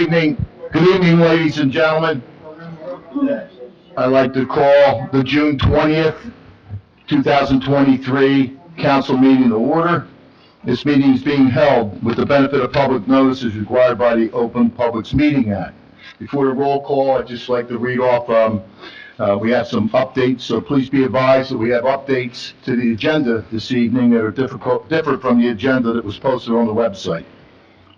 Good evening, ladies and gentlemen. I'd like to call the June 20th, 2023 council meeting to order. This meeting is being held with the benefit of public notice as required by the Open Publics Meeting Act. Before the roll call, I'd just like to read off, we have some updates, so please be advised that we have updates to the agenda this evening that are different from the agenda that was posted on the website.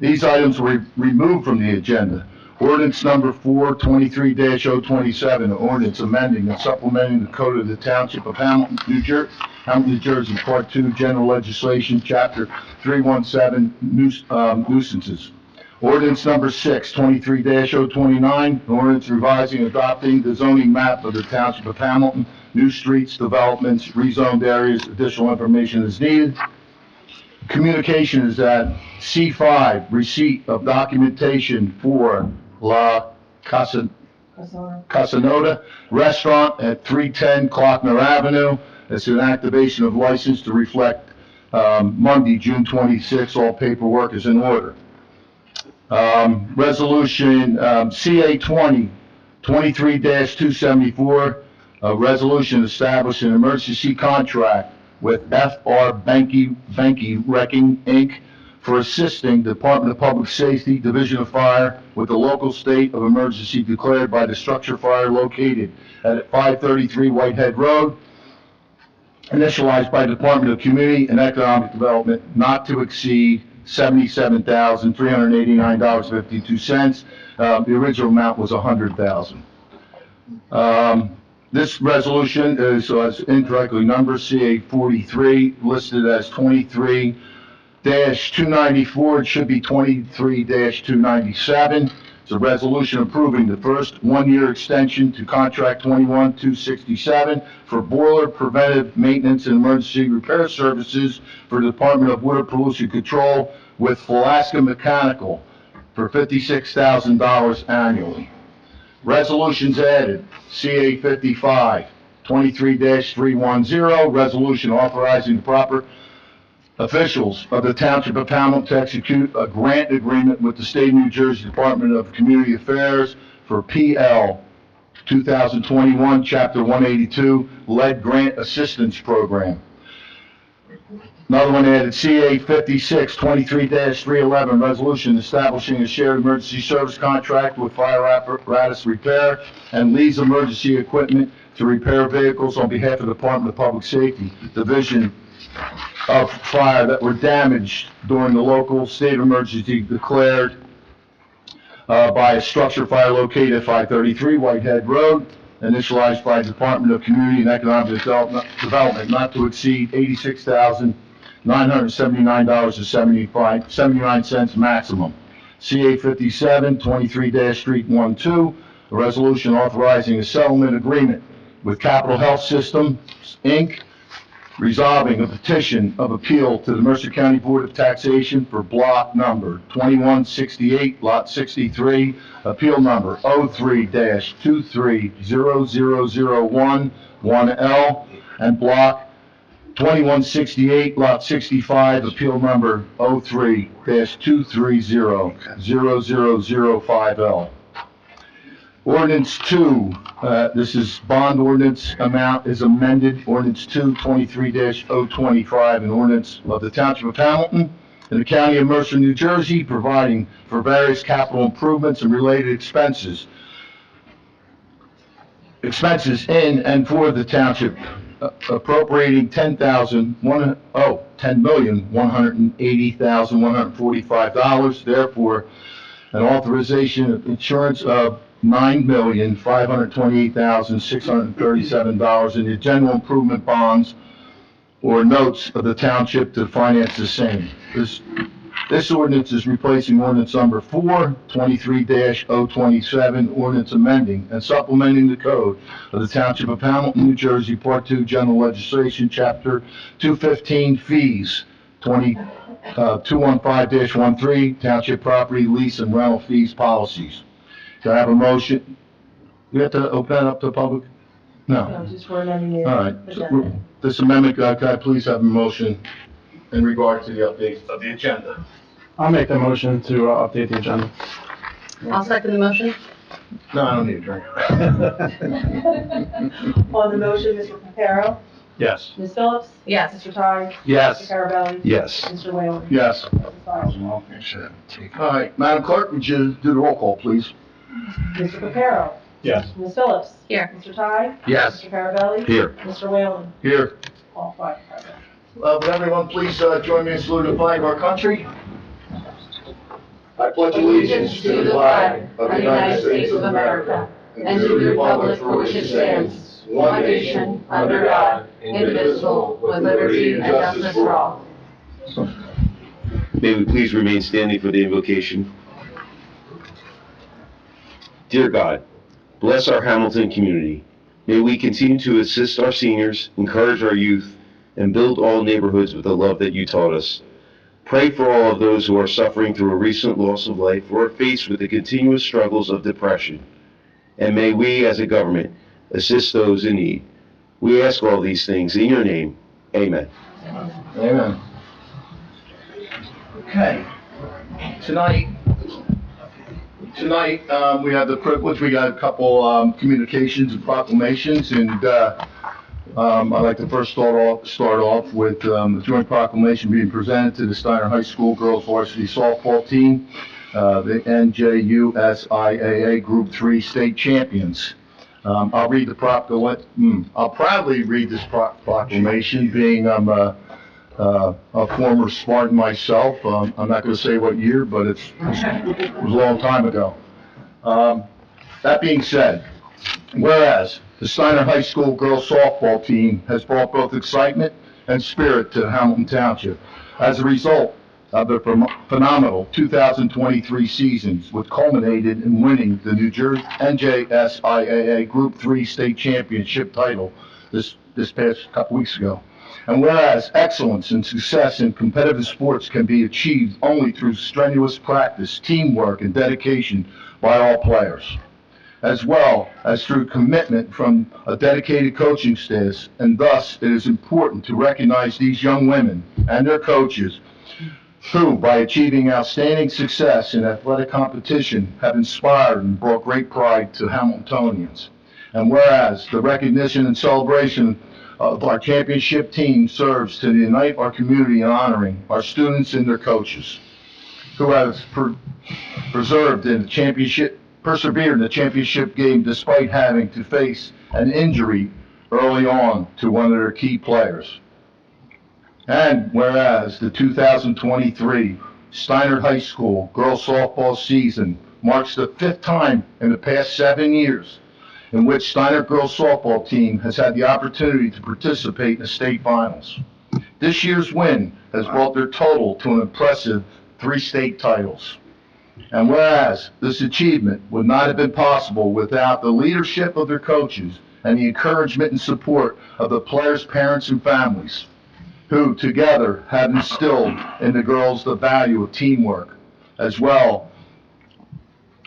These items were removed from the agenda. Ordinance number 423-027, ordinance amending and supplementing the code of the Township of Hamilton, New Jersey, Part 2, General Legislation, Chapter 317, nuisances. Ordinance number 623-029, ordinance revising and adopting the zoning map of the Township of Hamilton, new streets, developments, rezoned areas, additional information is needed. Communication is at C5, receipt of documentation for La Casanota Restaurant at 310 Klockner Avenue. It's an activation of license to reflect Monday, June 26. All paperwork is in order. Resolution CA 23-274, a resolution establishing an emergency contract with FR Benke Wrecking, Inc. for assisting the Department of Public Safety, Division of Fire with the local state of emergency declared by the structure fire located at 533 Whitehead Road, initialized by the Department of Community and Economic Development, not to exceed $77,389.52. The original amount was $100,000. This resolution is incorrectly numbered CA 43, listed as 23-294. It should be 23-297. It's a resolution approving the first one-year extension to contract 21-267 for boiler preventive maintenance and emergency repair services for the Department of Water Pollution Control with Alaska Mechanical for $56,000 annually. Resolutions added, CA 55, 23-310, resolution authorizing the proper officials of the Township of Hamilton to execute a grant agreement with the State of New Jersey Department of Community Affairs for PL 2021, Chapter 182, Lead Grant Assistance Program. Another one added, CA 56, 23-311, resolution establishing a shared emergency service contract with fire apparatus repair and Lee's emergency equipment to repair vehicles on behalf of the Department of Public Safety, Division of Fire that were damaged during the local state of emergency declared by a structure fire located at 533 Whitehead Road, initialized by the Department of Community and Economic Development, not to exceed $86,979.79 maximum. CA 57, 23-312, a resolution authorizing a settlement agreement with Capital Health Systems, Inc., resolving a petition of appeal to the Mercer County Board of Taxation for block number 2168, lot 63, appeal number 03-230001, 1L, and block 2168, lot 65, appeal number 03-2300005L. Ordinance 2, this is bond ordinance amount is amended. Ordinance 2, 23-025, an ordinance of the Township of Hamilton in the County of Mercer, New Jersey, providing for various capital improvements and related expenses in and for the township, appropriating $10,180,145. Therefore, an authorization of insurance of $9,528,637 in the general improvement bonds or notes of the township to finance the same. This ordinance is replacing ordinance number 4, 23-027, ordinance amending and supplementing the code of the Township of Hamilton, New Jersey, Part 2, General Legislation, Chapter 215, Fees, 215-13, Township Property Lease and Rental Fees Policies. Do I have a motion? You have to open that up to the public? No, just for amending it. All right. This amendment, could I please have a motion in regard to the update of the agenda? I'll make the motion to update the agenda. I'll second the motion. No, I don't need a drink. On the motion, Mr. Reparo, Yes. Ms. Phillips, Yes. Mr. Ty, Yes. Mr. Carabelli, Yes. Mr. Whalen. Yes. Mrs. Miles. All right, Madam Clerk, would you do the roll call, please? Mr. Reparo, Yes. Ms. Phillips. Here. Mr. Ty, Yes. Mr. Carabelli. Here. Mr. Whalen. Here. All five present. Would everyone please join me in saluting the flag of our country? I pledge allegiance to the flag of the United States of America and to the republic for which it stands, one nation, under God, indivisible, with liberty and justice for all. May we please remain standing for the invocation. Dear God, bless our Hamilton community. May we continue to assist our seniors, encourage our youth, and build all neighborhoods with the love that you taught us. Pray for all of those who are suffering through a recent loss of life or are faced with the continuous struggles of depression. And may we, as a government, assist those in need. We ask all these things in your name. Amen. Amen. Okay. Tonight, we have the privilege, we got a couple communications and proclamations, and I'd like to first start off with the joint proclamation being presented to the Steiner High School girls varsity softball team, the NJUSIAA Group 3 state champions. I'll proudly read this proclamation, being I'm a former Spartan myself. I'm not going to say what year, but it was a long time ago. That being said, whereas the Steiner High School girls softball team has brought both excitement and spirit to Hamilton Township as a result of the phenomenal 2023 seasons, which culminated in winning the New Jersey NJSIAA Group 3 state championship title this past couple weeks ago. And whereas excellence and success in competitive sports can be achieved only through strenuous practice, teamwork, and dedication by all players, as well as through commitment from a dedicated coaching staff, and thus it is important to recognize these young women and their coaches who, by achieving outstanding success in athletic competition, have inspired and brought great pride to Hamiltonians. And whereas the recognition and celebration of our championship team serves to unite our community in honoring our students and their coaches, who have persevered in the championship game despite having to face an injury early on to one of their key players. And whereas the 2023 Steiner High School girls softball season marks the 5th time in the past 7 years in which Steiner girls softball team has had the opportunity to participate in the state finals. This year's win has brought their total to an impressive 3 state titles. And whereas this achievement would not have been possible without the leadership of their coaches and the encouragement and support of the players' parents and families, who together have instilled in the girls the value of teamwork, as well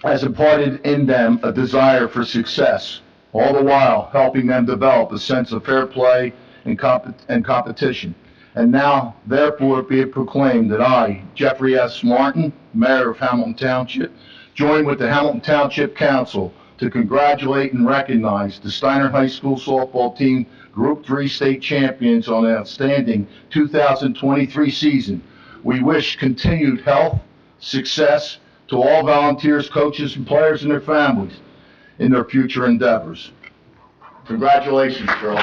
as imparted in them a desire for success, all the while helping them develop a sense of fair play and competition. And now, therefore, be it proclaimed that I, Jeffrey S. Martin, Mayor of Hamilton Township, join with the Hamilton Township Council to congratulate and recognize the Steiner High School softball team Group 3 state champions on an outstanding 2023 season. We wish continued health, success to all volunteers, coaches, and players and their families in their future endeavors. Congratulations, girls.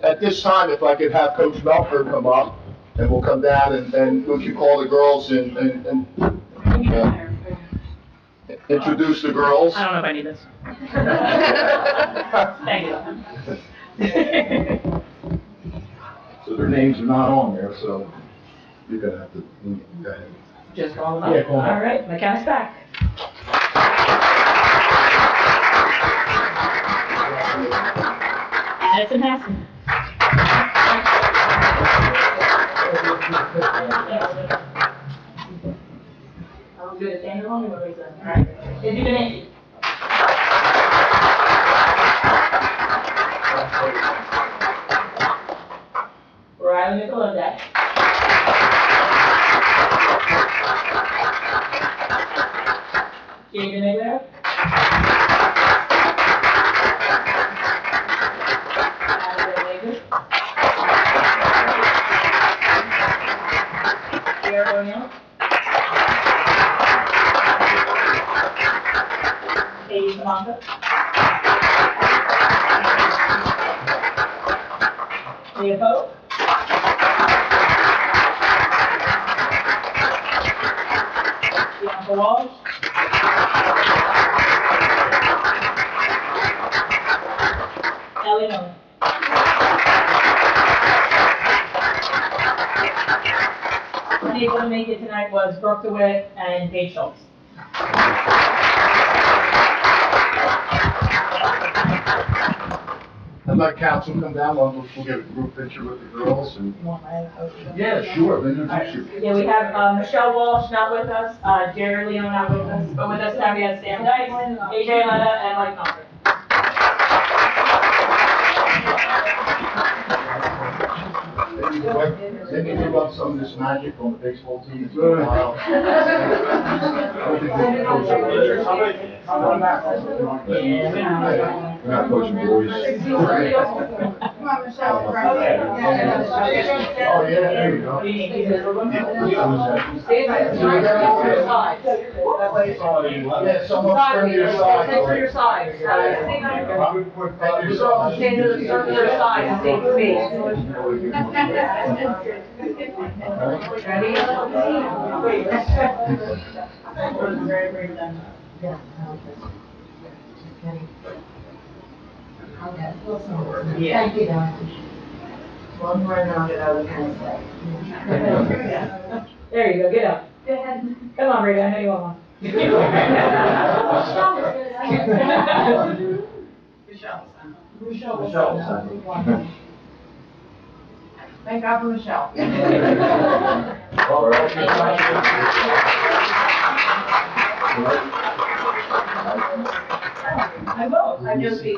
At this time, if I could have Coach Melford come up, and we'll come down and we can call the girls and introduce the girls. I don't know if I need this. Thank you. So their names are not on there, so you're gonna have to, go ahead. Just call them up. Yeah, call them up. All right, McKenna's back. Addison Hassan. Want to do the standing one or raise them? All right. Is you gonna? Riley Nicolette. Jaden Nicolette. Pierre O'Neill. Katie Samantha. Leah Pope. Bianca Walsh. Ellie Miller. Unable to make it tonight was Brooke DeWitt and Paige Schultz. I'd like council to come down, we'll get a group picture with the girls and. You want my Yeah, sure, then introduce you. Yeah, we have Michelle Walsh not with us, Jerry Leo not with us, but with us now we have Sam Dice, AJ Letta, and Mike Melker. They can give up some of this magic on the baseball team. It's been a while. We're not coaching boys. Come on, Michelle. Oh, yeah, there you go. Yeah, someone from your side. Stay to your side. Stay to the circular side and stay space. Ready? Thank you, Doctor. One more now that I was gonna say. There you go, get up. Go ahead. Come on, Rita, I know you want one. Michelle. Thank God for Michelle. I will. I just, she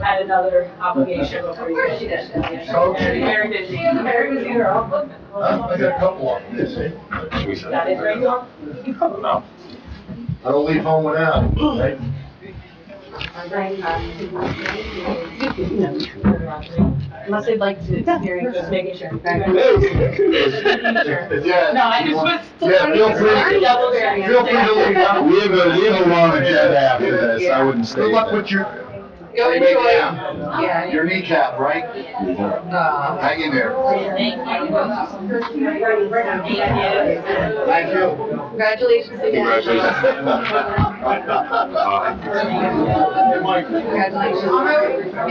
had another obligation before you. Of course she does. She's very busy. She's a very busy girl. I got a couple of them, you see. That is right, Dawn? No. I don't leave home without it, right? Unless they'd like to experience, just making sure. Yeah. No, I just was. Yeah, feel free. Double variant. Feel free to leave. We have a long agenda after this, I wouldn't stay. Good luck with your. Go enjoy. Yeah. Your kneecap, right? Hang in there. Thank you. Congratulations again. Congratulations.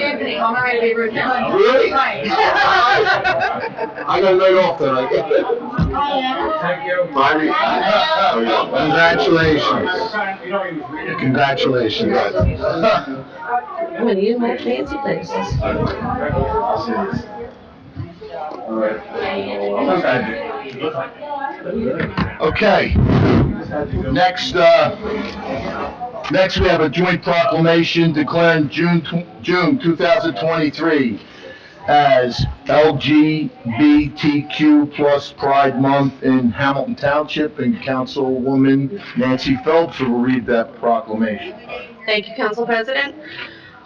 Anthony, on my favorite. Really? I got a night off tonight. Thank you. Congratulations. Congratulations. I'm gonna use my fancy places. Okay. Next we have a joint proclamation declaring June 2023 as LGBTQ plus Pride Month in Hamilton Township, and Councilwoman Nancy Phelps will read that proclamation. Thank you, Council President.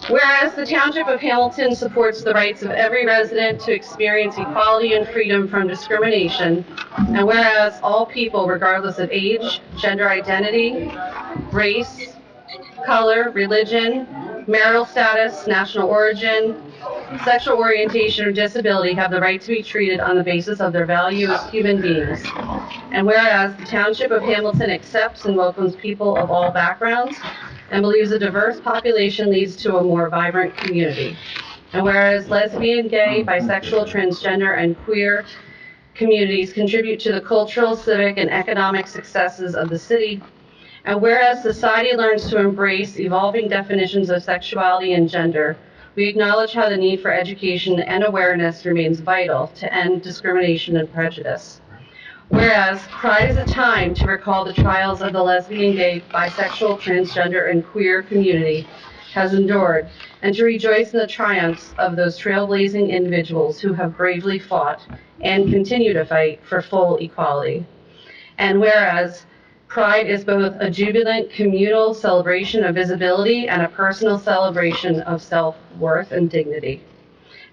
Whereas the Township of Hamilton supports the rights of every resident to experience equality and freedom from discrimination, and whereas all people, regardless of age, gender identity, race, color, religion, marital status, national origin, sexual orientation, or disability have the right to be treated on the basis of their value as human beings. And whereas the Township of Hamilton accepts and welcomes people of all backgrounds and believes a diverse population leads to a more vibrant community. And whereas lesbian, gay, bisexual, transgender, and queer communities contribute to the cultural, civic, and economic successes of the city. And whereas society learns to embrace evolving definitions of sexuality and gender, we acknowledge how the need for education and awareness remains vital to end discrimination and prejudice. Whereas Pride is a time to recall the trials of the lesbian, gay, bisexual, transgender, and queer community has endured, and to rejoice in the triumphs of those trailblazing individuals who have bravely fought and continue to fight for full equality. And whereas Pride is both a jubilant communal celebration of visibility and a personal celebration of self-worth and dignity.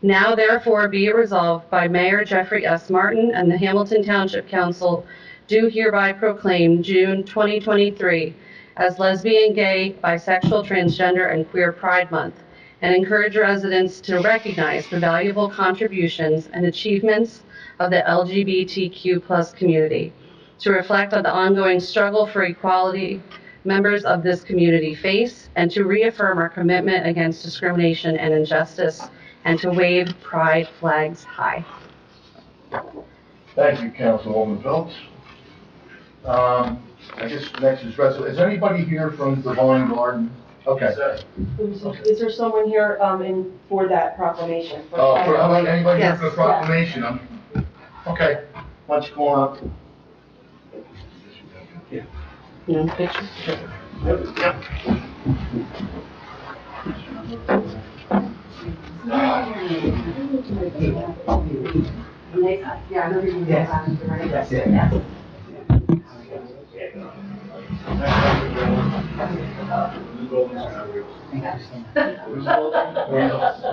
Now therefore be it resolved by Mayor Jeffrey S. Martin and the Hamilton Township Council do hereby proclaim June 2023 as Lesbian, Gay, Bisexual, Transgender, and Queer Pride Month, and encourage residents to recognize the valuable contributions and achievements of the LGBTQ+ community, to reflect on the ongoing struggle for equality members of this community face, and to reaffirm our commitment against discrimination and injustice, and to wave pride flags high. Thank you, Councilwoman Phillips. I guess next is is anybody here from Divine Garden? Okay. Is there someone here, for that proclamation? Oh, how about anybody here Yes. for the proclamation? Okay, why don't you go on up? No picture?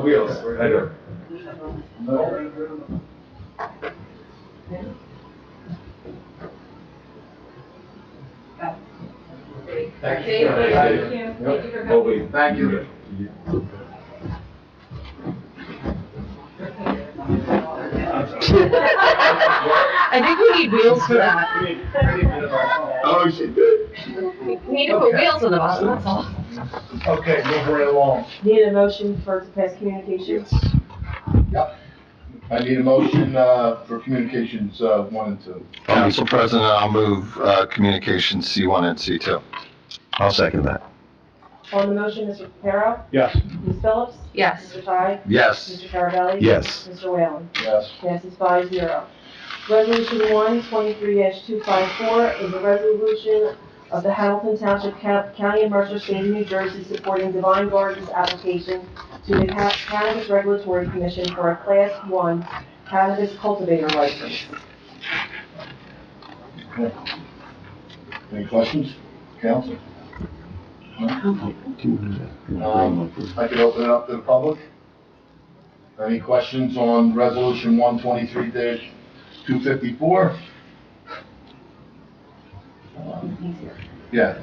Wheels. Thank you. Thank you. I think we need wheels for that. Oh, she did. We need to put wheels on the bottom, that's all. Okay, move right along. Need a motion to pass communications? Yep. I need a motion, for communications, 1 and 2. Council President, I'll move communications C1 and C2. I'll second that. On the motion, Mr. Reparo? Yes. Ms. Phillips? Yes. Mr. Ty? Yes. Mr. Carabelli? Yes. Mr. Whalen? Yes. Passes 5-0. Resolution 1, 23-254 is a resolution of the Hamilton Township, County of Mercer, State of New Jersey, supporting Divine Gardens' application to the Cannabis Regulatory Commission for a Class 1 cannabis cultivator license. Okay. Any questions, council? I could open it up to the public. Any questions on resolution 123-254? Yeah.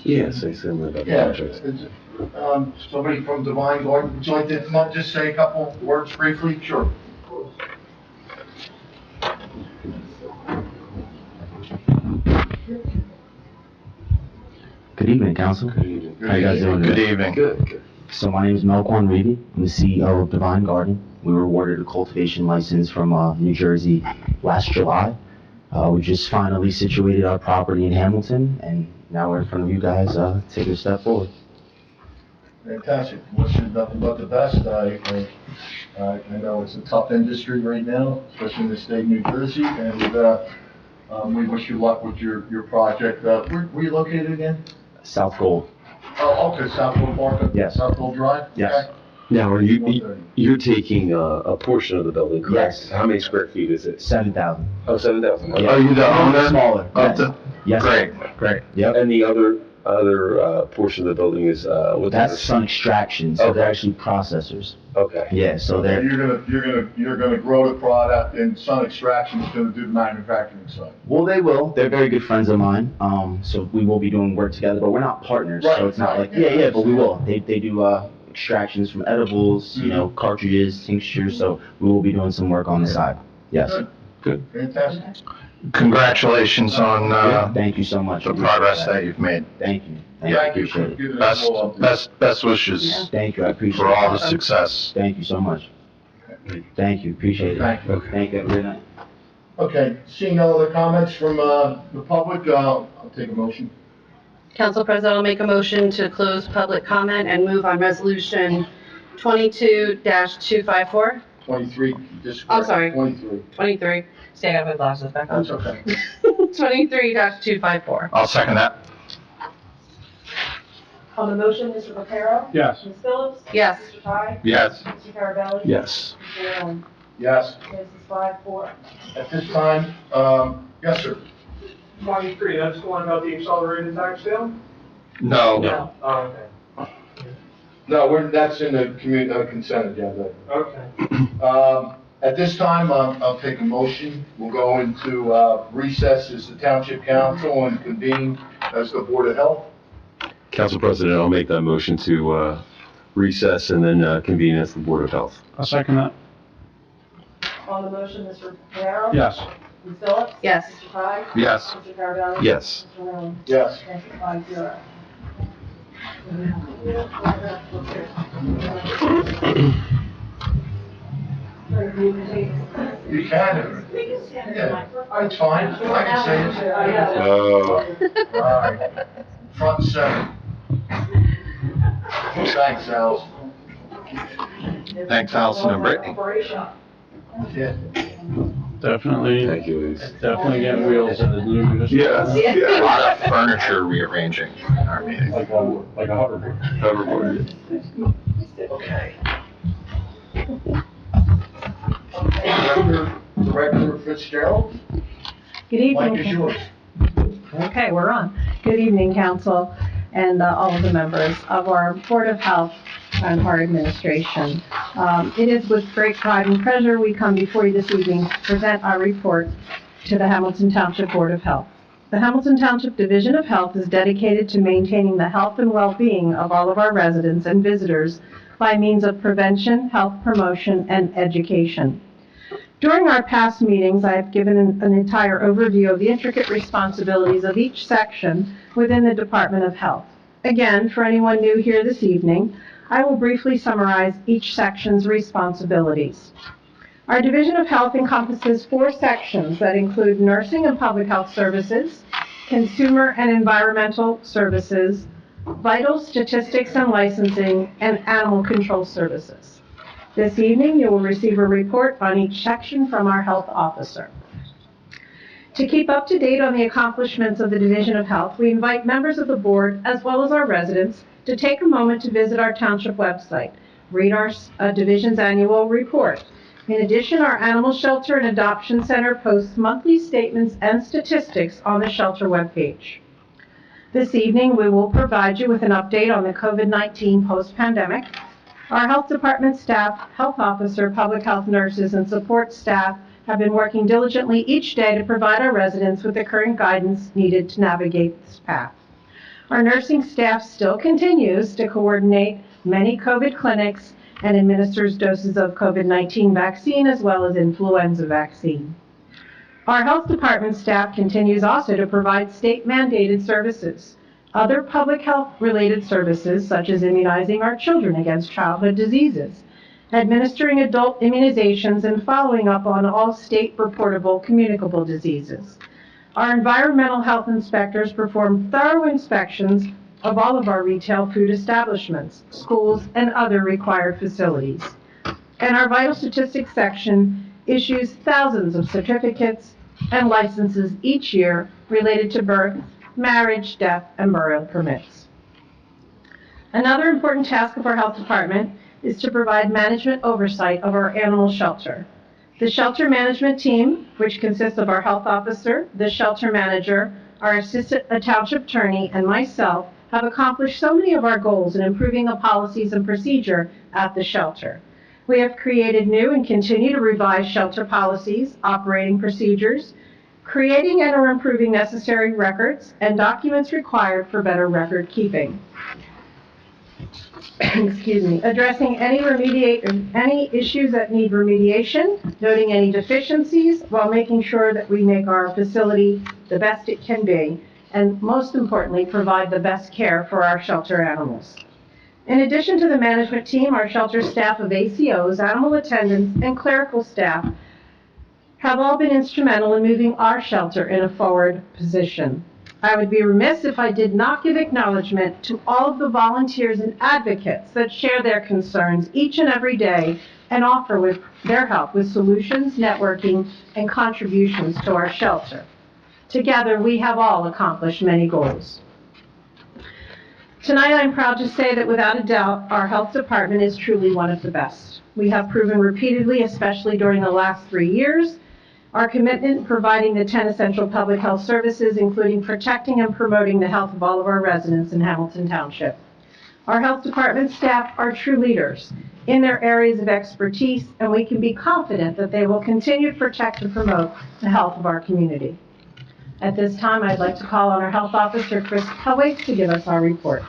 Yeah, say something about the Yeah. project. Somebody from Divine Garden, would you like to just say a couple words briefly? Sure. Good evening, Council. How you guys doing Good today? evening. Good. So my name is Melquan Reedy. I'm the CEO of Divine Garden. We were awarded a cultivation license from New Jersey last July. We just finally situated our property in Hamilton, and now we're in front of you guys, taking a step forward. Fantastic. Wish you nothing but the best. I know it's a tough industry right now, especially in the state of New Jersey, and we wish you luck with your project. Where you located again? South Gold. Oh, okay, Southwood Park? Yes. Southwood Drive? Yes. Okay. Now, are you're taking a portion of the building, correct? Yes. How many square feet is it? 7,000. Oh, 7,000. Yeah. Are you the owner? Smaller. Of the, Yes. great, great. Yep. And the other portion of the building is, what That's is sun extraction, so Okay. they're actually processors. Okay. Yeah, so they're, You're gonna grow the product, and Sun Extraction is gonna do the manufacturing side. well, they will. They're very good friends of mine. So we will be doing work together, but we're not partners. Right, So it's not right, like, yeah, yeah, but we will. They do extractions from edibles, you know, cartridges, tinctures. So we will be doing some work on the side. Yes. Good. Fantastic. Congratulations on Thank you so much. the progress that you've made. Thank you. Thank you. I Thank you for appreciate it. giving us a little update. Best wishes Thank you. I appreciate for all the it. success. Thank you so much. Thank you. Appreciate it. Thank you. Thank you. Have a great night. Okay, seeing no other comments from the public, I'll take a motion. Council President, I'll make a motion to close public comment and move on resolution 22-254. 23, just I'm correct. sorry. 23. 23. See, I got my glasses back on. That's okay. 23-254. I'll second that. On the motion, Mr. Reparo? Yes. Ms. Phillips? Yes. Mr. Ty? Yes. Mr. Carabelli? Yes. Mr. Allen? Yes. Passes 5-4. At this time, yes, sir. 23, that's the one about the accelerated tax sale? No. No. Oh, No, that's in the consent agenda. okay. At this time, I'll take a motion. We'll go into recess as the Township Council and convene as the Board of Health. Council President, I'll make that motion to recess and then convene as the Board of Health. I'll second that. On the motion, Mr. Reparo? Yes. Ms. Phillips? Yes. Mr. Ty? Yes. Mr. Carabelli? Yes. Mr. Allen? Yes. Passes 5-0. You can. Yeah, it's fine. I can say it. Oh. All right. Front and center. Thanks, Al. Thanks, Allison and Brittany. Yeah. Definitely, Thank you, Luz. definitely getting wheels in the new municipal. A lot of furniture rearranging in our meeting. Like a hoverboard. Hoverboard. Okay. Director Fitzgerald, Good mic is evening. yours. Okay, we're on. Good evening, council, and all of the members of our Board of Health and our administration. It is with great pride and pleasure we come before you this evening to present our report to the Hamilton Township Board of Health. The Hamilton Township Division of Health is dedicated to maintaining the health and well-being of all of our residents and visitors by means of prevention, health promotion, and education. During our past meetings, I have given an entire overview of the intricate responsibilities of each section within the Department of Health. Again, for anyone new here this evening, I will briefly summarize each section's responsibilities. Our Division of Health encompasses 4 sections that include nursing and public health services, consumer and environmental services, vital statistics and licensing, and animal control services. This evening, you will receive a report on each section from our health officer. To keep up to date on the accomplishments of the Division of Health, we invite members of the board, as well as our residents, to take a moment to visit our township website, read our division's annual report. In addition, our Animal Shelter and Adoption Center posts monthly statements and statistics on the shelter webpage. This evening, we will provide you with an update on the COVID-19 post-pandemic. Our health department staff, health officer, public health nurses, and support staff have been working diligently each day to provide our residents with the current guidance needed to navigate this path. Our nursing staff still continues to coordinate many COVID clinics and administers doses of COVID-19 vaccine as well as influenza vaccine. Our health department staff continues also to provide state-mandated services. Other public health-related services, such as immunizing our children against childhood diseases, administering adult immunizations, and following up on all state-reportable communicable diseases. Our environmental health inspectors perform thorough inspections of all of our retail food establishments, schools, and other required facilities. And our vital statistics section issues thousands of certificates and licenses each year related to birth, marriage, death, and burial permits. Another important task of our health department is to provide management oversight of our animal shelter. The shelter management team, which consists of our health officer, the shelter manager, our assistant township attorney, and myself, have accomplished so many of our goals in improving the policies and procedure at the shelter. We have created new and continue to revise shelter policies, operating procedures, creating and or improving necessary records and documents required for better record keeping. Excuse me, addressing any issues that need remediation, noting any deficiencies, while making sure that we make our facility the best it can be, and most importantly, provide the best care for our shelter animals. In addition to the management team, our shelter staff of ACOs, animal attendants, and clerical staff have all been instrumental in moving our shelter in a forward position. I would be remiss if I did not give acknowledgement to all of the volunteers and advocates that share their concerns each and every day and offer with their help with solutions, networking, and contributions to our shelter. Together, we have all accomplished many goals. Tonight, I'm proud to say that without a doubt, our health department is truly one of the best. We have proven repeatedly, especially during the last 3 years, our commitment in providing the 10 essential public health services, including protecting and promoting the health of all of our residents in Hamilton Township. Our health department staff are true leaders in their areas of expertise, and we can be confident that they will continue to protect and promote the health of our community. At this time, I'd like to call on our health officer, Chris Hellwig, to give us our report.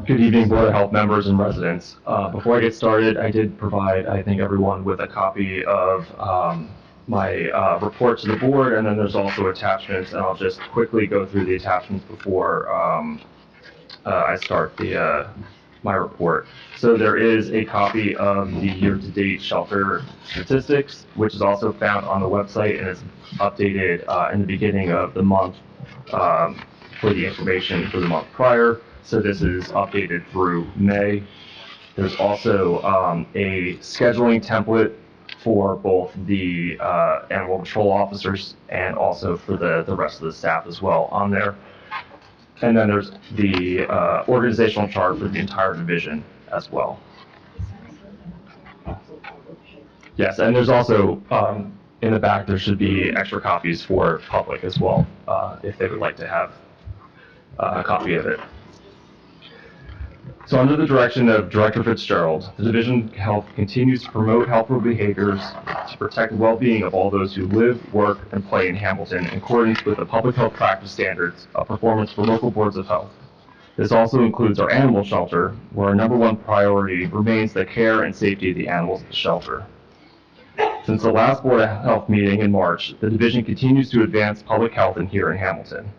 Good evening, Board of Health members and residents. Before I get started, I did provide, I think, everyone with a copy of my report to the board, and then there's also attachments, and I'll just quickly go through the attachments before I start my report. So there is a copy of the year-to-date shelter statistics, which is also found on the website, and is updated in the beginning of the month for the information for the month prior. So this is updated through May. There's also a scheduling template for both the animal control officers and also for the rest of the staff as well on there. And then there's the organizational chart for the entire division as well. Yes, and there's also in the back there should be extra copies for public as well if they would like to have a copy of it. So under the direction of Director Fitzgerald, the Division of Health continues to promote healthful behaviors to protect the well-being of all those who live, work, and play in Hamilton in accordance with the public health practice standards of performance for local boards of health. This also includes our animal shelter, where our #1 priority remains the care and safety of the animals at the shelter. Since the last Board of Health meeting in March, the Division continues to advance public health here in Hamilton.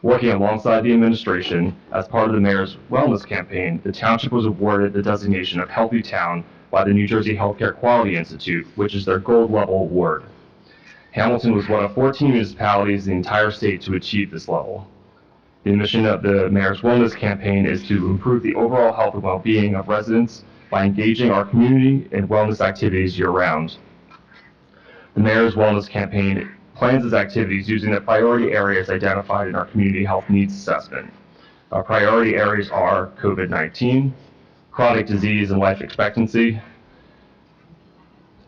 Working alongside the administration, as part of the Mayor's Wellness Campaign, the Township was awarded the designation of Healthy Town by the New Jersey Healthcare Quality Institute, which is their gold level award. Hamilton was one of 14 municipalities in the entire state to achieve this level. The mission of the Mayor's Wellness Campaign is to improve the overall health and well-being of residents by engaging our community in wellness activities year-round. The Mayor's Wellness Campaign plans its activities using the priority areas identified in our community health needs assessment. Our priority areas are COVID-19, chronic disease and life expectancy,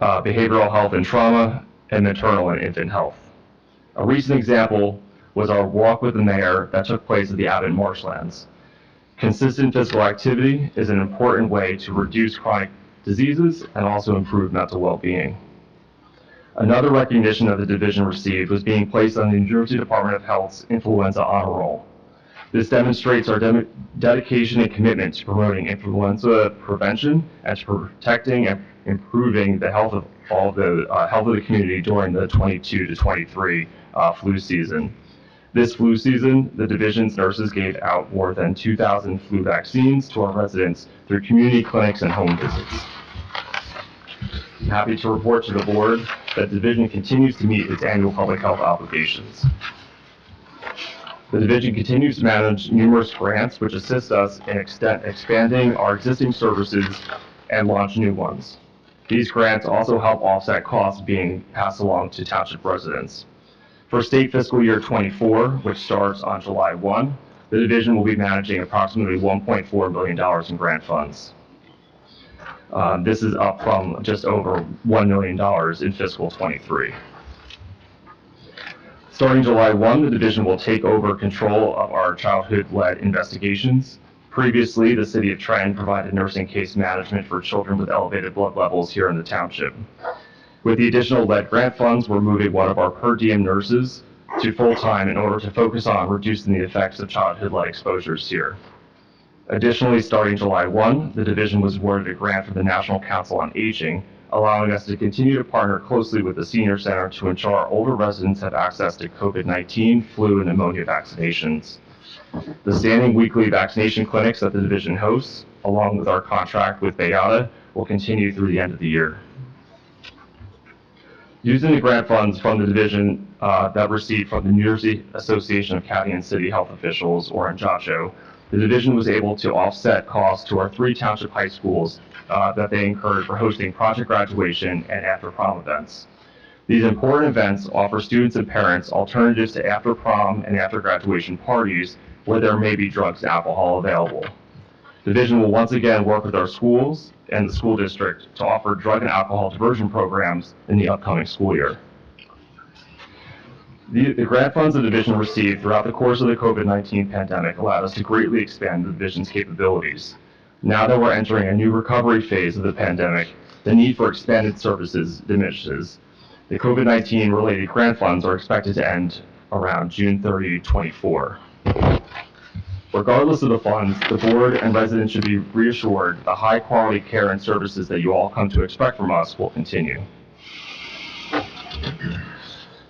behavioral health and trauma, and maternal and infant health. A recent example was our walk with the mayor that took place at the Abbott Marshlands. Consistent physical activity is an important way to reduce chronic diseases and also improve mental well-being. Another recognition that the division received was being placed on the New Jersey Department of Health's Influenza Honor Roll. This demonstrates our dedication and commitment to promoting influenza prevention and to protecting and improving the health of all the health of the community during the 22 to 23 flu season. This flu season, the division's nurses gave out more than 2,000 flu vaccines to our residents through community clinics and home visits. I'm happy to report to the board that the division continues to meet its annual public health obligations. The division continues to manage numerous grants which assist us in expanding our existing services and launch new ones. These grants also help offset costs being passed along to township residents. For state fiscal year 24, which starts on July 1, the division will be managing approximately $1.4 million in grant funds. This is up from just over $1 million in fiscal 23. Starting July 1, the division will take over control of our childhood-led investigations. Previously, the City of Trenton provided nursing case management for children with elevated blood levels here in the township. With the additional lead grant funds, we're moving one of our per diem nurses to full-time in order to focus on reducing the effects of childhood-led exposures here. Additionally, starting July 1, the division was awarded a grant from the National Council on Aging, allowing us to continue to partner closely with the Senior Center to ensure our older residents have access to COVID-19, flu, and pneumonia vaccinations. The standing weekly vaccination clinics that the division hosts, along with our contract with Bayada, will continue through the end of the year. Using the grant funds from the division that received from the New Jersey Association of County and City Health Officials, or NJACHO, the division was able to offset costs to our 3 township high schools that they incurred for hosting project graduation and after prom events. These important events offer students and parents alternatives to after prom and after graduation parties where there may be drugs and alcohol available. The division will once again work with our schools and the school district to offer drug and alcohol diversion programs in the upcoming school year. The grant funds the division received throughout the course of the COVID-19 pandemic allowed us to greatly expand the division's capabilities. Now that we're entering a new recovery phase of the pandemic, the need for expanded services diminishes. The COVID-19 related grant funds are expected to end around June 30, 24. Regardless of the funds, the board and residents should be reassured the high quality care and services that you all come to expect from us will continue.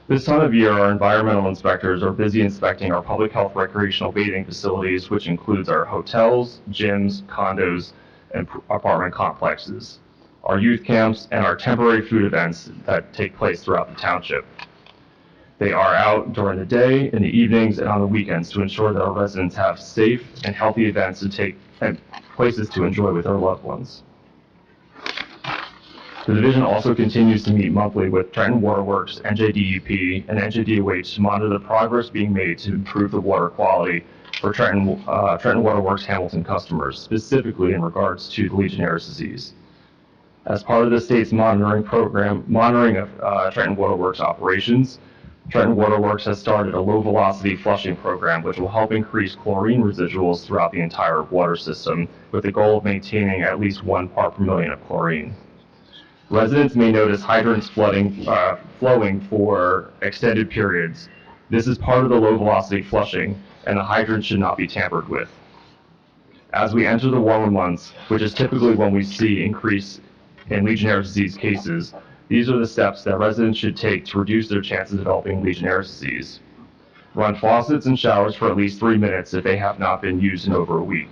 This time of year, our environmental inspectors are busy inspecting our public health recreational bathing facilities, which includes our hotels, gyms, condos, and apartment complexes, our youth camps, and our temporary food events that take place throughout the township. They are out during the day, in the evenings, and on the weekends to ensure that our residents have safe and healthy events to take and places to enjoy with their loved ones. The division also continues to meet monthly with Trenton Waterworks, NJDEP, and NJDOH to monitor the progress being made to improve the water quality for Trenton Waterworks Hamilton customers, specifically in regards to the Legionnaire's disease. As part of the state's monitoring of Trenton Waterworks operations, Trenton Waterworks has started a low-velocity flushing program which will help increase chlorine residuals throughout the entire water system with the goal of maintaining at least 1 part per million of chlorine. Residents may notice hydrants flowing for extended periods. This is part of the low-velocity flushing, and the hydrants should not be tampered with. As we enter the warmer months, which is typically when we see increase in Legionnaire's disease cases, these are the steps that residents should take to reduce their chance of developing Legionnaire's disease. Run faucets and showers for at least 3 minutes if they have not been used in over a week.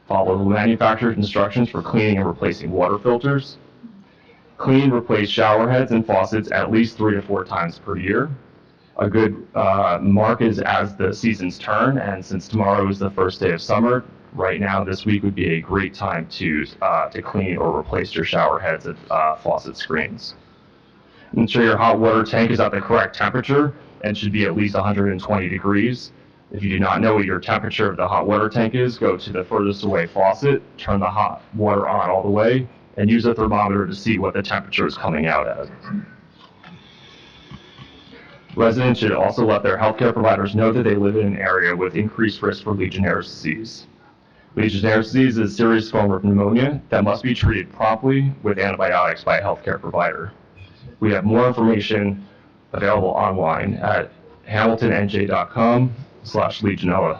Follow the manufacturer's instructions for cleaning and replacing water filters. Clean and replace shower heads and faucets at least 3 to 4 times per year. A good mark is as the seasons turn, and since tomorrow is the first day of summer, right now this week would be a great time to clean or replace your shower heads and faucet screens. Ensure your hot water tank is at the correct temperature and should be at least 120 degrees. If you do not know what your temperature of the hot water tank is, go to the furthest away faucet, turn the hot water on all the way, and use a thermometer to see what the temperature is coming out at. Residents should also let their healthcare providers know that they live in an area with increased risk for Legionnaire's disease. Legionnaire's disease is a serious form of pneumonia that must be treated promptly with antibiotics by a healthcare provider. We have more information available online at hamiltonnj.com/Legionella.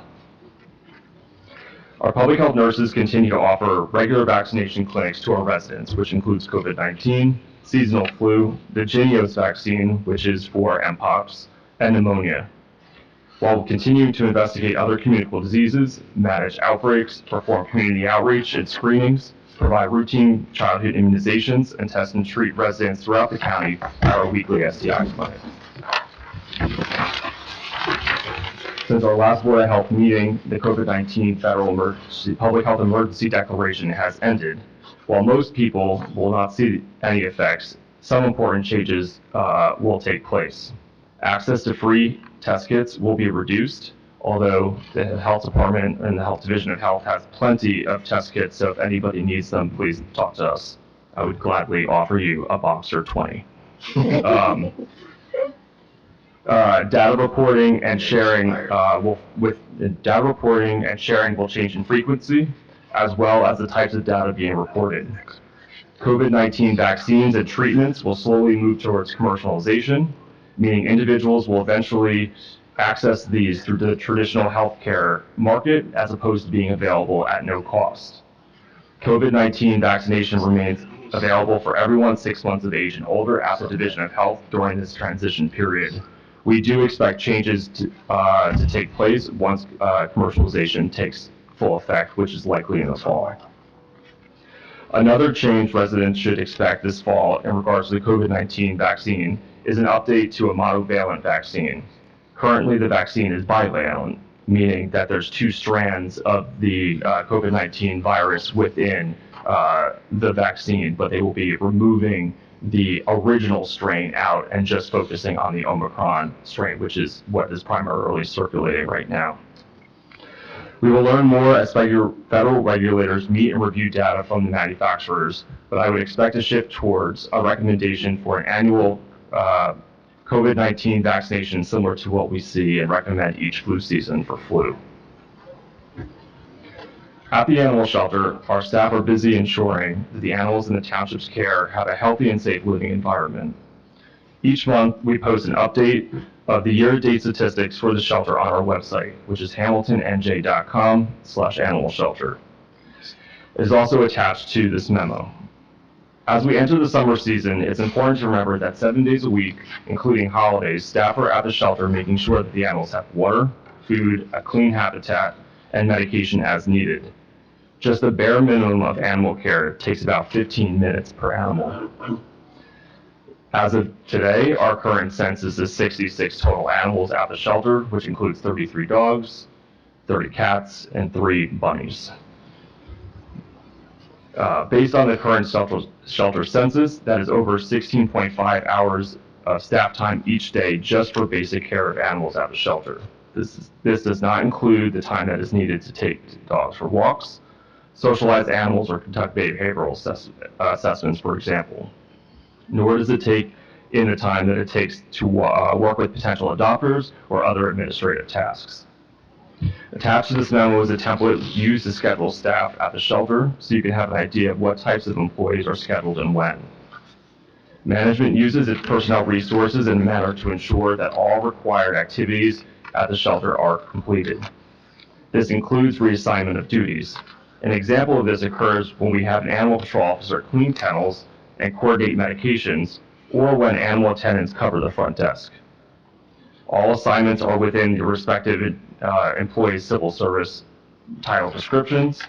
Our public health nurses continue to offer regular vaccination clinics to our residents, which includes COVID-19, seasonal flu, the Jynneos vaccine, which is for Mpox, and pneumonia, while continuing to investigate other communicable diseases, manage outbreaks, perform community outreach and screenings, provide routine childhood immunizations, and test and treat residents throughout the county at our weekly STI clinic. Since our last Board of Health meeting, the COVID-19 Federal Public Health Emergency Declaration has ended. While most people will not see any effects, some important changes will take place. Access to free test kits will be reduced, although the Health Department and the Health Division of Health has plenty of test kits, so if anybody needs them, please talk to us. I would gladly offer you a box or 20. Data reporting and sharing will change in frequency, as well as the types of data being reported. COVID-19 vaccines and treatments will slowly move towards commercialization, meaning individuals will eventually access these through the traditional healthcare market as opposed to being available at no cost. COVID-19 vaccination remains available for everyone 6 months of age and older at the Division of Health during this transition period. We do expect changes to take place once commercialization takes full effect, which is likely in the fall. Another change residents should expect this fall in regards to the COVID-19 vaccine is an update to a monovalent vaccine. Currently, the vaccine is bivalent, meaning that there's two strands of the COVID-19 virus within the vaccine, but they will be removing the original strain out and just focusing on the Omicron strain, which is what is primarily circulating right now. We will learn more as federal regulators meet and review data from the manufacturers, but I would expect a shift towards a recommendation for an annual COVID-19 vaccination similar to what we see and recommend each flu season for flu. At the animal shelter, our staff are busy ensuring that the animals in the township's care have a healthy and safe living environment. Each month, we post an update of the year-to-date statistics for the shelter on our website, which is hamiltonnj.com/animal shelter. It is also attached to this memo. As we enter the summer season, it's important to remember that 7 days a week, including holidays, staff are at the shelter making sure that the animals have water, food, a clean habitat, and medication as needed. Just the bare minimum of animal care takes about 15 minutes per animal. As of today, our current census is 66 total animals at the shelter, which includes 33 dogs, 30 cats, and 3 bunnies. Based on the current shelter census, that is over 16.5 hours of staff time each day just for basic care of animals at the shelter. This does not include the time that is needed to take dogs for walks, socialize animals, or conduct behavioral assessments, for example. Nor does it take in the time that it takes to work with potential adopters or other administrative tasks. Attached to this memo is a template used to schedule staff at the shelter so you can have an idea of what types of employees are scheduled and when. Management uses its personnel resources in a manner to ensure that all required activities at the shelter are completed. This includes reassignment of duties. An example of this occurs when we have an animal control officer clean kennels and coordinate medications, or when animal attendants cover the front desk. All assignments are within the respective employee's civil service title descriptions.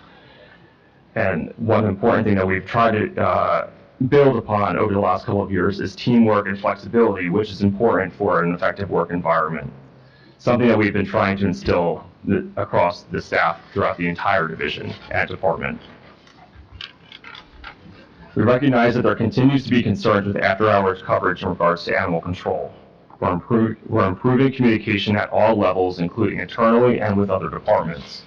And one important thing that we've tried to build upon over the last couple of years is teamwork and flexibility, which is important for an effective work environment. Something that we've been trying to instill across the staff throughout the entire division and department. We recognize that there continues to be concerns with after-hours coverage in regards to animal control. We're improving communication at all levels, including internally and with other departments.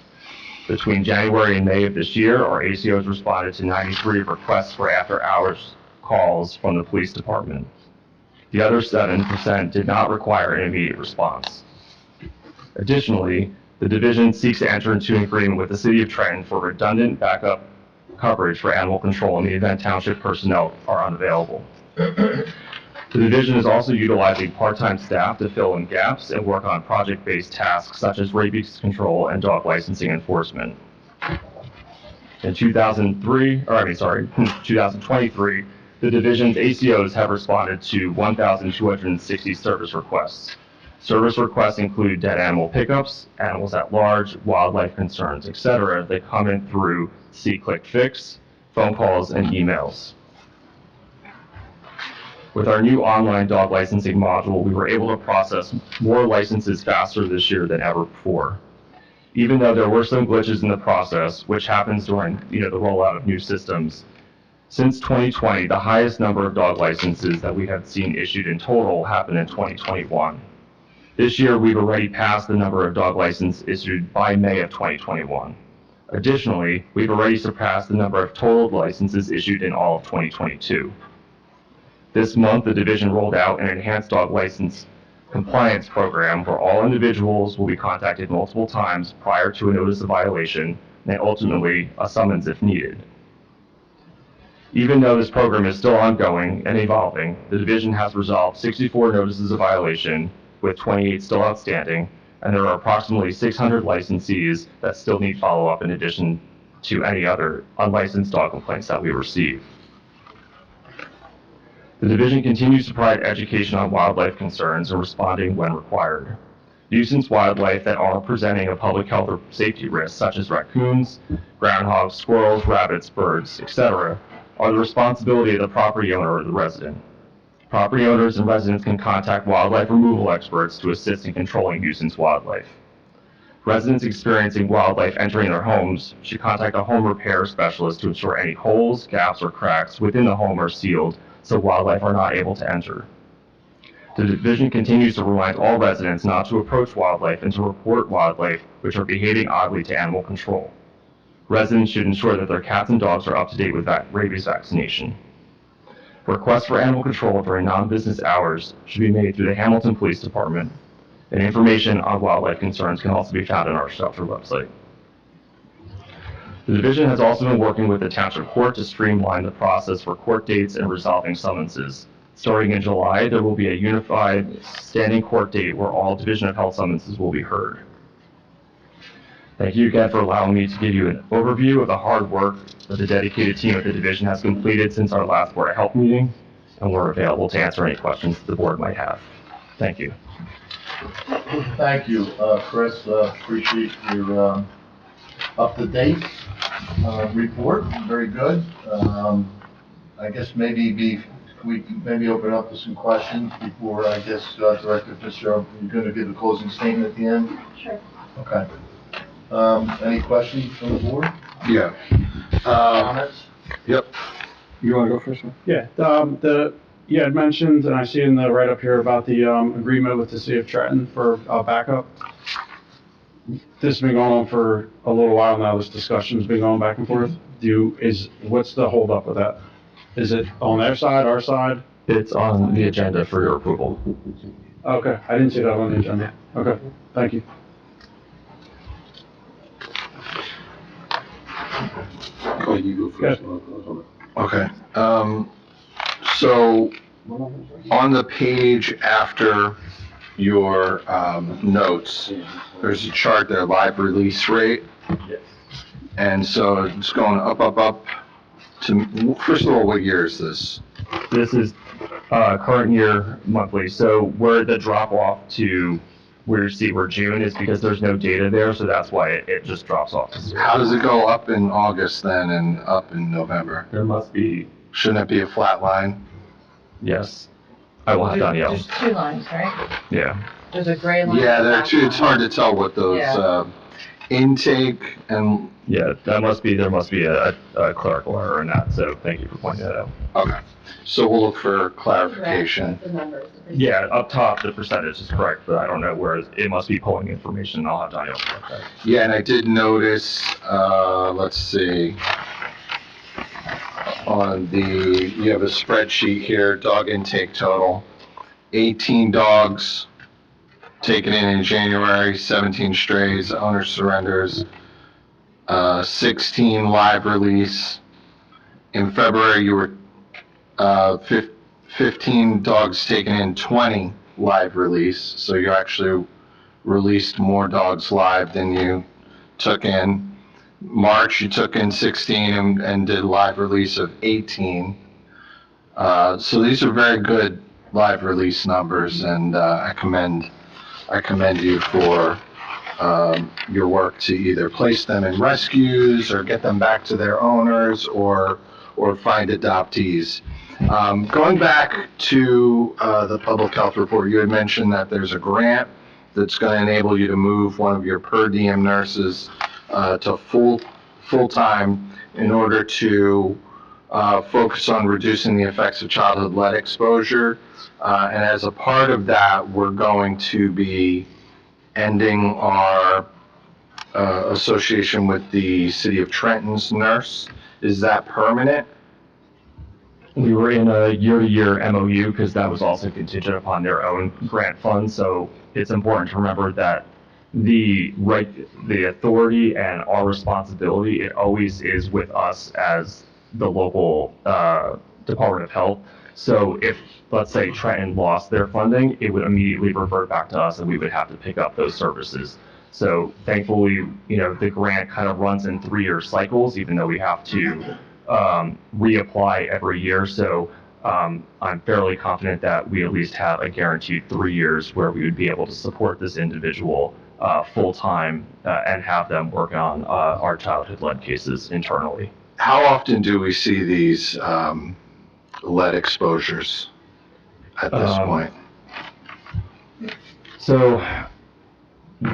Between January and May of this year, our ACOs responded to 93 requests for after-hours calls from the police department. The other 7% did not require an immediate response. Additionally, the division seeks to enter into an agreement with the City of Trenton for redundant backup coverage for animal control in the event township personnel are unavailable. The division is also utilizing part-time staff to fill in gaps and work on project-based tasks such as rabies control and dog licensing enforcement. In 2023, the division's ACOs have responded to 1,260 service requests. Service requests include dead animal pickups, animals at large, wildlife concerns, etc. that come in through See Click Fix, phone calls, and emails. With our new online dog licensing module, we were able to process more licenses faster this year than ever before. Even though there were some glitches in the process, which happens during the rollout of new systems, since 2020, the highest number of dog licenses that we have seen issued in total happened in 2021. This year, we've already passed the number of dog licenses issued by May of 2021. Additionally, we've already surpassed the number of total licenses issued in all of 2022. This month, the division rolled out an enhanced dog license compliance program where all individuals will be contacted multiple times prior to a notice of violation and ultimately a summons if needed. Even though this program is still ongoing and evolving, the division has resolved 64 notices of violation, with 28 still outstanding, and there are approximately 600 licensees that still need follow-up in addition to any other unlicensed dog complaints that we receive. The division continues to provide education on wildlife concerns and responding when required. Nuisance wildlife that are presenting a public health or safety risk, such as raccoons, groundhogs, squirrels, rabbits, birds, etc., are the responsibility of the property owner or the resident. Property owners and residents can contact wildlife removal experts to assist in controlling nuisance wildlife. Residents experiencing wildlife entering their homes should contact a home repair specialist to ensure any holes, gaps, or cracks within the home are sealed so wildlife are not able to enter. The division continues to remind all residents not to approach wildlife and to report wildlife which are behaving oddly to animal control. Residents should ensure that their cats and dogs are up to date with rabies vaccination. Requests for animal control during non-business hours should be made through the Hamilton Police Department, and information on wildlife concerns can also be found on our shelter website. The division has also been working with the Township Court to streamline the process for court dates and resolving summonses. Starting in July, there will be a unified standing court date where all Division of Health summonses will be heard. Thank you again for allowing me to give you an overview of the hard work that the dedicated team at the division has completed since our last Board of Health meeting, and we're available to answer any questions the board might have. Thank you. Thank you, Chris. Appreciate your up-to-date report. Very good. I guess maybe we can maybe open up to some questions before, I guess, Director Fitzgerald, you're going to give a closing statement at the end? Sure. Okay. Any questions from the board? Yeah. Comments? Yep. You want to go first? Yeah, you had mentioned, and I see in the write-up here about the agreement with the City of Trenton for backup. This has been going on for a little while now. This discussion's been going back and forth. What's the holdup with that? Is it on their side, our side? It's on the agenda for your approval. Okay, I didn't see that on the agenda. Okay, thank you. Oh, you go first. Good. Okay. So on the page after your notes, there's a chart there, live release rate. Yes. And so it's going up to, first of all, what year is this? This is current year monthly. So where the drop off to where you see where June is because there's no data there, so that's why it just drops off to 0. How does it go up in August then and up in November? There must be, Shouldn't it be a flat line? yes. I will have Danielle. There's 2 lines, right? Yeah. There's a gray line. Yeah, there are two. It's hard to tell what those intake and, Yeah, there must be a clerical error in that, so thank you for pointing that out. okay. So we'll look for clarification. The numbers. Yeah, up top, the percentage is correct, but I don't know where it must be pulling information. I'll have Danielle correct that. Yeah, and I did notice, let's see, you have a spreadsheet here, dog intake total. 18 dogs taken in January, 17 strays, owner surrenders, 16 live release. In February, you were 15 dogs taken in, 20 live release. So you actually released more dogs live than you took in. March, you took in 16 and did live release of 18. So these are very good live release numbers, and I commend you for your work to either place them in rescues or get them back to their owners or find adoptees. Going back to the public health report, you had mentioned that there's a grant that's going to enable you to move one of your per diem nurses to full-time in order to focus on reducing the effects of childhood lead exposure. And as a part of that, we're going to be ending our association with the City of Trenton's nurse. Is that permanent? We were in a year-to-year MOU because that was also contingent upon their own grant funds. So it's important to remember that the authority and our responsibility, it always is with us as the local Department of Health. So if, let's say, Trenton lost their funding, it would immediately revert back to us and we would have to pick up those services. So thankfully, the grant kind of runs in 3-year cycles, even though we have to reapply every year. So I'm fairly confident that we at least have a guaranteed 3 years where we would be able to support this individual full-time and have them work on our childhood-led cases internally. How often do we see these lead exposures at this point? So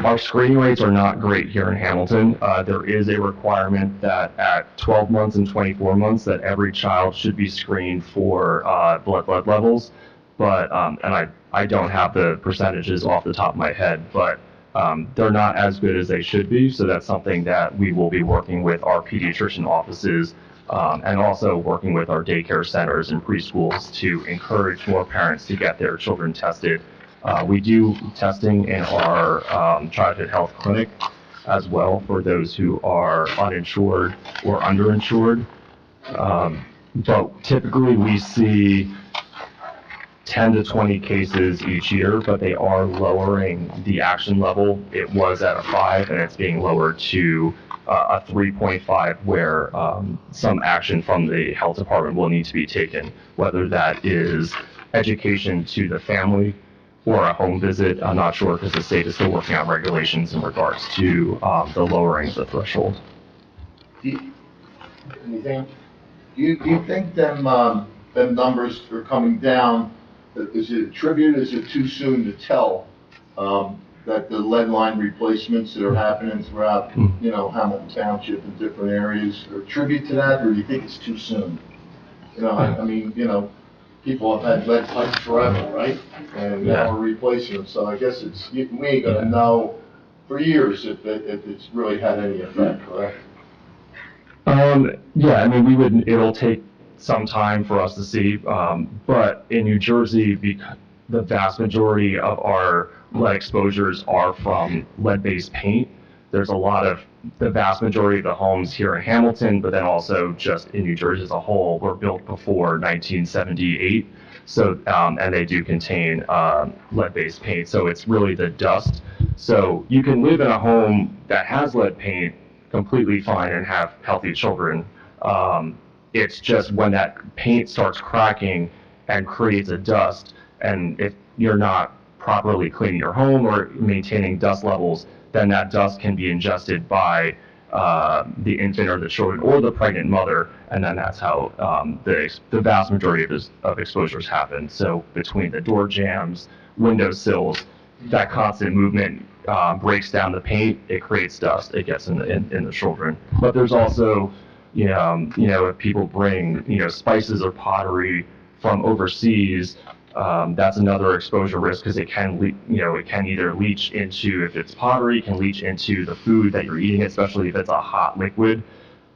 our screening rates are not great here in Hamilton. There is a requirement that at 12 months and 24 months that every child should be screened for blood levels. But, and I don't have the percentages off the top of my head, but they're not as good as they should be. So that's something that we will be working with our pediatrician offices and also working with our daycare centers and preschools to encourage more parents to get their children tested. We do testing in our childhood health clinic as well for those who are uninsured or underinsured. But typically we see 10 to 20 cases each year, but they are lowering the action level. It was at a 5 and it's being lowered to a 3.5 where some action from the health department will need to be taken, whether that is education to the family or a home visit. I'm not sure because the state is still working on regulations in regards to the lowering of the threshold. Do you think them numbers are coming down? Is it attributed? Is it too soon to tell that the lead line replacements that are happening throughout, Hamilton Township and different areas are attributed to that, or do you think it's too soon? I mean, people have had lead pipes forever, right? And now we're replacing them, so I guess we ain't gonna know for years if it's really had any effect, correct? Yeah, I mean, it'll take some time for us to see, but in New Jersey, because the vast majority of our lead exposures are from lead-based paint, there's the vast majority of the homes here in Hamilton, but then also just in New Jersey as a whole, were built before 1978. So, and they do contain lead-based paint. So it's really the dust. So you can live in a home that has lead paint completely fine and have healthy children. It's just when that paint starts cracking and creates a dust, and if you're not properly cleaning your home or maintaining dust levels, then that dust can be ingested by the infant or the children or the pregnant mother, and then that's how the vast majority of exposures happen. So between the door jambs, window sills, that constant movement breaks down the paint, it creates dust, it gets in the children. But there's also, if people bring, spices or pottery from overseas, that's another exposure risk because it can, it can either leach into, if it's pottery, it can leach into the food that you're eating, especially if it's a hot liquid,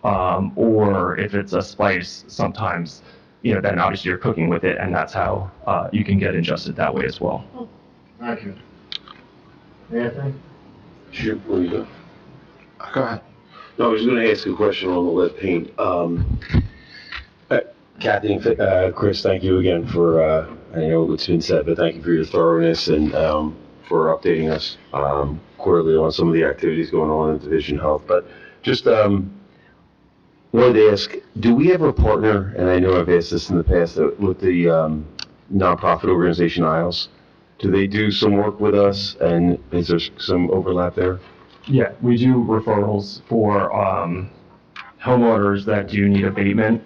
or if it's a spice, sometimes, then obviously you're cooking with it, and that's how you can get ingested that way as well. Thank you. Anthony? Sure, where you go? Go ahead. No, I was going to ask a question on the lead paint. Kathy and Chris, thank you again for, I know it's been said, but thank you for your thoroughness and for updating us quarterly on some of the activities going on in Division Health. But just wanted to ask, do we have a partner, and I know I've asked this in the past, with the nonprofit organization ISLES? Do they do some work with us, and is there some overlap there? Yeah, we do referrals for homeowners that do need abatement.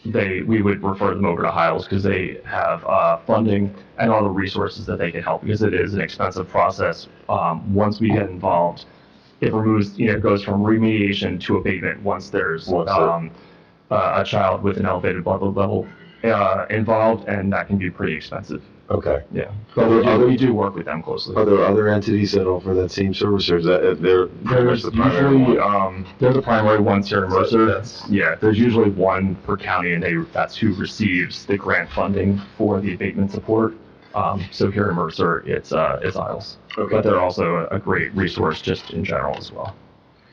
We would refer them over to ISLES because they have funding and all the resources that they can help, because it is an expensive process. Once we get involved, it removes, it goes from remediation to abatement once there's a child with an elevated blood level involved, and that can be pretty expensive. Okay. Yeah, but we do work with them closely. Are there other entities that offer that same service, or is that There's usually they're the primary ones here in Mercer. Yeah, there's usually one per county, and that's who receives the grant funding for the abatement support. So here in Mercer, it's ISLES, okay. But they're also a great resource just in general as well.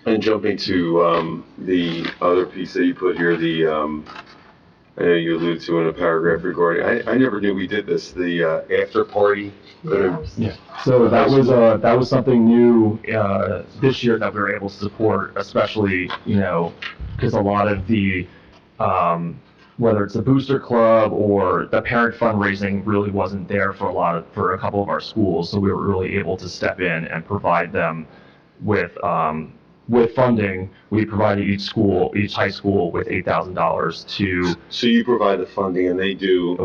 And jumping to the other piece that you put here, I know you alluded to in a paragraph regarding, I never knew we did this, the after party. Yeah. So that was something new this year that we were able to support, especially, because a lot of the whether it's the booster club or the parent fundraising really wasn't there for a couple of our schools, so we were really able to step in and provide them with funding. We provided each high school with $8,000 to. So you provide the funding and they do.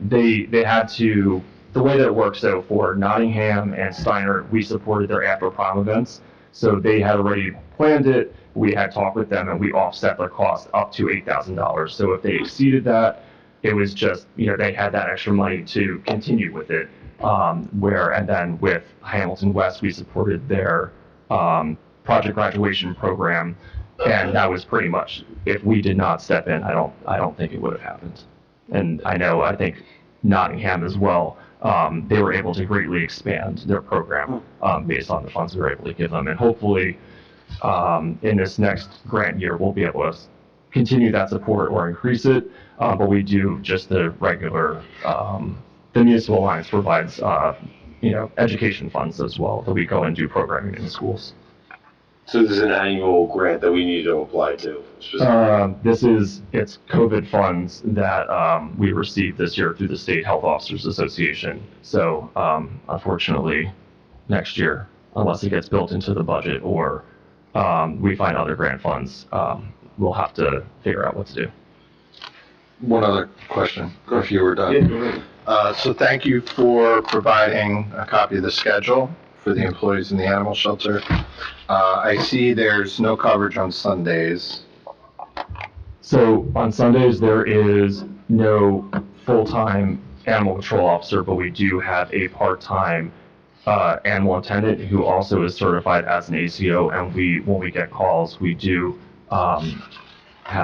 They had to. The way that it works, though, for Nottingham and Steiner, we supported their after prom events, so they had already planned it. We had talked with them, and we offset their cost up to $8,000. So if they exceeded that, it was just they had that extra money to continue with it. And then with Hamilton West, we supported their project graduation program, and that was pretty much, if we did not step in, I don't think it would have happened. And I think Nottingham as well, they were able to greatly expand their program based on the funds we were able to give them, and hopefully in this next grant year we'll be able to continue that support or increase it, but we do just the regular, the Municipal Alliance provides education funds as well that we go and do programming in the schools. So this is an annual grant that we need to apply to? It's COVID funds that we received this year through the State Health Officers Association. So unfortunately, next year, unless it gets built into the budget or we find other grant funds, we'll have to figure out what to do. One other question, if you were done. So thank you for providing a copy of the schedule for the employees in the animal shelter. I see there's no coverage on Sundays. So on Sundays, there is no full-time animal control officer, but we do have a part-time animal attendant who also is certified as an ACO, and when we get calls, we do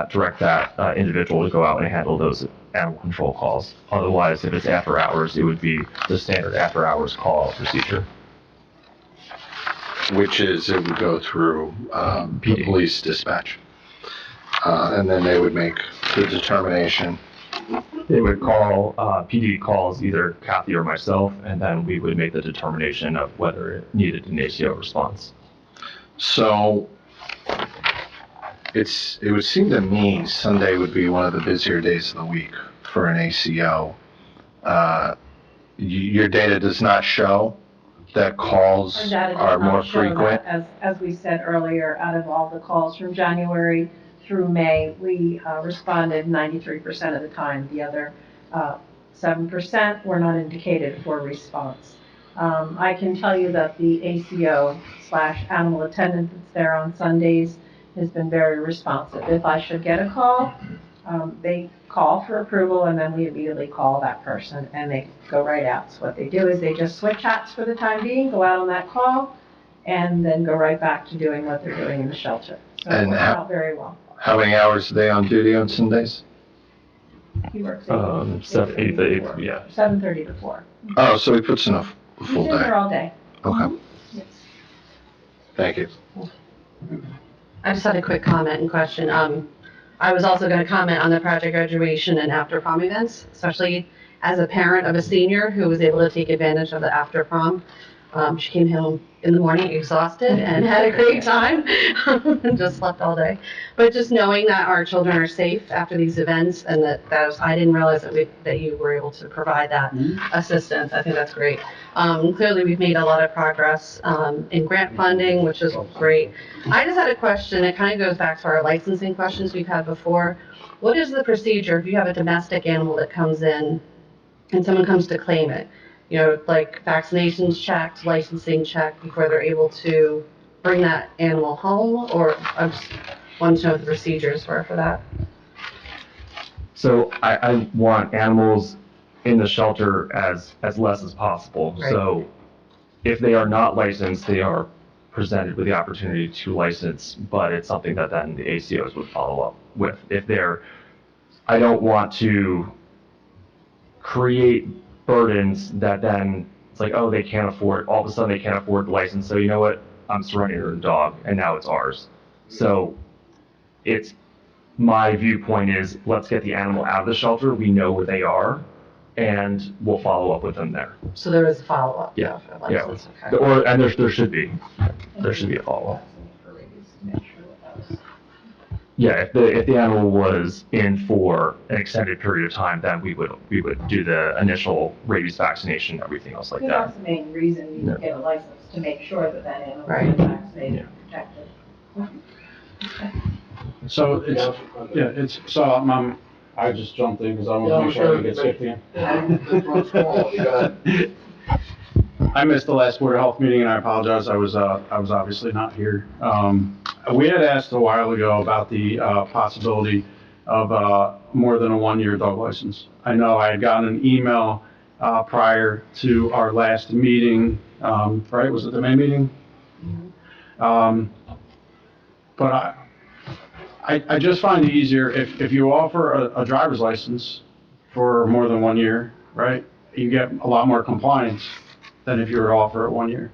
direct that individual to go out and handle those animal control calls. Otherwise, if it's after hours, it would be the standard after hours call procedure. Which is, it would go through PD. Police dispatch. And then they would make the determination. They would call, PD calls either Kathy or myself, and then we would make the determination of whether it needed an ACO response. So it would seem to me Sunday would be one of the busier days of the week for an ACO. Your data does not show that calls Our data does are not more show frequent? that. As we said earlier, out of all the calls from January through May, we responded 93% of the time. The other 7% were not indicated for response. I can tell you that the ACO/animal attendant that's there on Sundays has been very responsive. If I should get a call, they call for approval, and then we immediately call that person, and they go right out. So what they do is they just switch hats for the time being, go out on that call, and then go right back to doing what they're doing in the shelter. So it works out very well. How many hours are they on duty on Sundays? He works 8 to 8, yeah. 7:30 to 4. Oh, so he puts in a He's full in there day. all day. Okay, Yes. thank you. I just had a quick comment and question. I was also going to comment on the project graduation and after prom events, especially as a parent of a senior who was able to take advantage of the after prom. She came home in the morning exhausted and had a great time and just slept all day. But just knowing that our children are safe after these events, and I didn't realize that you were able to provide that assistance. I think that's great. Clearly, we've made a lot of progress in grant funding, which is great. I just had a question. It kind of goes back to our licensing questions we've had before. What is the procedure if you have a domestic animal that comes in and someone comes to claim it? Like vaccinations checked, licensing checked before they're able to bring that animal home? Or I just wanted to know what the procedures were for that. So I want animals in the shelter as less as possible. Right. So if they are not licensed, they are presented with the opportunity to license, but it's something that then the ACOs would follow up with. I don't want to create burdens that then it's like, oh, they can't afford, all of a sudden they can't afford the license, so you know what, I'm surrendering the dog, and now it's ours. So my viewpoint is, let's get the animal out of the shelter, we know where they are, and we'll follow up with them there. So there is a follow-up? Yeah. For license, Yeah. okay. And there should be a follow-up. Yeah, if the animal was in for an extended period of time, then we would do the initial rabies vaccination and everything else like That's that. the main reason you Yeah. get a license, to make sure that that animal Right. is vaccinated Yeah. and protected. So I just jumped in because I want to make sure I didn't get skipped again. I missed the last Board of Health meeting, and I apologize. I was obviously not here. We had asked a while ago about the possibility of more than a one-year dog license. I know I had gotten an email prior to our last meeting, right? Was it the May meeting? But I just find it easier if you offer a driver's license for more than 1 year, right? You get a lot more compliance than if you were to offer it 1 year.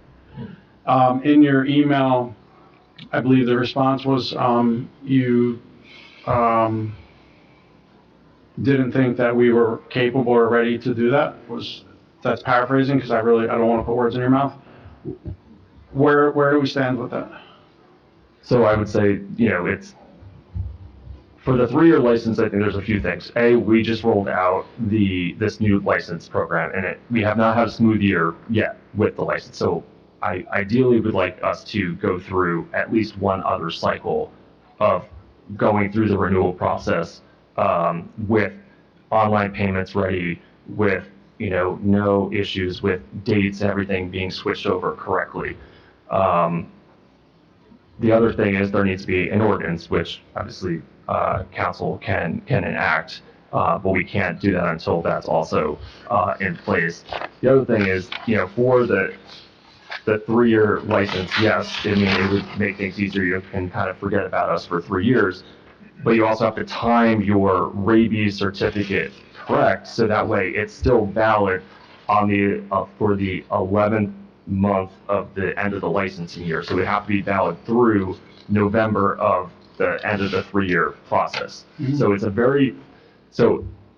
In your email, I believe the response was you didn't think that we were capable or ready to do that. That's paraphrasing because I don't want to put words in your mouth. Where do we stand with that? So I would say, it's, for the 3-year license, I think there's a few things. A, we just rolled out this new license program, and we have not had a smooth year yet with the license. So I ideally would like us to go through at least one other cycle of going through the renewal process with online payments ready, with no issues with dates and everything being switched over correctly. The other thing is there needs to be an ordinance, which obviously council can enact, but we can't do that until that's also in place. The other thing is, for the 3-year license, yes, it would make things easier. You can kind of forget about us for 3 years, but you also have to time your rabies certificate correct, so that way it's still valid on for the 11th month of the end of the licensing year. So it would have to be valid through November of the end of the 3-year process. Mm-hmm. So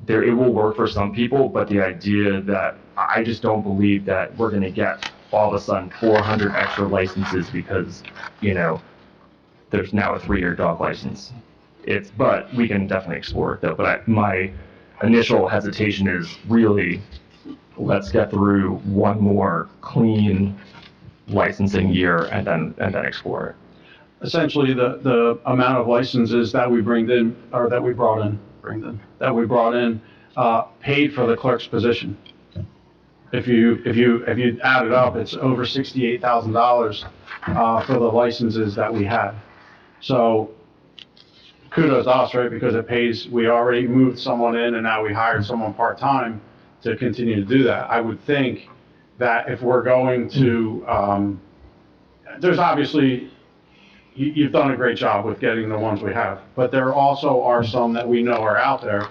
it will work for some people, but the idea that I just don't believe that we're going to get all of a sudden 400 extra licenses because, there's now a 3-year dog license. But we can definitely explore it though. But my initial hesitation is really, let's get through one more clean licensing year and then explore it. Essentially, the amount of licenses that we brought in, paid for the clerk's position. If you add it up, it's over $68,000 for the licenses that we had. So kudos to us, right? Because it pays. We already moved someone in, and now we hired someone part-time to continue to do that. I would think that if we're going to, there's obviously, you've done a great job with getting the ones we have, but there also are some that we know are out there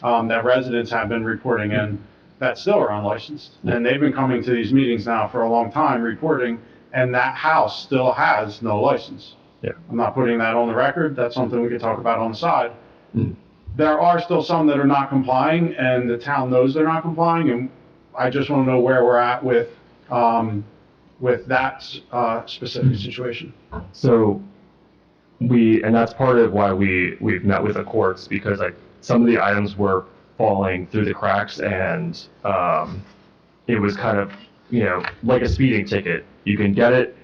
that residents have been reporting in that still are unlicensed. And they've been coming to these meetings now for a long time reporting, and that house still has no license. Yeah. I'm not putting that on the record. That's something we could talk about on the side. There are still some that are not complying, and the town knows they're not complying, and I just want to know where we're at with that specific situation. So and that's part of why we've met with the courts, because some of the items were falling through the cracks, and it was kind of, like a speeding ticket. You can get it,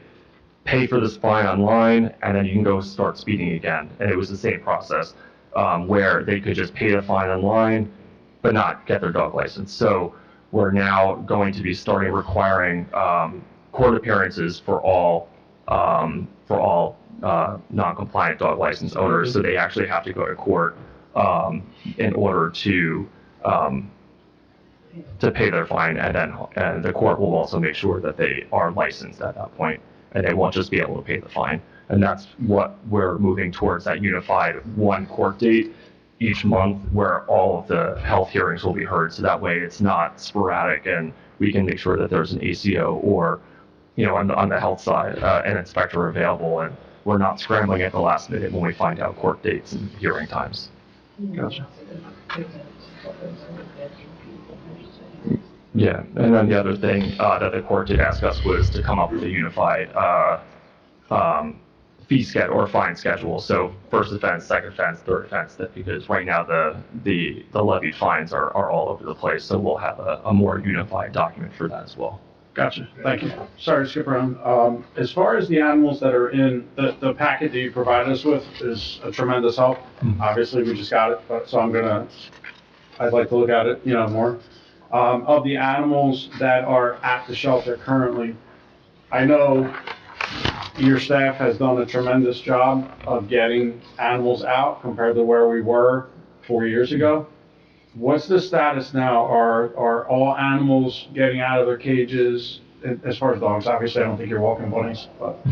pay for this fine online, and then you can go start speeding again. And it was the same process, where they could just pay the fine online, but not get their dog license. So we're now going to be starting requiring court appearances for all non-compliant dog license owners. So they actually have to go to court in order to pay their fine, and the court will also make sure that they are licensed at that point, and they won't just be able to pay the fine. And that's what we're moving towards, that unified one court date each month where all of the health hearings will be heard. So that way it's not sporadic, and we can make sure that there's an ACO or, on the health side, an inspector available, and we're not scrambling at the last minute when we find out court dates and hearing times. Gotcha. Yeah, and then the other thing that the court did ask us was to come up with a unified fee schedule or fine schedule. So first offense, second offense, third offense, that because right now the levied fines are all over the place. So we'll have a more unified document for that as well. Gotcha, thank you. Sorry to skip around. As far as the animals that are in, the packet that you provided us with is a tremendous help. Obviously, we just got it, but, so I'd like to look at it, more. Of the animals that are at the shelter currently, I know your staff has done a tremendous job of getting animals out compared to where we were 4 years ago. What's the status now? Are all animals getting out of their cages, as far as dogs? Obviously, I don't think you're walking bunnies, but,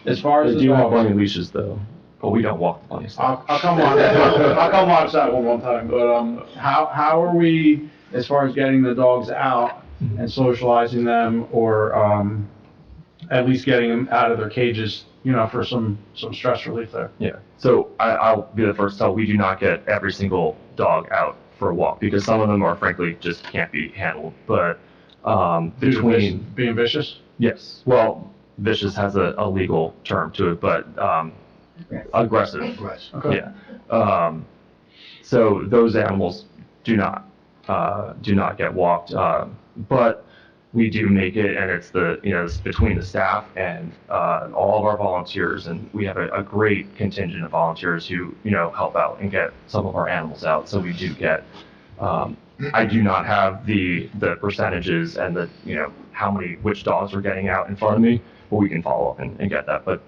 as far as They the do have dogs. bunny leashes though, but we don't walk the bunnies. I'll come on, I'll come watch that one time, but, how are we, as far as getting the dogs out and socializing them, or, at least getting them out of their cages, for some stress relief there? Yeah. So I'll be the first to tell, we do not get every single dog out for a walk because some of them are frankly just can't be handled. But between Being vicious? yes, well, vicious has a legal term to it, but aggressive. Okay. Yeah. So those animals do not get walked, but we do make it, and it's it's between the staff and all of our volunteers, and we have a great contingent of volunteers who help out and get some of our animals out. So we do get. I do not have the percentages and which dogs are getting out in front of me, but we can follow up and get that. But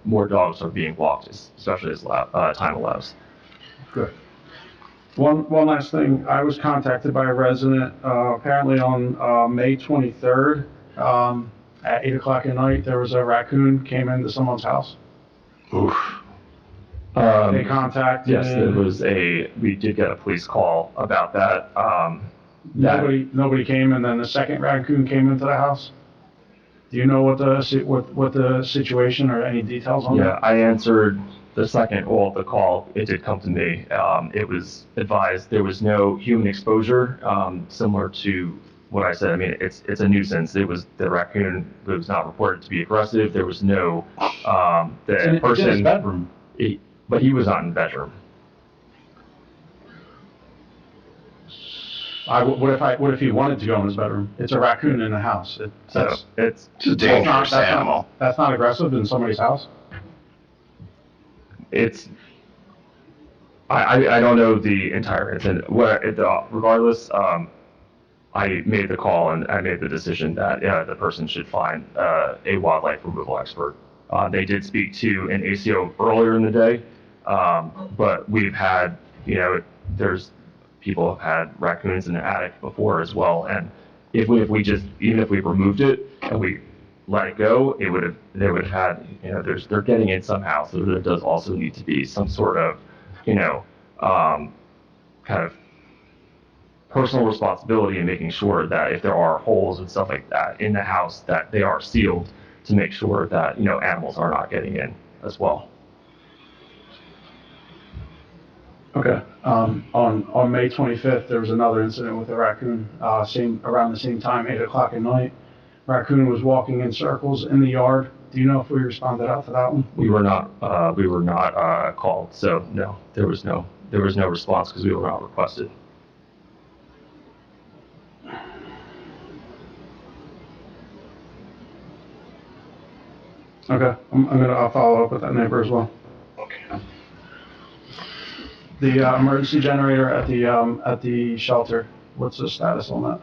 more dogs are being walked, especially as time allows. Good. One last thing, I was contacted by a resident, apparently on, May 23rd, at 8 o'clock at night, there was a raccoon came into someone's house. Oof. They contacted. Yes, we did get a police call about that. Nobody came, and then the second raccoon came into the house? Do you know what the situation or any details on that? Yeah, I answered the call, it did come to me. It was advised there was no human exposure, similar to what I said. I mean, it's a nuisance. It was the raccoon was not reported to be aggressive. There was no, the person. In his bedroom. But he was not in the bedroom. What if he wanted to go in his bedroom? It's a raccoon in the house. It's a dangerous animal. That's not aggressive in somebody's house? I don't know the entire incident. Regardless, I made the call and I made the decision that the person should find a wildlife removal expert. They did speak to an ACO earlier in the day, but we've had, people have had raccoons in the attic before as well, and even if we removed it and we let it go, they would have had, they're getting in somehow, so there does also need to be some sort of, kind of personal responsibility in making sure that if there are holes and stuff like that in the house, that they are sealed to make sure that, animals are not getting in as well. Okay. On May 25th, there was another incident with a raccoon, around the same time, 8 o'clock at night. Raccoon was walking in circles in the yard. Do you know if we responded out to that one? We were not called, so no, there was no response because we were not requested. Okay, I'll follow up with that neighbor as well. Okay. The emergency generator at the shelter, what's the status on that?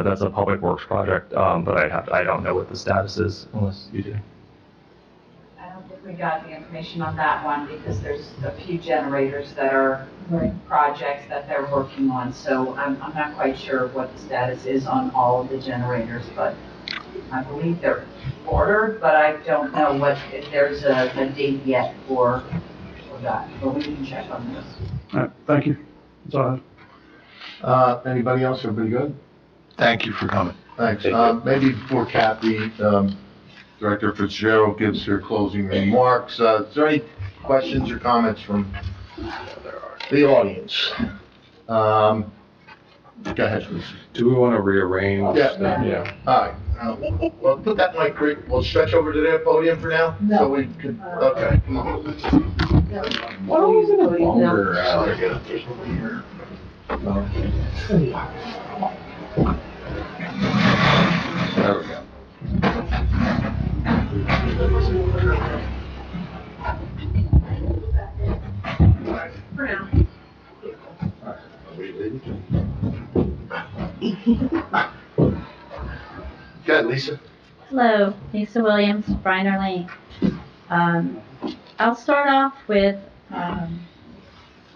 That's a public works project, but I don't know what the status is unless you do. I don't think we got the information on that one because there's a few generators that are projects that they're working on. So I'm not quite sure what the status is on all of the generators, but I believe they're ordered, but I don't know if there's a date yet for that, but we can check on this. All right, thank you. That's all I have. Anybody else? Everybody good? Thank you for coming. Thanks. Maybe before Kathy, Director Fitzgerald gives her closing remarks, is there any questions or comments from the audience? Go ahead, please. Do we want to rearrange? Yeah. Yeah. All right. Well, put that mic, we'll stretch over to their podium for now, so we can, okay, come on. What are we doing now? There we go. For now. Go ahead, Lisa. Hello, Lisa Williams, Briner Lane. I'll start off with,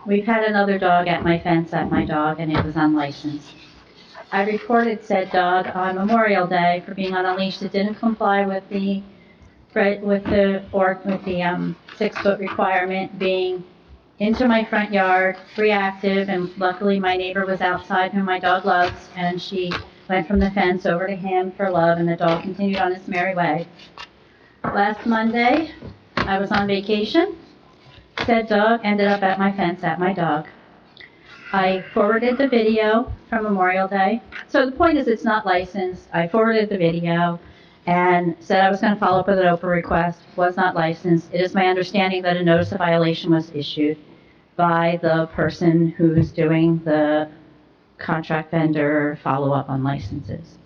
we've had another dog at my fence at my dog, and it was unlicensed. I reported said dog on Memorial Day for being on a leash that didn't comply with the 6-foot requirement, being into my front yard, reactive, and luckily my neighbor was outside, whom my dog loves, and she went from the fence over to him for love, and the dog continued on its merry way. Last Monday, I was on vacation. Said dog ended up at my fence at my dog. I forwarded the video from Memorial Day. So the point is, it's not licensed. I forwarded the video and said I was going to follow up with an OPA request. Was not licensed. It is my understanding that a notice of violation was issued by the person who's doing the contract vendor follow-up on licenses.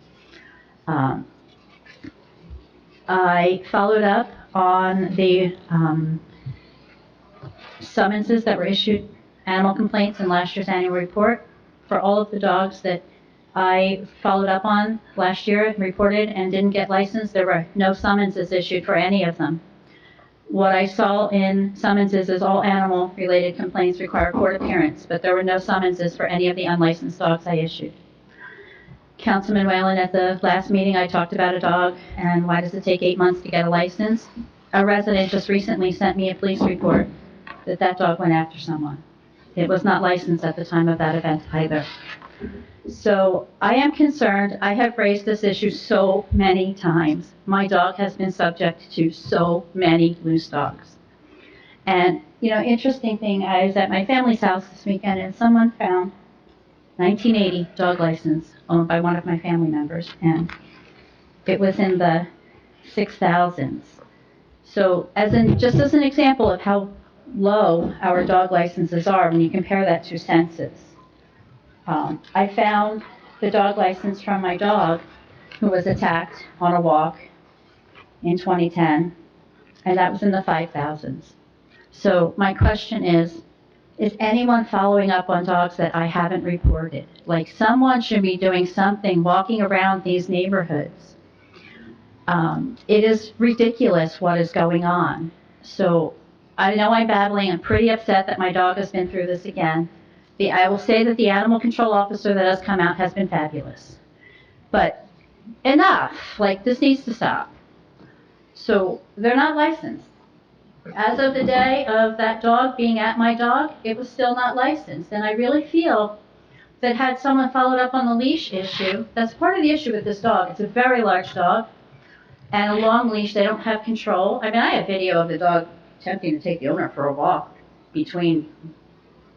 I followed up on the summonses that were issued, animal complaints in last year's annual report for all of the dogs that I followed up on last year, reported and didn't get licensed. There were no summonses issued for any of them. What I saw in summonses is all animal-related complaints require court appearance, but there were no summonses for any of the unlicensed dogs I issued. Councilman Whalen, at the last meeting, I talked about a dog and why does it take 8 months to get a license? A resident just recently sent me a police report that that dog went after someone. It was not licensed at the time of that event either. So I am concerned. I have raised this issue so many times. My dog has been subject to so many loose dogs. And, you know, interesting thing, I was at my family's house this weekend and someone found 1980 dog license owned by one of my family members, and it was in the 6,000s. So just as an example of how low our dog licenses are when you compare that to census. I found the dog license from my dog who was attacked on a walk in 2010, and that was in the 5,000s. So my question is anyone following up on dogs that I haven't reported? Like, someone should be doing something, walking around these neighborhoods. It is ridiculous what is going on. So I know I'm babbling. I'm pretty upset that my dog has been through this again. I will say that the animal control officer that has come out has been fabulous. But enough. Like, this needs to stop. So they're not licensed. As of the day of that dog being at my dog, it was still not licensed. And I really feel that had someone followed up on the leash issue, that's part of the issue with this dog. It's a very large dog. And a long leash, they don't have control. I mean, I have video of the dog attempting to take the owner for a walk between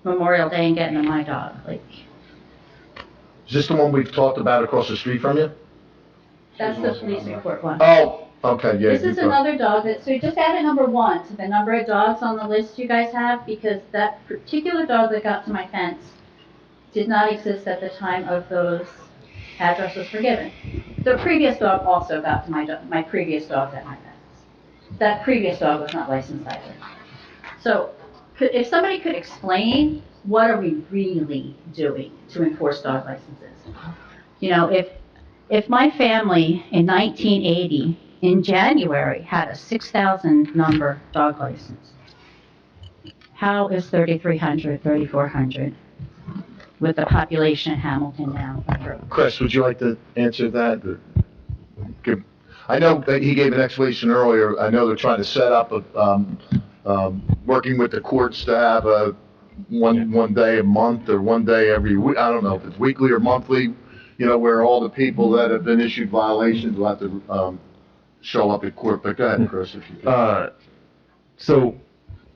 Memorial Day and getting to my dog. Like, Is this the one we've talked about across the street from you? that's the police report one. Oh, okay, yeah. This is another dog so just add a number 1 to the number of dogs on the list you guys have, because that particular dog that got to my fence did not exist at the time of those addresses were given. The previous dog also got to my previous dog at my fence. That previous dog was not licensed either. So if somebody could explain, what are we really doing to enforce dog licenses? You know, if my family in 1980 in January had a 6,000 number dog license, how is 3,300, 3,400 with the population in Hamilton now? Chris, would you like to answer that? I know that he gave an explanation earlier. I know they're trying to set up working with the courts to have one day a month or one day every week. I don't know if it's weekly or monthly, you know, where all the people that have been issued violations will have to show up at court. But go ahead, Chris, if you could. So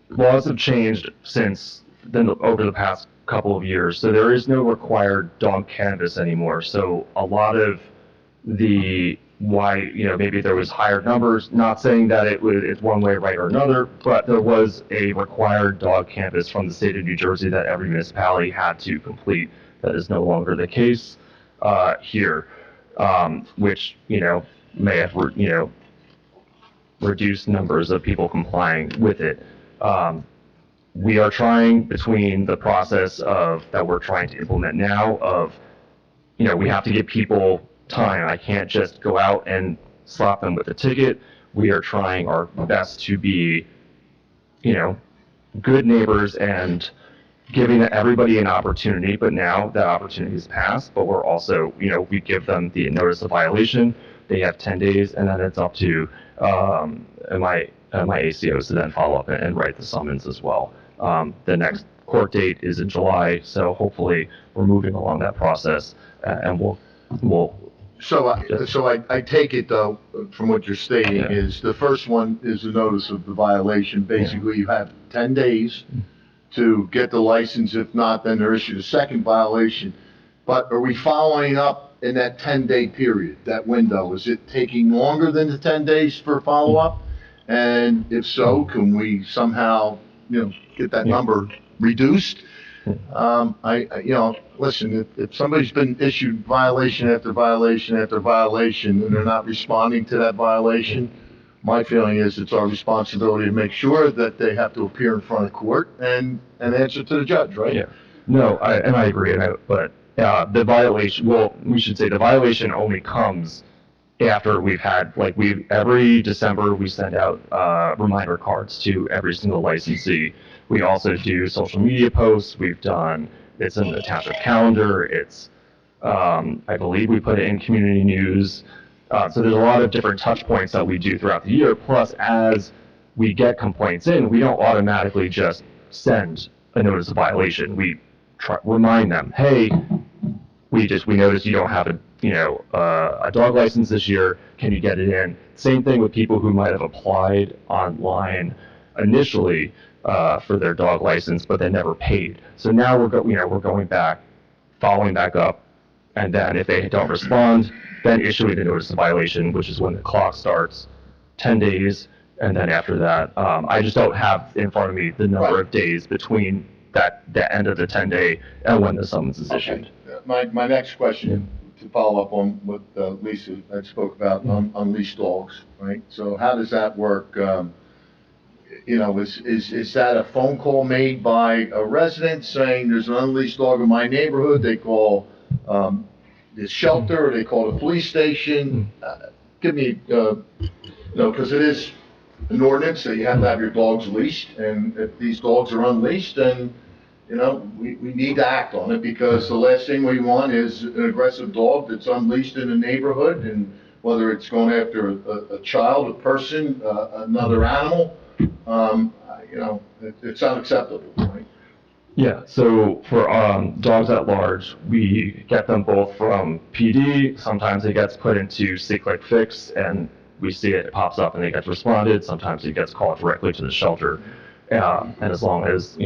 laws have changed since then over the past couple of years. So there is no required dog canvas anymore. So a lot of the why, maybe there was higher numbers, not saying that it's one way right or another, but there was a required dog canvas from the state of New Jersey that every municipality had to complete. That is no longer the case here, which, may have, reduced numbers of people complying with it. We are trying, between the process that we're trying to implement now of, we have to give people time. I can't just go out and slap them with a ticket. We are trying our best to be, good neighbors and giving everybody an opportunity, but now that opportunity has passed, but we're also, we give them the notice of violation. They have 10 days, and then it's up to my ACOs to then follow up and write the summons as well. The next court date is in July, so hopefully we're moving along that process, and we'll. So I take it, though, from what you're stating, is the first one is a notice of the violation. Basically, you have 10 days to get the license. If not, then they're issued a second violation. But are we following up in that 10-day period, that window? Is it taking longer than the 10 days for follow-up? And if so, can we somehow, get that number reduced? Listen, if somebody's been issued violation after violation after violation and they're not responding to that violation, my feeling is it's our responsibility to make sure that they have to appear in front of court and answer to the judge, right? Yeah. No, I agree. But the violation, we should say the violation only comes after we've had, every December we send out reminder cards to every single licensee. We also do social media posts. It's in the township calendar. It's, I believe we put it in community news. So there's a lot of different touch points that we do throughout the year. Plus, as we get complaints in, we don't automatically just send a notice of violation. We remind them, hey, we noticed you don't have a dog license this year. Can you get it in? Same thing with people who might have applied online initially for their dog license, but they never paid. So now we're going back, following back up, and then if they don't respond, then issuing the notice of violation, which is when the clock starts, 10 days, and then after that, I just don't have in front of me the number of days between the end of the 10-day and when the summons is issued. My next question, to follow up on what Lisa had spoke about, unleashed dogs, right? So how does that work? Is that a phone call made by a resident saying there's an unleashed dog in my neighborhood? They call the shelter, or they call the police station? Give me, because it is an ordinance that you have to have your dogs leashed, and if these dogs are unleashed, then we need to act on it, because the last thing we want is an aggressive dog that's unleashed in a neighborhood, and whether it's going after a child, a person, another animal, it's unacceptable, right? Yeah, so for dogs at large, we get them both from PD. Sometimes it gets put into See Click Fix, and we see it pops up and it gets responded. Sometimes it gets called directly to the shelter. And as long as,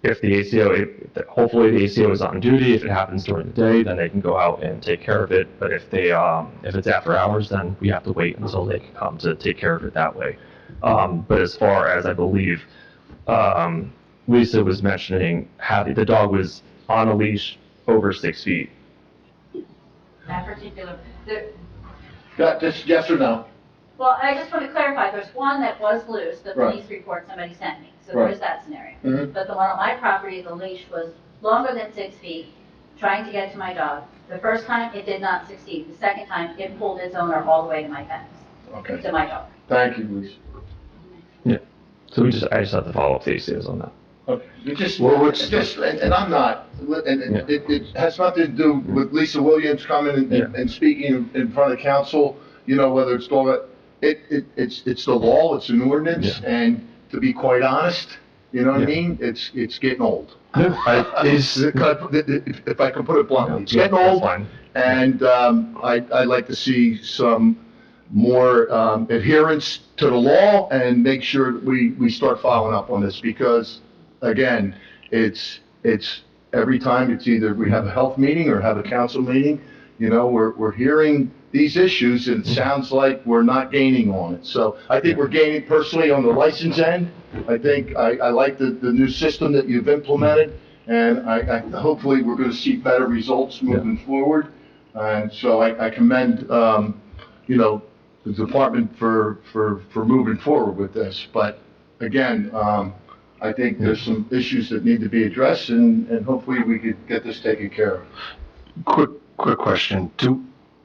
if the ACO, hopefully the ACO is on duty, if it happens during the day, then they can go out and take care of it. But if it's after hours, then we have to wait until they can come to take care of it that way. But as far as I believe, Lisa was mentioning, the dog was on a leash over 6 feet. That particular, Just yes or no? well, I just want to clarify, there's one that was loose, the Right. police report somebody sent me, so Right. there's that scenario. Mhm. But the one on my property, the leash was longer than 6 feet, trying to get to my dog. The first time, it did not succeed. The second time, it pulled its owner all the way to my fence, Okay. to my dog. Thank you, Lisa. Yeah. So I just have to follow up the ACOs on that. Okay. And I'm not, and it has nothing to do with Lisa Williams coming and speaking in front of council, whether it's dog, it's the law, it's an ordinance, and to be quite honest, you know what I mean? It's getting old. If I can put it bluntly, it's getting old, and I'd like to see some more adherence to the law and make sure that we start following up on this, because again, it's it's, every time it's either we have a health meeting or have a council meeting, you know, we're hearing these issues and it sounds like we're not gaining on it. So I think we're gaining personally on the license end. I think I like the new system that you've implemented, and I hopefully we're gonna see better results moving forward. And so I commend, you know, the department for moving forward with this. But again, I think there's some issues that need to be addressed, and hopefully we could get this taken care of. Quick question.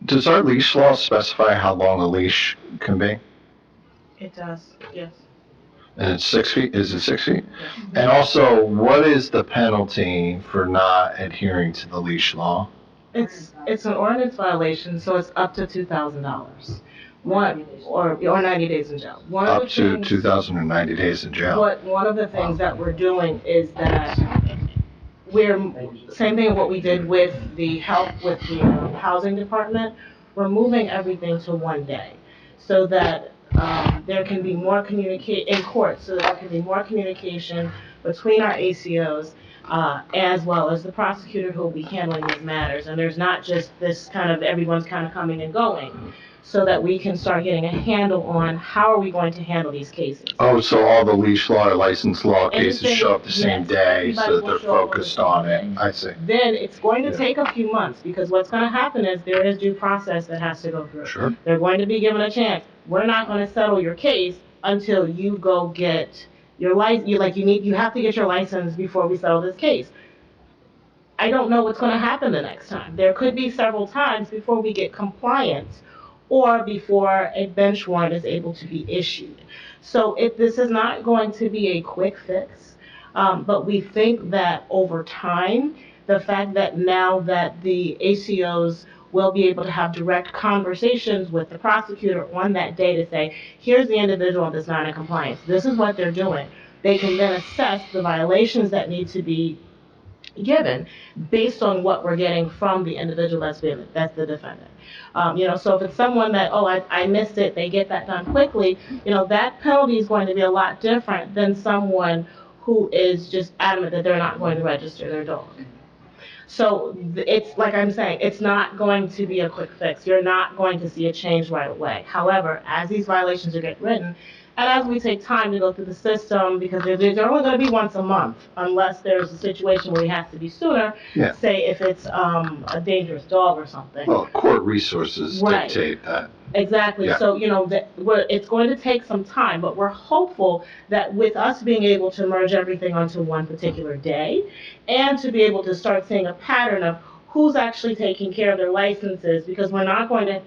Does our leash law specify how long a leash can be? It does, yes. And it's 6 feet? Is it 6 feet? And also, what is the penalty for not adhering to the leash law? It's an ordinance violation, so it's up to $2,000. Or 90 days in jail. Up to 2,090 days in jail. One of the things that we're doing is that same thing what we did with the housing department, we're moving everything to one day so that there can be more in court, so that there can be more communication between our ACOs as well as the prosecutor who will be handling these matters. And there's not just this kind of, everyone's kind of coming and going, so that we can start getting a handle on how are we going to handle these cases. Oh, so all the leash law or license law cases Anything- show up the same yes, day, everybody so that will they're show up on focused the on same it. day. I see. Then it's going to Yeah. take a few months, because what's going to happen is there is due process that has to go through. Sure. They're going to be given a chance. We're not going to settle your case until you go get your license. You have to get your license before we settle this case. I don't know what's going to happen the next time. There could be several times before we get compliance or before a bench warrant is able to be issued. So this is not going to be a quick fix, but we think that over time, the fact that now that the ACOs will be able to have direct conversations with the prosecutor on that day to say, here's the individual that's not in compliance. This is what they're doing. They can then assess the violations that need to be given based on what we're getting from the individual that's the defendant. So if it's someone that, I missed it, they get that done quickly, that penalty is going to be a lot different than someone who is just adamant that they're not going to register their dog. So it's like I'm saying, it's not going to be a quick fix. You're not going to see a change right away. However, as these violations are getting written, and as we take time to go through the system, because they're only going to be once a month, unless there's a situation where we have to be sooner, Yeah. say if it's a dangerous dog or something. Well, court resources Right. dictate that. Exactly. Yeah. So, it's going to take some time, but we're hopeful that with us being able to merge everything onto one particular day and to be able to start seeing a pattern of who's actually taking care of their licenses, because we're not going to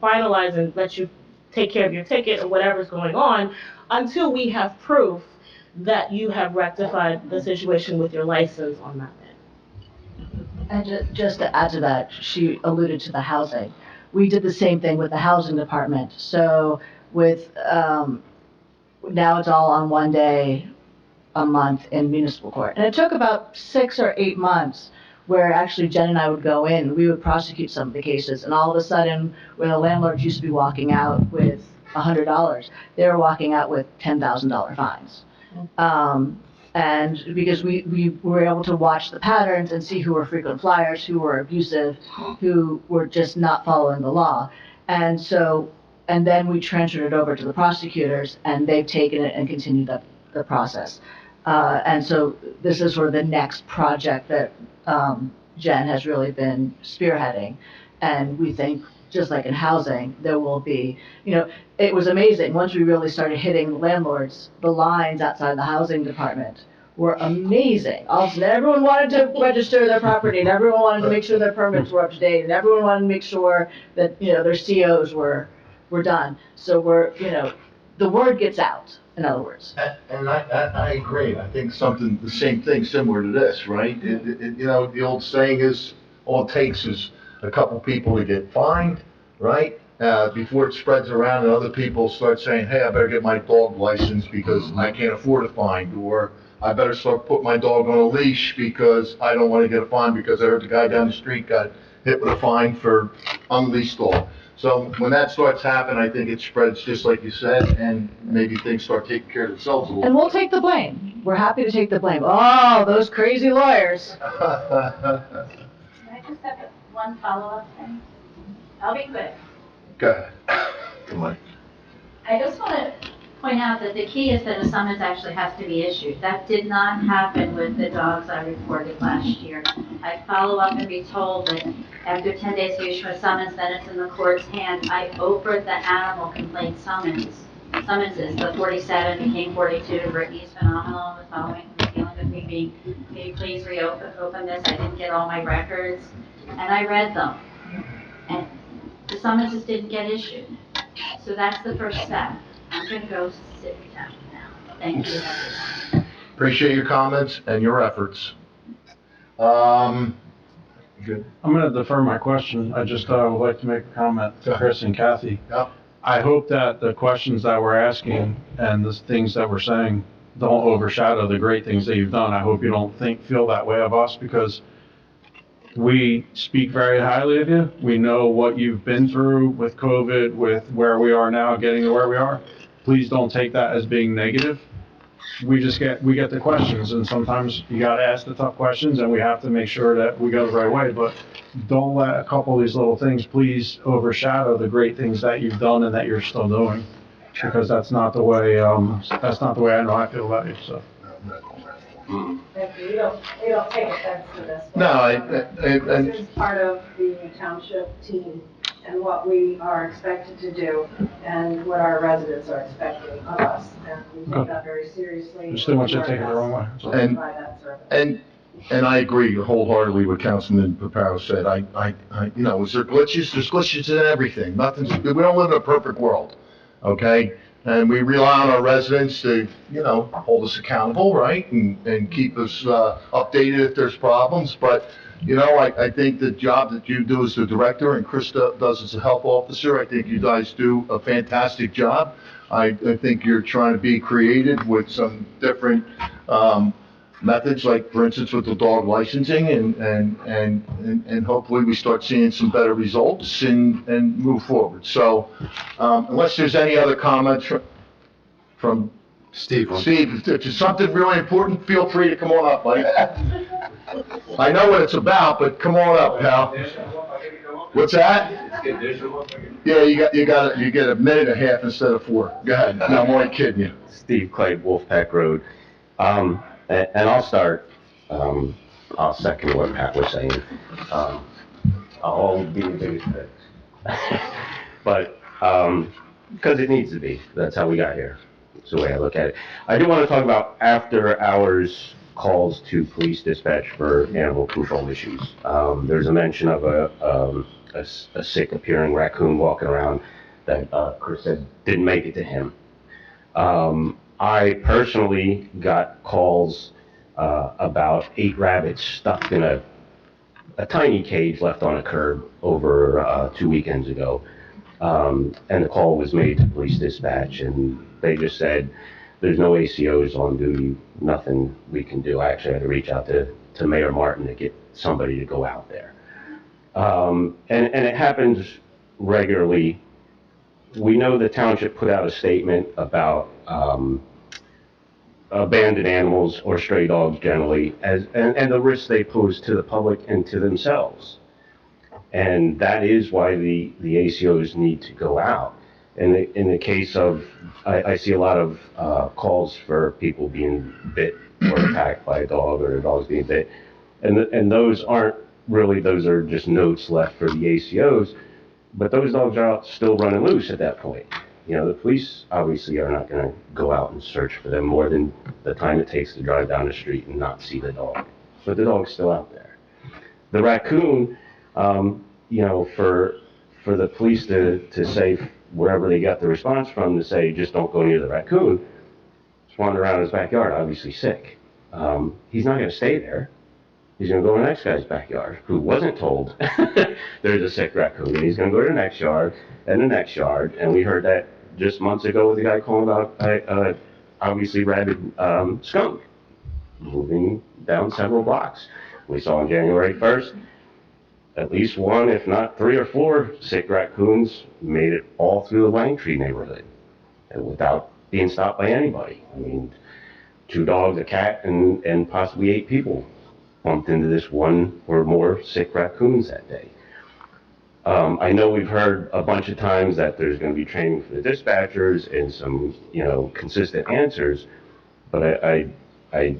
finalize and let you take care of your ticket or whatever's going on until we have proof that you have rectified the situation with your license on that day. And just to add to that, she alluded to the housing. We did the same thing with the housing department. So with, now it's all on one day a month in municipal court. And it took about 6 or 8 months where actually Jen and I would go in, we would prosecute some of the cases, and all of a sudden, when the landlords used to be walking out with $100, they were walking out with $10,000 fines. And because we were able to watch the patterns and see who were frequent flyers, who were abusive, who were just not following the law. And then we transferred it over to the prosecutors, and they've taken it and continued the process. And so this is sort of the next project that Jen has really been spearheading. And we think, just like in housing, there will be, it was amazing. Once we really started hitting landlords, the lines outside the housing department were amazing. All of a sudden, everyone wanted to register their property, and everyone wanted to make sure their permits were up to date, and everyone wanted to make sure that, their COs were done. So the word gets out, in other words. And I agree. I think the same thing similar to this, right? The old saying is, all it takes is a couple people to get fined, right? Before it spreads around and other people start saying, hey, I better get my dog license because I can't afford a fine, or I better start putting my dog on a leash because I don't want to get a fine because I heard the guy down the street got hit with a fine for unleashed dog. So when that starts happening, I think it spreads just like you said, and maybe things start taking care of themselves a And little. we'll take the blame. We're happy to take the blame. Oh, those crazy lawyers. Can I just have one follow-up thing? I'll be quick. Go ahead. Come on. I just want to point out that the key is that a summons actually has to be issued. That did not happen with the dogs I reported last year. I follow up and be told that after 10 days you issue a summons, then it's in the court's hand. I overed the animal complaint summonses. The 47 became 42. Brittany's phenomenal with following, dealing with me being, can you please open this? I didn't get all my records. And I read them. And the summonses didn't get issued. So that's the first step. I'm going to go sit down now. Thank you, everyone. Appreciate your comments and your efforts. Good. I'm going to defer my question. I just would like to make a comment to Chris and Kathy. Yep. I hope that the questions that we're asking and the things that we're saying don't overshadow the great things that you've done. I hope you don't feel that way of us, because we speak very highly of you. We know what you've been through with COVID, with where we are now, getting to where we are. Please don't take that as being negative. We get the questions, and sometimes you got to ask the tough questions, and we have to make sure that we go the right way. But don't let a couple of these little things please overshadow the great things that you've done and that you're still doing, because that's not the way I know I feel about you. So. Thank you. We don't take offense to this. No, This is part of the township team and what we are expected to do and what our residents are expecting of us. And we take that very seriously. Just didn't want you to take it the wrong way. And I agree wholeheartedly with Councilman Paparo said. Is there glitches? There's glitches in everything. We don't live in a perfect world, okay? And we rely on our residents to, hold us accountable, right? And keep us updated if there's problems. But, I think the job that you do as the director and Krista does as a health officer, I think you guys do a fantastic job. I think you're trying to be creative with some different methods, like for instance with the dog licensing, and hopefully we start seeing some better results and move forward. So unless there's any other comments from Steve, if there's something really important, feel free to come on up, Mike. I know what it's about, but come on up, pal. What's that? Yeah, you get a minute and a half instead of 4. Go ahead. No, I'm only kidding you. Steve Clay, Wolfpack Road. And I'll start, I'll second what Pat was saying. I'll be the biggest bitch. But, because it needs to be. That's how we got here. That's the way I look at it. I do want to talk about after-hours calls to police dispatch for animal control issues. There's a mention of a sick appearing raccoon walking around that Chris said didn't make it to him. I personally got calls about 8 rabbits stuck in a tiny cage left on a curb over 2 weekends ago. And the call was made to police dispatch, and they just said, there's no ACOs on duty, nothing we can do. I actually had to reach out to Mayor Martin to get somebody to go out there. And it happens regularly. We know the township put out a statement about abandoned animals or stray dogs generally, and the risks they pose to the public and to themselves. And that is why the ACOs need to go out. In the case of, I see a lot of calls for people being bit or attacked by a dog, or their dogs being bit. And those aren't really, those are just notes left for the ACOs, but those dogs are out still running loose at that point. The police obviously are not going to go out and search for them more than the time it takes to drive down the street and not see the dog. But the dog's still out there. The raccoon, for the police to say, wherever they got the response from, to say, just don't go near the raccoon, he's wandering around his backyard, obviously sick. He's not going to stay there. He's going to go to the next guy's backyard, who wasn't told there's a sick raccoon. And he's going to go to the next yard, and the next yard. And we heard that just months ago with the guy calling about obviously rabid skunk moving down several blocks. We saw on January 1st, at least one, if not 3 or 4 sick raccoons made it all through the Langtree neighborhood and without being stopped by anybody. I mean, 2 dogs, a cat, and possibly 8 people bumped into this one or more sick raccoons that day. I know we've heard a bunch of times that there's going to be training for the dispatchers and some, consistent answers, but I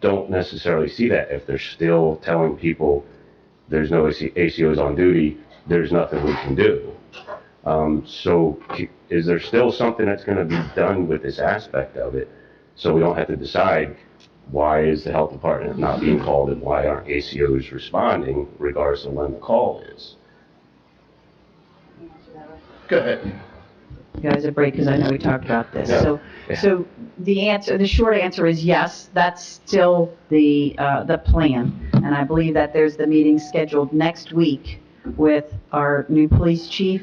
don't necessarily see that if they're still telling people there's no ACOs on duty, there's nothing we can do. So is there still something that's going to be done with this aspect of it so we don't have to decide why is the health department not being called and why aren't ACOs responding regardless of when the call is? Go ahead. You guys a break, because I know we talked about this. Yeah. So the short answer is yes, that's still the plan. And I believe that there's the meeting scheduled next week with our new police chief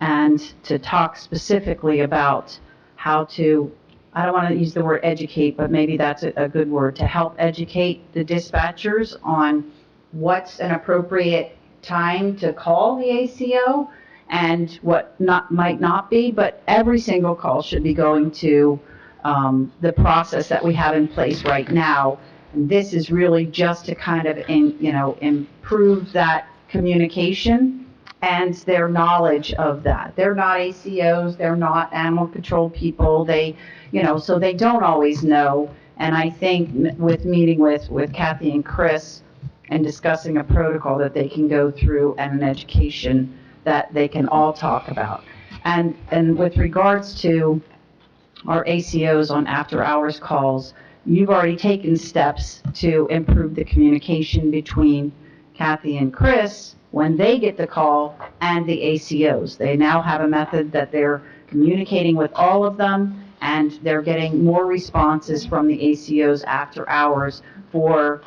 and to talk specifically about how to, I don't want to use the word educate, but maybe that's a good word, to help educate the dispatchers on what's an appropriate time to call the ACO and what might not be, but every single call should be going to the process that we have in place right now. And this is really just to kind of, improve that communication and their knowledge of that. They're not ACOs, they're not animal control people, so they don't always know. And I think with meeting with Kathy and Chris and discussing a protocol that they can go through and an education that they can all talk about. And with regards to our ACOs on after-hours calls, you've already taken steps to improve the communication between Kathy and Chris when they get the call and the ACOs. They now have a method that they're communicating with all of them, and they're getting more responses from the ACOs after hours for,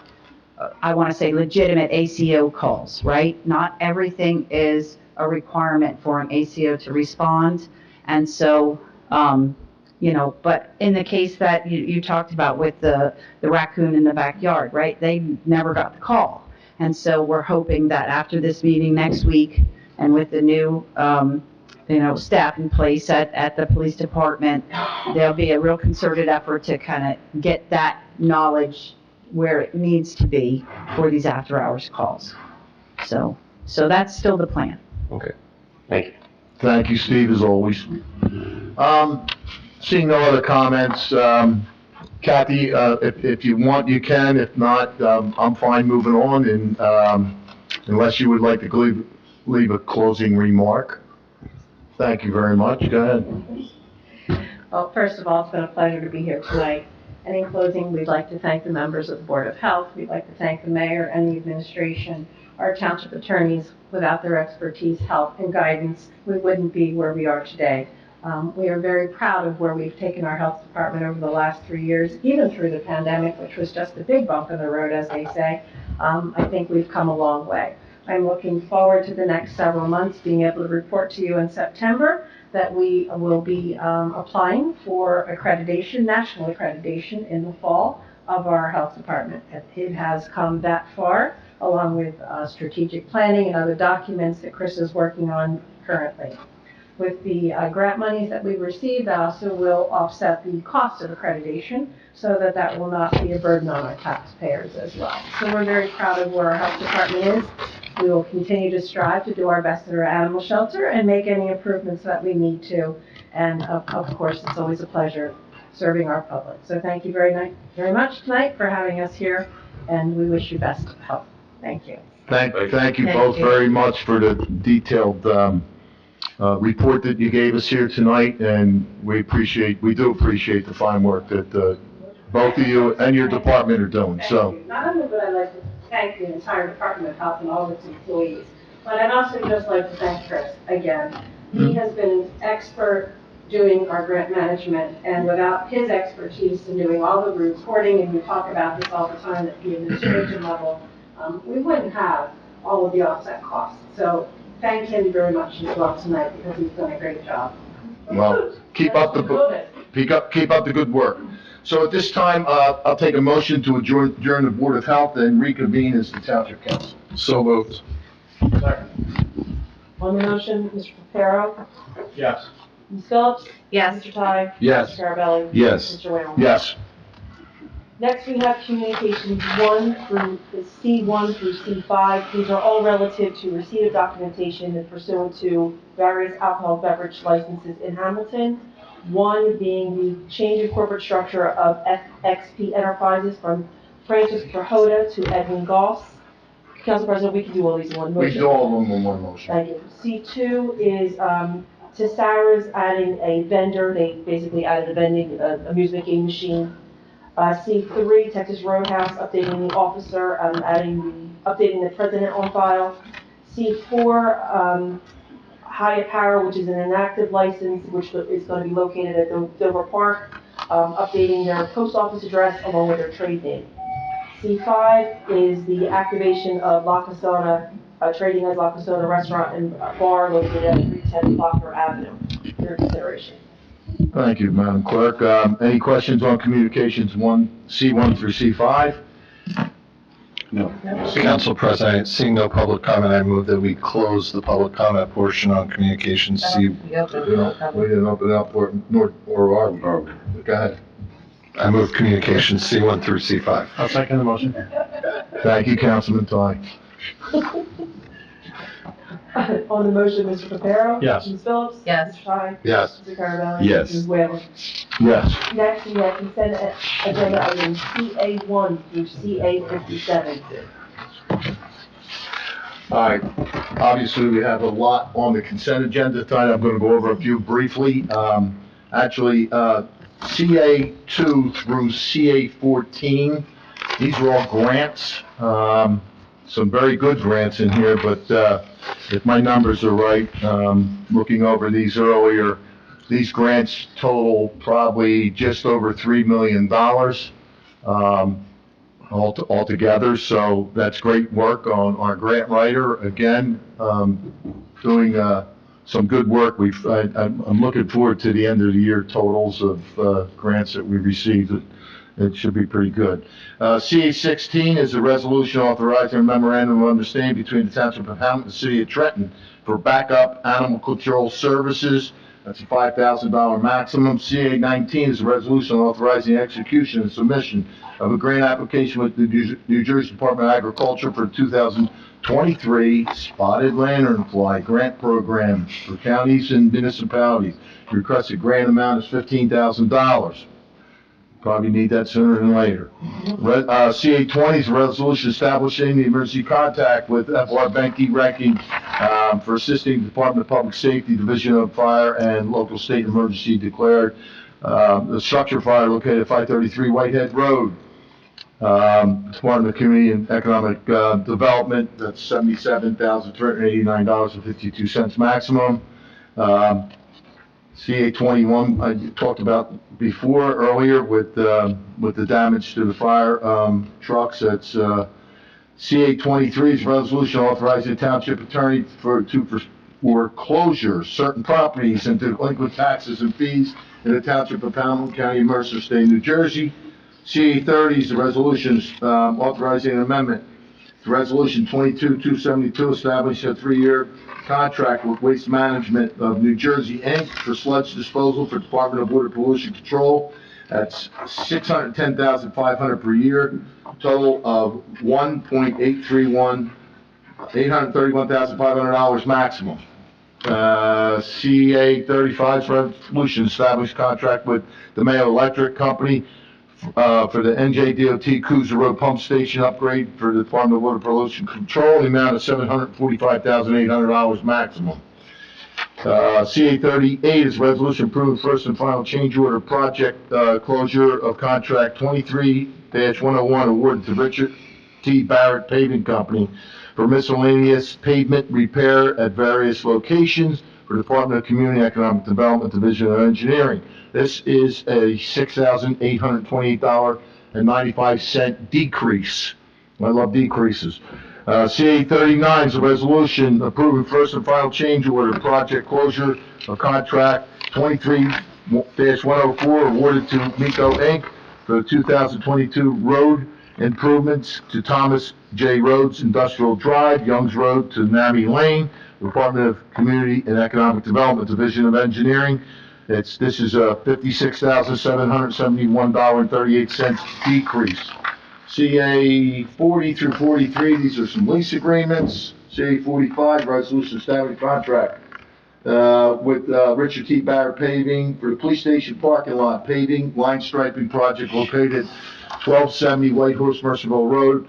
I want to say, legitimate ACO calls, right? Not everything is a requirement for an ACO to respond. And so, but in the case that you talked about with the raccoon in the backyard, right? They never got the call. And so we're hoping that after this meeting next week and with the new, staff in place at the police department, there'll be a real concerted effort to kind of get that knowledge where it needs to be for these after hours calls. So that's still the plan. Okay, thank you. Thank you, Steve, as always. Seeing no other comments, Kathy, if you want, you can. If not, I'm fine moving on, and unless you would like to leave a closing remark. Thank you very much. Go ahead. Well, first of all, it's been a pleasure to be here tonight. And in closing, we'd like to thank the members of the Board of Health. We'd like to thank the mayor and the administration, our township attorneys. Without their expertise, help, and guidance, we wouldn't be where we are today. We are very proud of where we've taken our health department over the last 3 years, even through the pandemic, which was just a big bump in the road, as they say. I think we've come a long way. I'm looking forward to the next several months being able to report to you in September that we will be applying for accreditation, national accreditation, in the fall of our health department. It has come that far, along with strategic planning and other documents that Chris is working on currently. With the grant monies that we received, that also will offset the cost of accreditation so that will not be a burden on our taxpayers as well. So we're very proud of where our health department is. We will continue to strive to do our best at our animal shelter and make any improvements that we need to. And of course, it's always a pleasure serving our public. So thank you very much tonight for having us here, and we wish you best of health. Thank you. Thank you both very much for the detailed report that you gave us here tonight, and we do appreciate the fine work that both of you and your department are doing. So, not only would I like to thank the entire Department of Health and all of its employees, but I'd also just like to thank Chris again. He has been an expert doing our grant management, and without his expertise in doing all the reporting, and we talk about this all the time at the administration level, we wouldn't have all of the offset costs. So thank him very much as well tonight, because he's done a great job. well, keep up the good work. So at this time, I'll take a motion to adjourn the Board of Health and reconvene as the Township Council. So moved. On the motion, Mr. Reparo, Yes. Ms. Phillips, Yes. Mr. Ty, Yes. Mr. Carabelli. Yes. Mr. Whalen. Yes. Next, we have communications C1 through C5. These are all relative to receipt of documentation pursuant to various alcohol beverage licenses in Hamilton. One being the change in corporate structure of XP Enterprises from Francis Prohoda to Edwin Goss. Council President, we can do all these in one motion. We do all of them in one motion. Thank you. C2 is to Sarah's adding a vendor. They basically added a vending amusement game machine. C3, Texas Roadhouse, updating the officer, updating the president on file. C4, Hyatt Power, which is an inactive license, which is going to be located at Dover Park, updating their post office address along with their trade name. C5 is the activation of La Casona, trading as La Casona Restaurant and Bar located at 310 Faulkner Avenue. For your consideration. Thank you, Madam Clerk. Any questions on communications C1 through C5? No. Council President, seeing no public comment, I move that we close the public comment portion on communications C. We didn't open it up for it, nor are we. Go ahead. I move communications C1 through C5. I'll second the motion. Thank you, Councilman Ty. On the motion, Mr. Reparo? Yes. Ms. Phillips? Yes. Mr. Ty? Yes. Mr. Carabelli? Yes. Ms. Whalen? Yes. Next, we have consent agenda items CA1 through CA57. All right. Obviously, we have a lot on the consent agenda tonight. I'm going to go over a few briefly. CA2 through CA14, these are all grants. Some very good grants in here, but if my numbers are right, looking over these earlier, these grants total probably just over $3 million altogether. So that's great work on our grant writer. Again, doing some good work. I'm looking forward to the end of the year totals of grants that we received. It should be pretty good. CA16 is a resolution authorizing a memorandum of understanding between the Township of Hamilton and the City of Trenton for backup animal control services. That's a $5,000 maximum. CA19 is a resolution authorizing execution and submission of a grant application with the New Jersey Department of Agriculture for 2023 Spotted Lanternfly Grant Program for counties and municipalities. The requested grant amount is $15,000. Probably need that sooner than later. CA20 is a resolution establishing the emergency contact with FR Benke ranking for assisting the Department of Public Safety, Division of Fire, and local state emergency declared. The structure fire located at 533 Whitehead Road. Department of Community and Economic Development, that's $77,389.52 maximum. CA21, I talked about before earlier with the damage to the fire trucks. That's CA23's resolution authorizing the township attorney to foreclosure certain properties and delinquent taxes and fees in the township of Hamilton, County of Mercer, State of New Jersey. CA30 is the resolution authorizing an amendment to Resolution 22-272, establishing a 3-year contract with Waste Management of New Jersey, Inc. for sludge disposal for Department of Water Pollution Control. That's $610,500 per year, total of $831,500 maximum. CA35's resolution established contract with the Mayo Electric Company for the NJDOT Cruiser Road Pump Station upgrade for the Department of Water Pollution Control, the amount of $745,800 maximum. CA38 is resolution approving first and final change order project closure of contract 23-101 awarded to Richard T. Barrett Paving Company for miscellaneous pavement repair at various locations for Department of Community and Economic Development, Division of Engineering. This is a $6,828.95 decrease. I love decreases. CA39 is a resolution approving first and final change order project closure of contract 23-104 awarded to Miko Inc. for the 2022 road improvements to Thomas J. Rhodes Industrial Drive, Youngs Road to Nami Lane, Department of Community and Economic Development, Division of Engineering. This is a $56,771.38 decrease. CA 40 through 43, these are some lease agreements. CA 45, resolution establishing contract with Richard T. Barrett Paving for the police station parking lot paving line striping project located 1270 White Horse Mercerville Road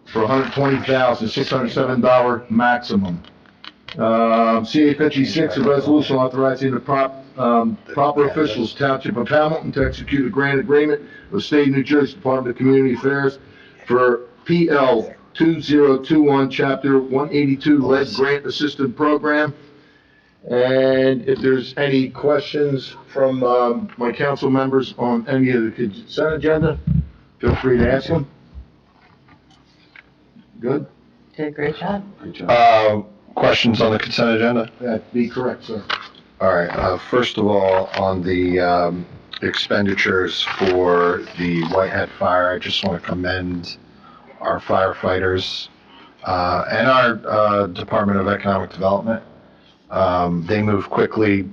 for $120,607 maximum. CA 56, a resolution authorizing the proper officials, Township of Hamilton, to execute a grant agreement with State of New Jersey Department of Community Affairs for PL 2021, Chapter 182 Lead Grant Assistance Program. And if there's any questions from my council members on any of the consent agenda, feel free to ask them. Good? Did a great job. Questions on the consent agenda? That'd be correct, sir. All right, first of all, on the expenditures for the Whitehead Fire, I just want to commend our firefighters and our Department of Economic Development. They moved quickly,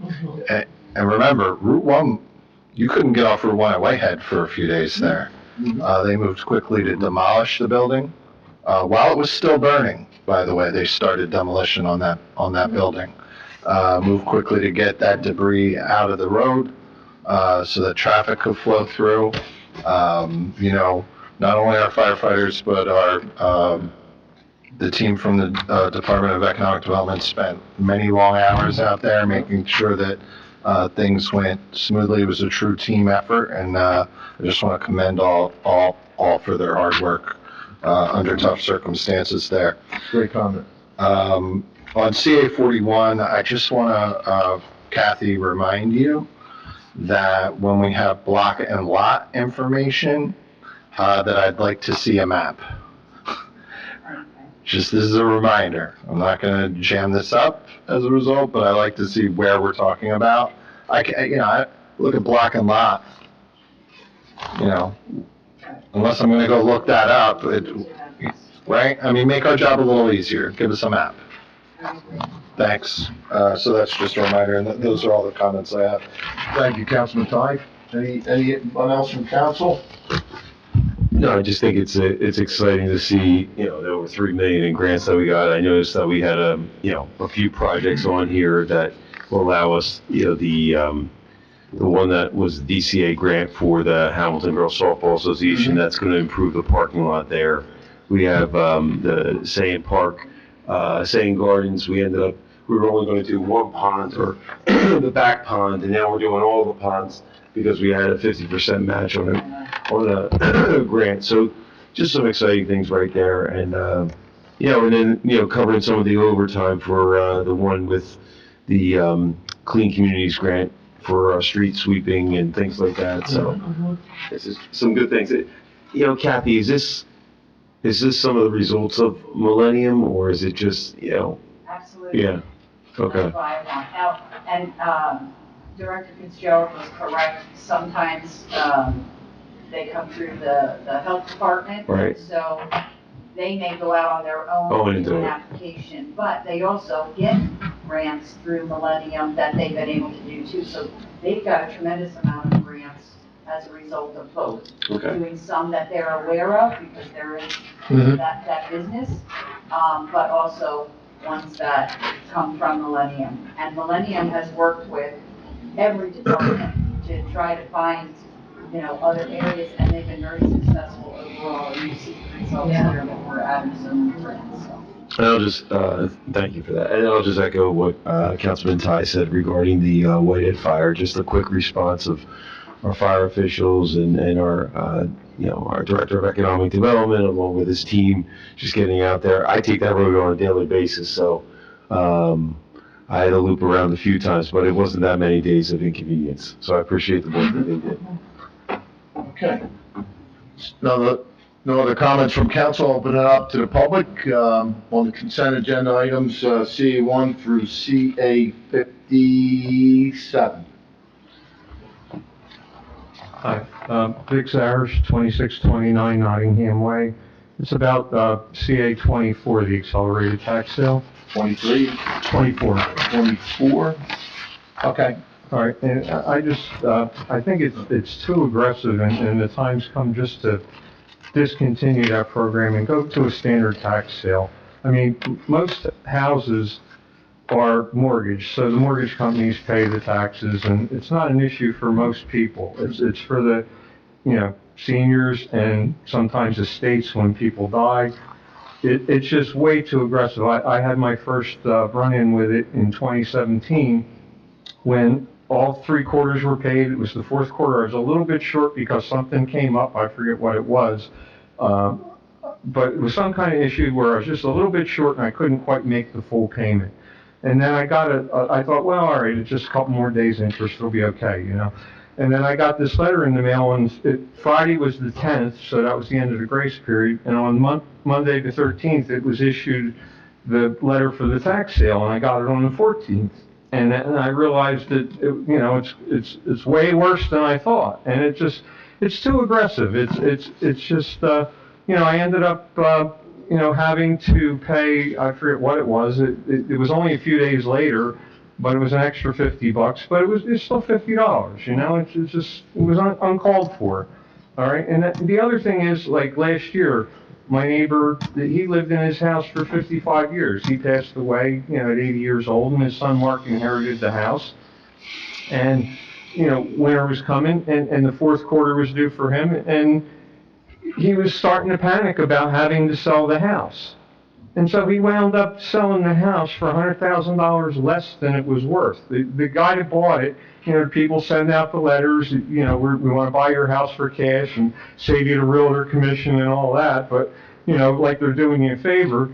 and remember, Route 1, you couldn't get off Route 1 at Whitehead for a few days there. They moved quickly to demolish the building. While it was still burning, by the way, they started demolition on that building. Moved quickly to get that debris out of the road so that traffic could flow through. You know, not only our firefighters, but the team from the Department of Economic Development spent many long hours out there making sure that things went smoothly. It was a true team effort, and I just want to commend all for their hard work under tough circumstances there. Great comment. On CA 41, I just want to, Kathy, remind you that when we have block and lot information, that I'd like to see a map. Just this is a reminder. I'm not going to jam this up as a result, but I like to see where we're talking about. I look at block and lot, unless I'm going to go look that up, right? I mean, make our job a little easier. Give us a map. Thanks. So that's just a reminder, and those are all the comments I have. Thank you, Councilman Ty. Anyone else from council? No, I just think it's exciting to see, the over $3 million in grants that we got. I noticed that we had a few projects on here that will allow us, the one that was the DCA grant for the Hamilton Girls Softball Association, that's going to improve the parking lot there. We have the Sayin Park, Sayin Gardens. We were only going to do one pond, or the back pond, and now we're doing all the ponds because we had a 50% match on a grant. So just some exciting things right there. And, and then, covering some of the overtime for the one with the Clean Communities grant for street sweeping and things like that. So this is some good things. Kathy, is this some of the results of Millennium, or is it just, Absolutely. Yeah. Okay. That's why I want out. And Director Fitzgerald was correct. Sometimes they come through the health department. Right. So they may go out on their own and do an application, but they also get grants through Millennium that they've been able to do too. So they've got a tremendous amount of grants as a result of both. Okay. Doing some that they're aware of because they're in that business, but also ones that come from Millennium. And Millennium has worked with every department to try to find, other areas, and they've been very successful overall. You see the results here that we're adding so many grants. So. And I'll just, thank you for that. And I'll just echo what Councilman Ty said regarding the Whitehead fire, just a quick response of our fire officials and our, our Director of Economic Development, along with his team, just getting out there. I take that road on a daily basis, so I had to loop around a few times, but it wasn't that many days of inconvenience. So I appreciate the work that they did. Okay. No other comments from council. Open it up to the public on the consent agenda items, CA1 through CA57. Hi, Vic Zarish, 2629 Nottingham Way. It's about CA 24, the accelerated tax sale. 23, 24. 24? Okay. All right, and I just, I think it's too aggressive, and the time's come just to discontinue that program and go to a standard tax sale. I mean, most houses are mortgaged, so the mortgage companies pay the taxes, and it's not an issue for most people. It's for the, seniors and sometimes estates when people die. It's just way too aggressive. I had my first run-in with it in 2017 when all 3 quarters were paid. It was the 4th quarter. I was a little bit short because something came up. I forget what it was. But it was some kind of issue where I was just a little bit short and I couldn't quite make the full payment. And then I thought, well, all right, it's just a couple more days interest, it'll be okay, And then I got this letter in the mail on, Friday was the 10th, so that was the end of the grace period. And on Monday the 13th, it was issued the letter for the tax sale, and I got it on the 14th. And I realized that, it's way worse than I thought. And it's too aggressive. It's just, I ended up, having to pay, I forget what it was. It was only a few days later, but it was an extra $50, but it's still $50, it was uncalled for. All right. And the other thing is, like last year, my neighbor, he lived in his house for 55 years. He passed away, at 80 years old, and his son Mark inherited the house. And, winter was coming, and the 4th quarter was due for him, and he was starting to panic about having to sell the house. And so he wound up selling the house for $100,000 less than it was worth. The guy that bought it, people send out the letters, we want to buy your house for cash and save you the realtor commission and all that, but, like they're doing you a favor.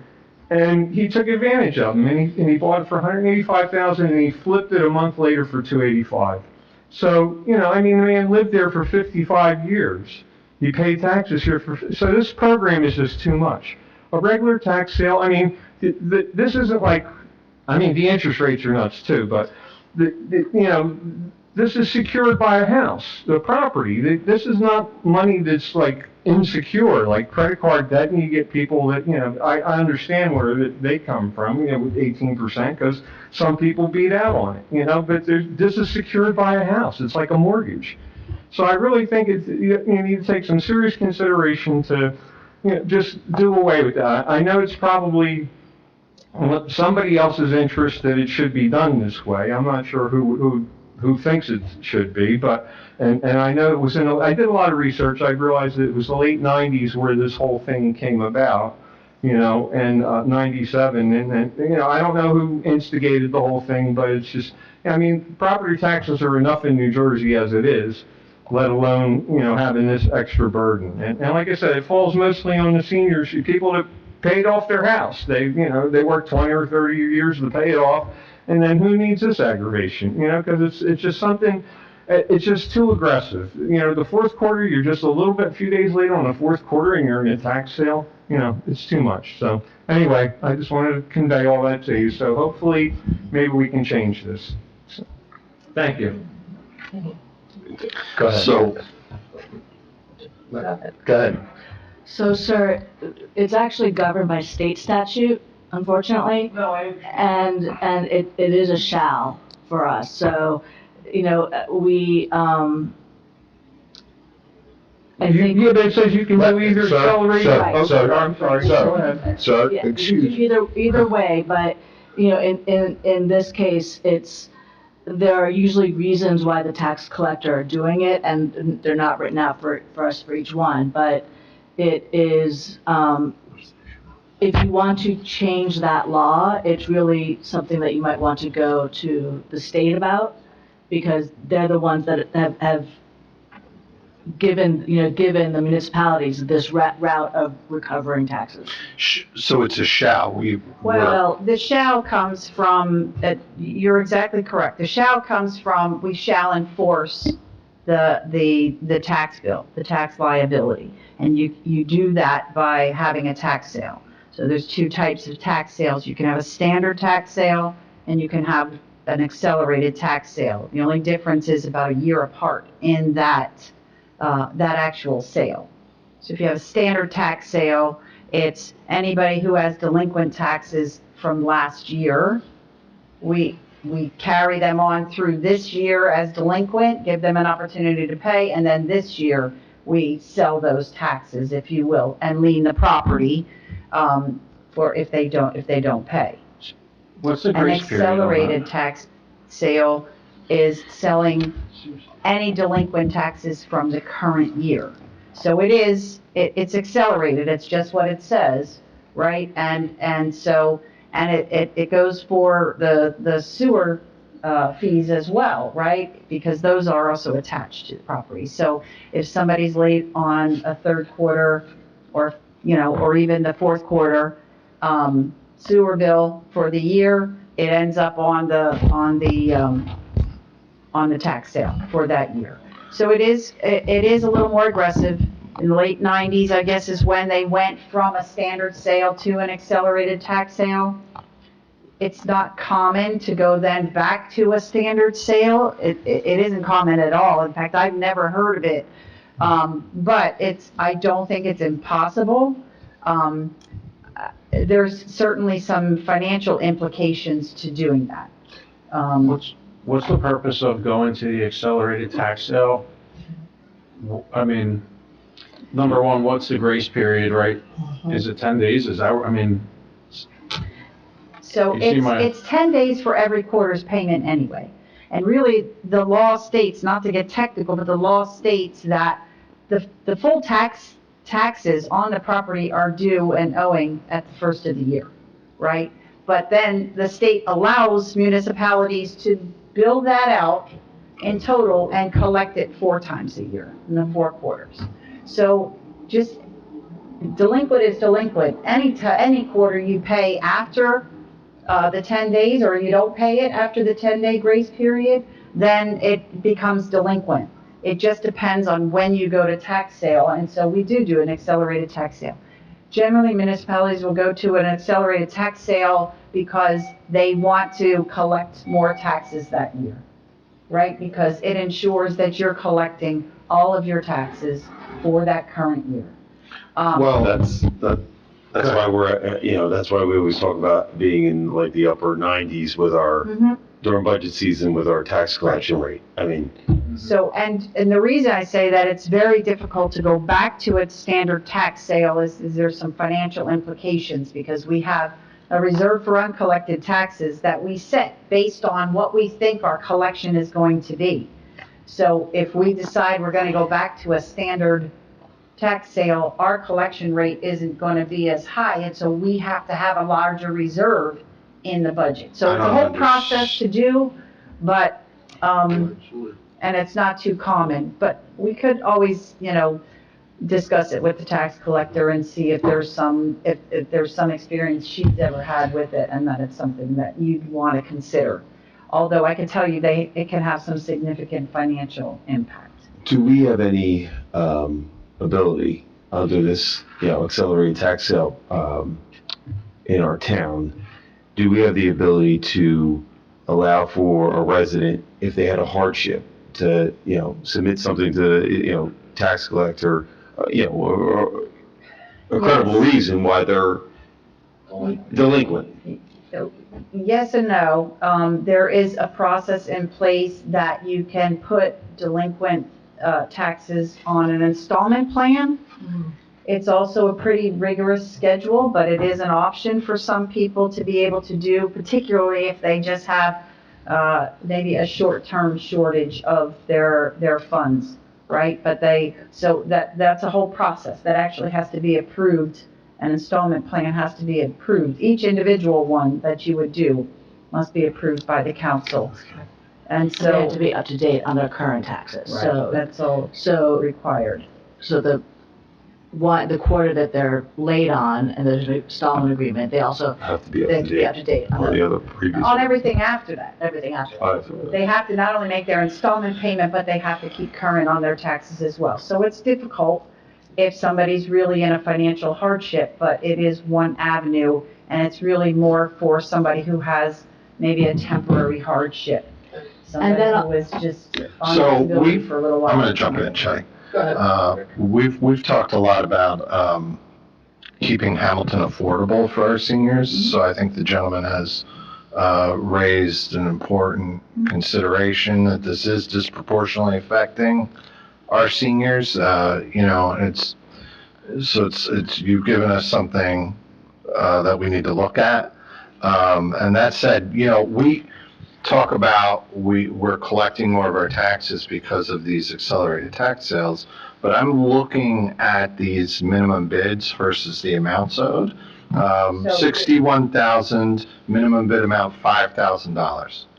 And he took advantage of them, and he bought it for $185,000, and he flipped it a month later for $285,000. So, the man lived there for 55 years. He paid taxes here so this program is just too much. A regular tax sale, this isn't like, the interest rates are nuts too, but, this is secured by a house, the property. This is not money that's like insecure, like credit card debt, and you get people that, I understand where they come from, with 18%, because some people beat out on it, but this is secured by a house. It's like a mortgage. So I really think you need to take some serious consideration to, just do away with that. I know it's probably somebody else's interest that it should be done this way. I'm not sure who thinks it should be, but, and I know it was I did a lot of research. I realized that it was the late 90s where this whole thing came about, and 97, and I don't know who instigated the whole thing, but it's just, property taxes are enough in New Jersey as it is, let alone, having this extra burden. And like I said, it falls mostly on the seniors, people that paid off their house. They worked 20 or 30 years to pay it off, and then who needs this aggravation, because it's just something, it's just too aggressive. The 4th quarter, you're just a few days late on the 4th quarter, and you're in a tax sale, it's too much. So anyway, I just wanted to convey all that to you, so hopefully, maybe we can change this. So, thank you. Go ahead. Go ahead. So, sir, it's actually governed by state statute, unfortunately. No, and it is a shall for us. So, we, I think. Yeah, but it says you can do either accelerated. I'm sorry, go ahead. Sir, Yeah, excuse me. either way, but, in this case, there are usually reasons why the tax collector are doing it, and they're not written out for us for each one, but it is, if you want to change that law, it's really something that you might want to go to the state about, because they're the ones that have given the municipalities this route of recovering taxes. So it's a shall. Well, the shall comes from, you're exactly correct. The shall comes from, we shall enforce the tax bill, the tax liability. And you do that by having a tax sale. So there's 2 types of tax sales. You can have a standard tax sale, and you can have an accelerated tax sale. The only difference is about a year apart in that that actual sale. So if you have a standard tax sale, it's anybody who has delinquent taxes from last year. We carry them on through this year as delinquent, give them an opportunity to pay, and then this year, we sell those taxes, if you will, and lien the property, for if they don't pay. What's the An grace period on accelerated that? tax sale is selling any delinquent taxes from the current year. So it's accelerated, it's just what it says, right? And it goes for the sewer fees as well, right? Because those are also attached to the property. So if somebody's late on a third quarter or even the fourth quarter sewer bill for the year, it ends up on the tax sale for that year. So it is a little more aggressive. In the late 90s, I guess, is when they went from a standard sale to an accelerated tax sale. It's not common to go then back to a standard sale. It isn't common at all. In fact, I've never heard of it. But I don't think it's impossible. There's certainly some financial implications to doing that. What's the purpose of going to the accelerated tax sale? I mean, number one, what's the grace period, right? Is it 10 days? Is that, I mean? So You see my- it's 10 days for every quarter's payment anyway. And really, the law states, not to get technical, but the law states that the full taxes on the property are due and owing at the first of the year, right? But then the state allows municipalities to bill that out in total and collect it 4 times a year in the 4 quarters. So just delinquent is delinquent. Any quarter you pay after the 10 days, or you don't pay it after the 10-day grace period, then it becomes delinquent. It just depends on when you go to tax sale, and so we do an accelerated tax sale. Generally, municipalities will go to an accelerated tax sale because they want to collect more taxes that year, right? Because it ensures that you're collecting all of your taxes for that current year. Well, that's why that's why we always talk about being in like the upper 90s with our, during budget season with our tax collection rate. I mean. So, and the reason I say that it's very difficult to go back to its standard tax sale is there's some financial implications, because we have a reserve for uncollected taxes that we set based on what we think our collection is going to be. So if we decide we're going to go back to a standard tax sale, our collection rate isn't going to be as high, and so we have to have a larger reserve in the budget. So it's a whole process to do, but, and it's not too common, but we could always, discuss it with the tax collector and see if there's some experience she's ever had with it, and that it's something that you'd want to consider. Although I can tell you it can have some significant financial impact. Do we have any ability under this, accelerated tax sale in our town? Do we have the ability to allow for a resident, if they had a hardship, to submit something to tax collector, or a credible reason why they're delinquent? Yes and no. There is a process in place that you can put delinquent taxes on an installment plan. It's also a pretty rigorous schedule, but it is an option for some people to be able to do, particularly if they just have maybe a short-term shortage of their funds, right? But that's a whole process that actually has to be approved. An installment plan has to be approved. Each individual one that you would do must be approved by the council. And so They have to be up to date on their current taxes. Right. So That's all required. So the quarter that they're late on, and there's an installment agreement, they also Have to be they have to be up to date on the other previous. On everything after that. everything after that. They have to not only make their installment payment, but they have to keep current on their taxes as well. So it's difficult if somebody's really in a financial hardship, but it is one avenue, and it's really more for somebody who has maybe a temporary hardship. Somebody who is just on disability for a little while. I'm going to jump in, Shay. We've talked a lot about, keeping Hamilton affordable for our seniors, so I think the gentleman has, raised an important consideration that this is disproportionately affecting our seniors, you've given us something, that we need to look at. And that said, we talk about, we're collecting more of our taxes because of these accelerated tax sales, but I'm looking at these minimum bids versus the amounts owed. 61,000, minimum bid amount $5,000.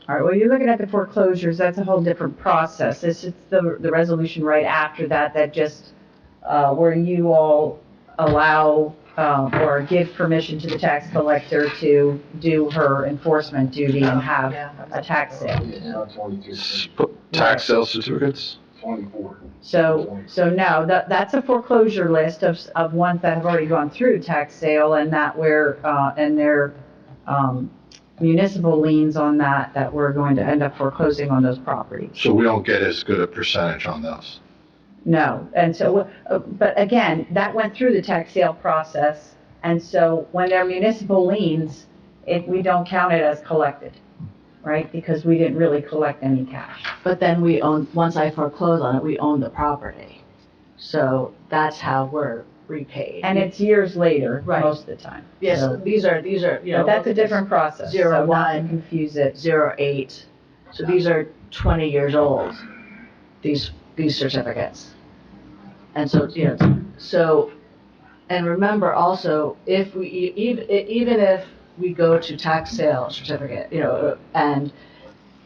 All right, well, you're looking at the foreclosures, that's a whole different process. This is the resolution right after that, that just, where you all allow, or give permission to the tax collector to do her enforcement duty and have a tax sale. Tax sale certificates? So no, that's a foreclosure list of ones that have already gone through tax sale and that we're, and their, municipal liens on that we're going to end up foreclosing on those properties. So we don't get as good a percentage on those? No, and so, but again, that went through the tax sale process, and so when they're municipal liens, we don't count it as collected, right? Because we didn't really collect any cash. But then once I foreclose on it, we own the property. So that's how we're repaid. And it's years later, Right. most of the time. Yes, So- these are, But that's a different process, so not to 01, confuse it. 08. So these are 20 years old, these certificates. And so, and remember also, if we, even if we go to tax sale certificate, and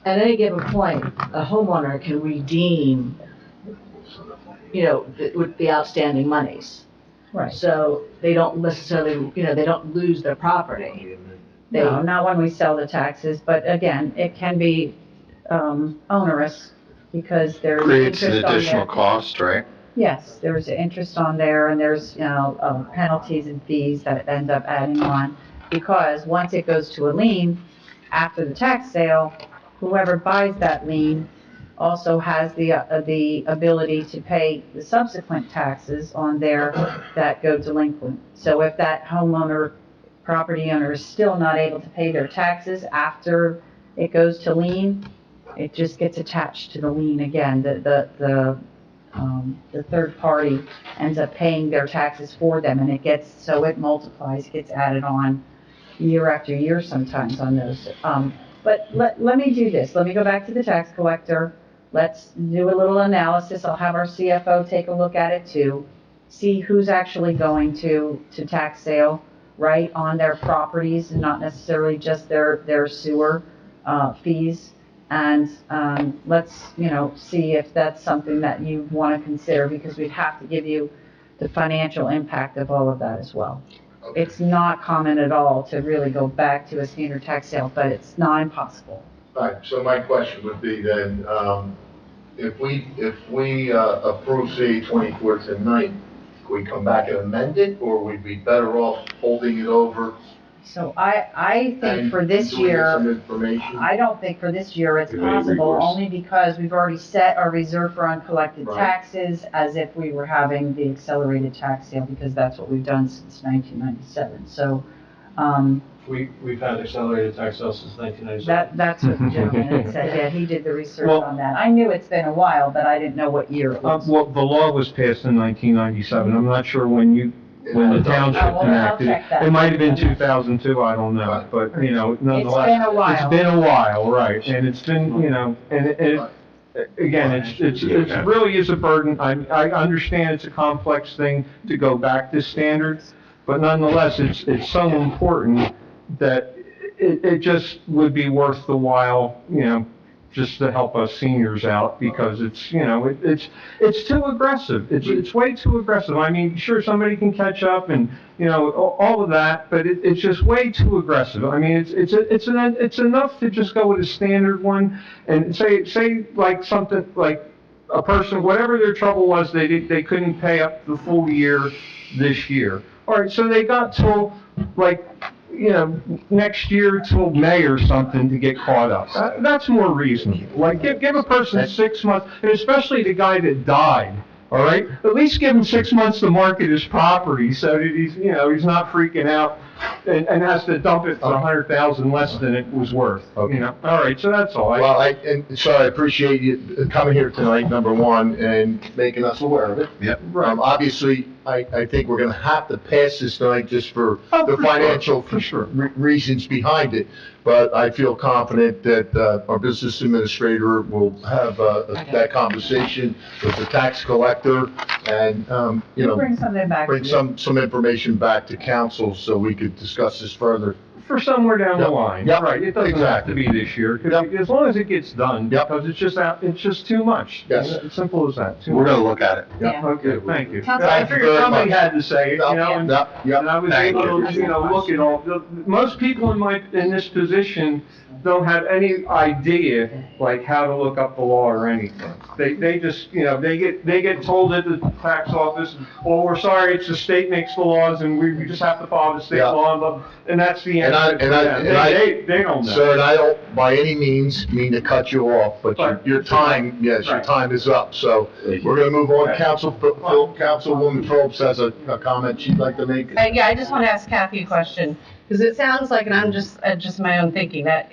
at any given point, a homeowner can redeem, with the outstanding monies. Right. So they don't necessarily, they don't lose their property. No, not when we sell the taxes, but again, it can be onerous because there's Creates an interest on additional there. cost, right? Yes, there's interest on there and there's, penalties and fees that end up adding on. Because once it goes to a lien, after the tax sale, whoever buys that lien also has the ability to pay the subsequent taxes on there that go delinquent. So if that property owner is still not able to pay their taxes after it goes to lien, it just gets attached to the lien again. The third party ends up paying their taxes for them, and it multiplies, gets added on year after year sometimes on those. But let me do this. Let me go back to the tax collector. Let's do a little analysis. I'll have our CFO take a look at it too. See who's actually going to tax sale, right, on their properties and not necessarily just their sewer fees. And let's, see if that's something that you want to consider, because we'd have to give you the financial impact of all of that as well. Okay. It's not common at all to really go back to a standard tax sale, but it's not impossible. All right, so my question would be then, if we approve CA 24 tonight, could we come back and amend it, or would we be better off holding it over? So I think and for this doing year, some information? I don't think for this year it's Is there any possible, recourse? only because we've already set our reserve for uncollected Right. taxes as if we were having the accelerated tax sale, because that's what we've done since 1997. So, We've had accelerated tax sales since 1997. that's what the gentleman had said, yeah, he did the research Well- on that. I knew it's been a while, but I didn't know what year it was. Well, the law was passed in 1997. I'm not sure when the township Oh, well, I'll enacted it. check that. It might have been 2002, I don't know, but, nonetheless. been a while. It's been a while, right, and it's been, again, it really is a burden. I understand it's a complex thing to go back to standards, but nonetheless, it's so important that it just would be worth the while, just to help us seniors out, because it's too aggressive. It's way too aggressive. I mean, sure, somebody can catch up and, all of that, but it's just way too aggressive. I mean, it's enough to just go with a standard one and say like something like a person, whatever their trouble was, they couldn't pay up the full year this year. All right, so they got till next year till May or something to get caught up. That's more reasonable. Like, give a person 6 months, and especially the guy that died, all right? At least give him 6 months to market his property so that he's not freaking out and has to dump it for 100,000 less than it was worth, All right, so that's all. Well, I appreciate you coming here tonight, number one, and making us aware of it. Yep. Obviously, I think we're gonna have to pass this tonight just for the financial reasons behind it. But I feel confident that, our business administrator will have, that conversation with the tax collector and, Bring something back. bring some information back to council so we could discuss this further. For somewhere down the Yep. line. Yep. Right, it doesn't have to be this year, 'cause as long as it gets done, Yep. because it's just too much. Yes. It's simple as that. Too We're much. gonna look at it. Yeah. Okay, thank you. Council- I Thank you figured very somebody much. had to say it, and I was Thank able you. to, look at all, most people in this position don't have any idea, like, how to look up the law or anything. They just, they get told at the tax office, well, we're sorry, it's the state makes the laws, and we just have to follow the state Yeah. law, and that's the And answer. They don't know. Sir, and I don't by any means mean to cut you off, but your time, your Right. time is up, so we're gonna move on. Councilwoman Phillips has a comment she'd like to make. Yeah, I just want to ask Kathy a question, because it sounds like, and I'm just my own thinking, that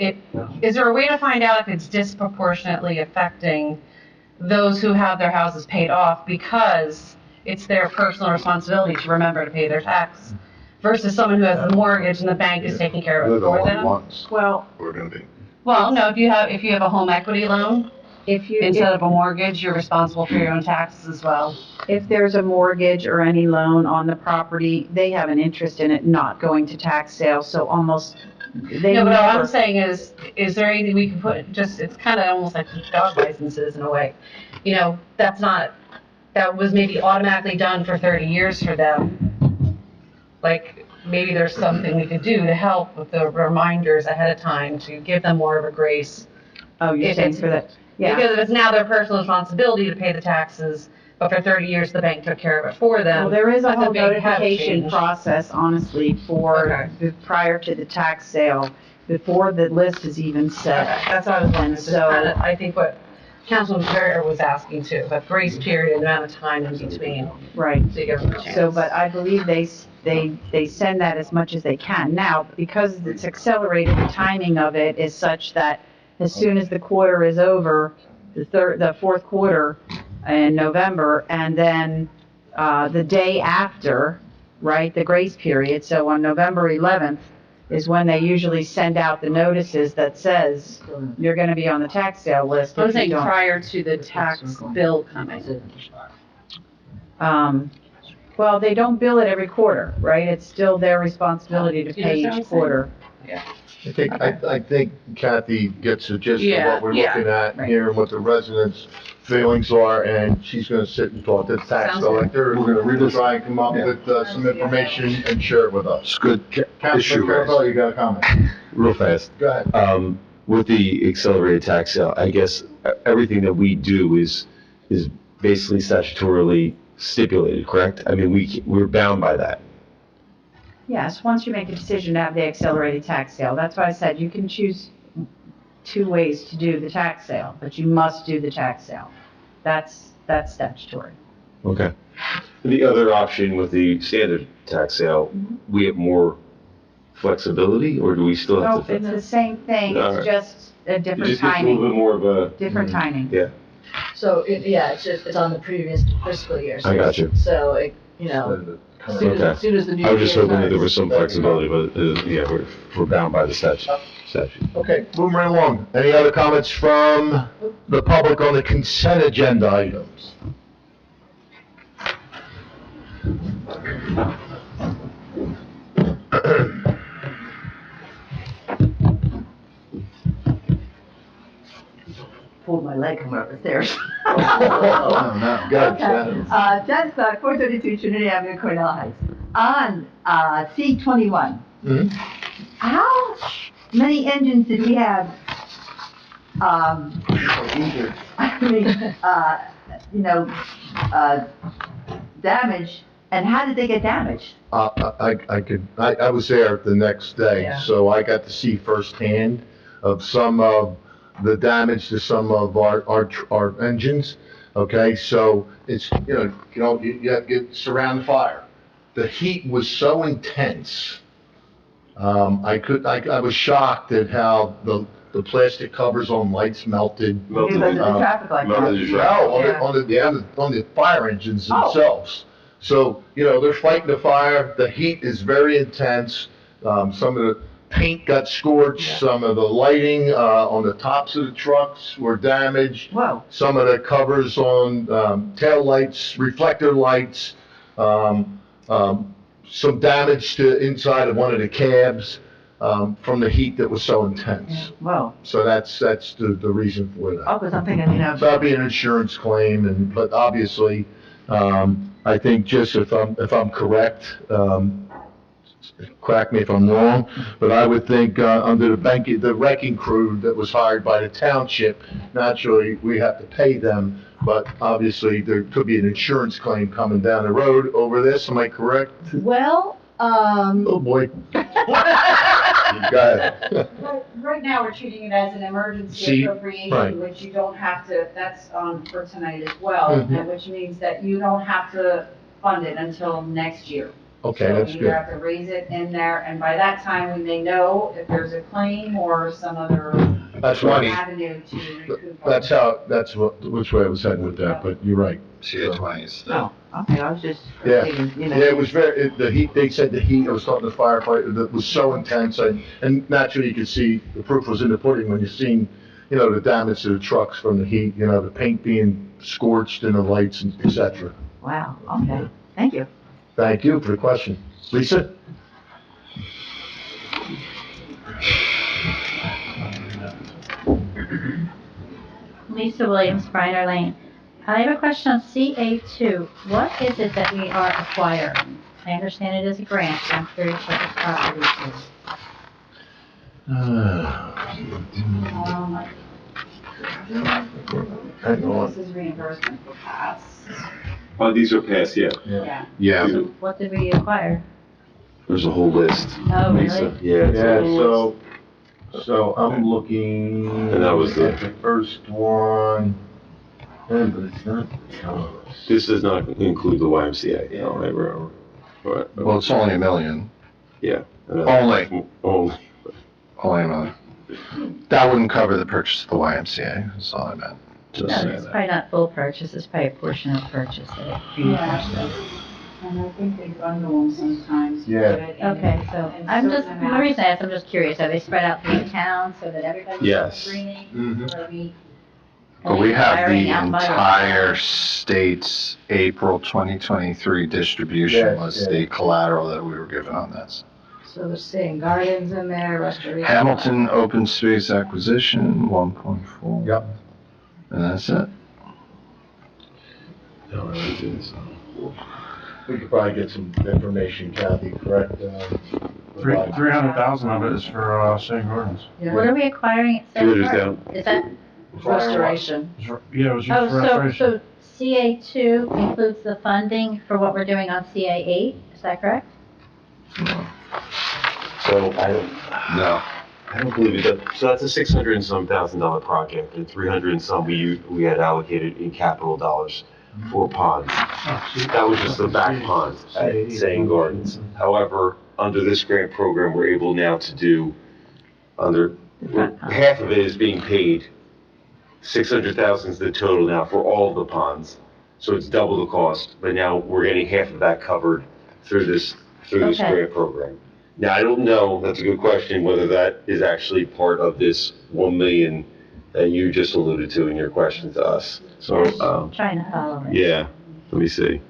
is there a way to find out if it's disproportionately affecting those who have their houses paid off because it's their personal responsibility to remember to pay their tax, versus someone who has a mortgage and the bank is taking care of it for them? Well, We're gonna be. Well, no, if you have a home equity loan, instead of a mortgage, you're responsible for your own taxes as well. if there's a mortgage or any loan on the property, they have an interest in it not going to tax sale, so almost, they No, but all I'm never. saying is there anything we can put, it's kind of almost like dog licenses in a way. That was maybe automatically done for 30 years for them. Like, maybe there's something we could do to help with the reminders ahead of time to give them more of a grace. Oh, you're If saying it's- for that, yeah. Because if it's now their personal responsibility to pay the taxes, but for 30 years the bank took care of it for them. Well, there is a that's whole big habit notification change. process, honestly, for, prior to the tax sale, before the list is even set. Okay, that's what I was wondering. And Just so- kinda, I think what Councilman Ferrer was asking too, but grace period, the amount of time in between. Right. To give them a chance. So, but I believe they send that as much as they can. Now, because it's accelerated, the timing of it is such that as soon as the quarter is over, the fourth quarter in November, and then, the day after, right, the grace period, so on November 11th is when they usually send out the notices that says you're gonna be on the tax sale list I'm if you saying don't. prior to the tax bill coming. Well, they don't bill it every quarter, right? It's still their responsibility to You pay understand each what I'm quarter. I think Kathy gets the gist of Yeah, what we're yeah, looking at right. here and what the residents' feelings are, and she's gonna sit and talk to the tax Sounds good. collector. We're gonna try and come up with, some information and share it with us. It's good issue Councilman raised. Carvalho, you got a comment? Real fast. Go ahead. With the accelerated tax sale, I guess everything that we do is basically statutorily stipulated, correct? I mean, we're bound by that. Yes, once you make a decision to have the accelerated tax sale, that's why I said you can choose two ways to do the tax sale, but you must do the tax sale. That's statutory. Okay. The other option with the standard tax sale, we have more flexibility, or do we still No, have to? it's the same thing, All it's right. just a It different just gets a little bit timing, more of a. different timing. Yeah, So, it's on the previous fiscal year. I got you. So, soon Okay. as the new year I was just hoping that there was starts. some flexibility, but, yeah, we're bound by the statute. Okay, moving right along. Any other comments from the public on the consent agenda items? Pulled my leg coming up the stairs. Oh, no, go ahead, Shannon. That's 432 Trinity Avenue, Cornell Heights. On C21, how many engines did we have? Damaged, and how did they get damaged? I was there the next day, Yeah. so I got to see firsthand of some of the damage to some of our engines. Okay, so it's, you have to get, surround the fire. The heat was so intense. I was shocked at how the plastic covers on lights melted. Because of the traffic light. No, on the fire engines Oh. themselves. So, they're fighting the fire, the heat is very intense, some of the paint got scorched, some of the lighting, on the tops of the trucks were damaged. Whoa. Some of the covers on, tail lights, reflector lights, some damage to inside of one of the cabs, from the heat that was so intense. Whoa. So that's the reason for that. Oh, because I'm thinking, So that'd be an insurance claim, but obviously, I think just if I'm correct, correct me if I'm wrong, but I would think, under the wrecking crew that was hired by the township, naturally, we have to pay them, but obviously, there could be an insurance claim coming down the road over this, am I correct? Well, Oh, boy. Go ahead. Right now, we're treating it as an emergency See, appropriation, right. which you don't have to, that's on for tonight as well, Mhm. and which means that you don't have to fund it until next year. Okay, that's So you good. have to raise it in there, and by that time, we may know if there's a claim or some other That's right. avenue to recoup. Which way I was heading with that, but you're right. CA-20s. Oh, okay, I was just Yeah, thinking, yeah, it was the heat, they said the heat, I was talking to the firefighter, that was so intense, and naturally you could see, the proof was in the pudding when you seen, the damage to the trucks from the heat, the paint being scorched and the lights, and et cetera. wow, okay, thank you. Thank you for the question. Lisa? Lisa Williams, Briner Lane. I have a question on CA2. What is it that we are acquiring? I understand it is a grant, so I'm curious what this property is. Hang on. This is reimbursement for past. Oh, these are passed, yeah. Yeah. Yeah. So what did we acquire? There's a whole list. Oh, Lisa. really? Yeah. it's a Yeah, whole list. so I'm looking. And that was at the first one. But it's not. This does not include the YMCA. No, right. Well, it's only $1 million. Yeah. Only. Only. Only $1 million. That wouldn't cover the purchase of the YMCA, that's all I meant. Just No, say it's that. probably not full purchase, it's probably a portion of purchase that it Yeah. And I think they bundle them sometimes. Yeah. put it in- Okay, so in I'm just, certain the amounts. reason I asked, I'm just curious, are they spread out through the town so that everybody's Yes. greening? Mhm. Or are we But we have hiring the out by entire state's April 2023 distribution Yes, was yeah. the collateral that we were given on this. so they're saying gardens in there, restoration. Hamilton open space acquisition, 1.4. Yep. And that's it. We could probably get some information, Kathy, correct? 300,000 of it is for, St. Gordon's. What are we acquiring at St. Computers Gordon? down. Is that, Restoration. Yeah, it was used oh, for so, restoration. so CA2 includes the funding for what we're doing on CA8, is that correct? So No. I don't believe it does. So that's a $600 and some thousand project, and 300 and some we had allocated in capital dollars for ponds. That was just the back pond at St. Gordon's. However, under this grant program, we're able now to do half of it is being paid. 600,000 is the total now for all of the ponds. So it's double the cost, but now we're getting half of that covered through this Okay. grant program. Now, I don't know, that's a good question, whether that is actually part of this 1 million that you just alluded to in your question to us. So, Trying to follow it. yeah, let me see.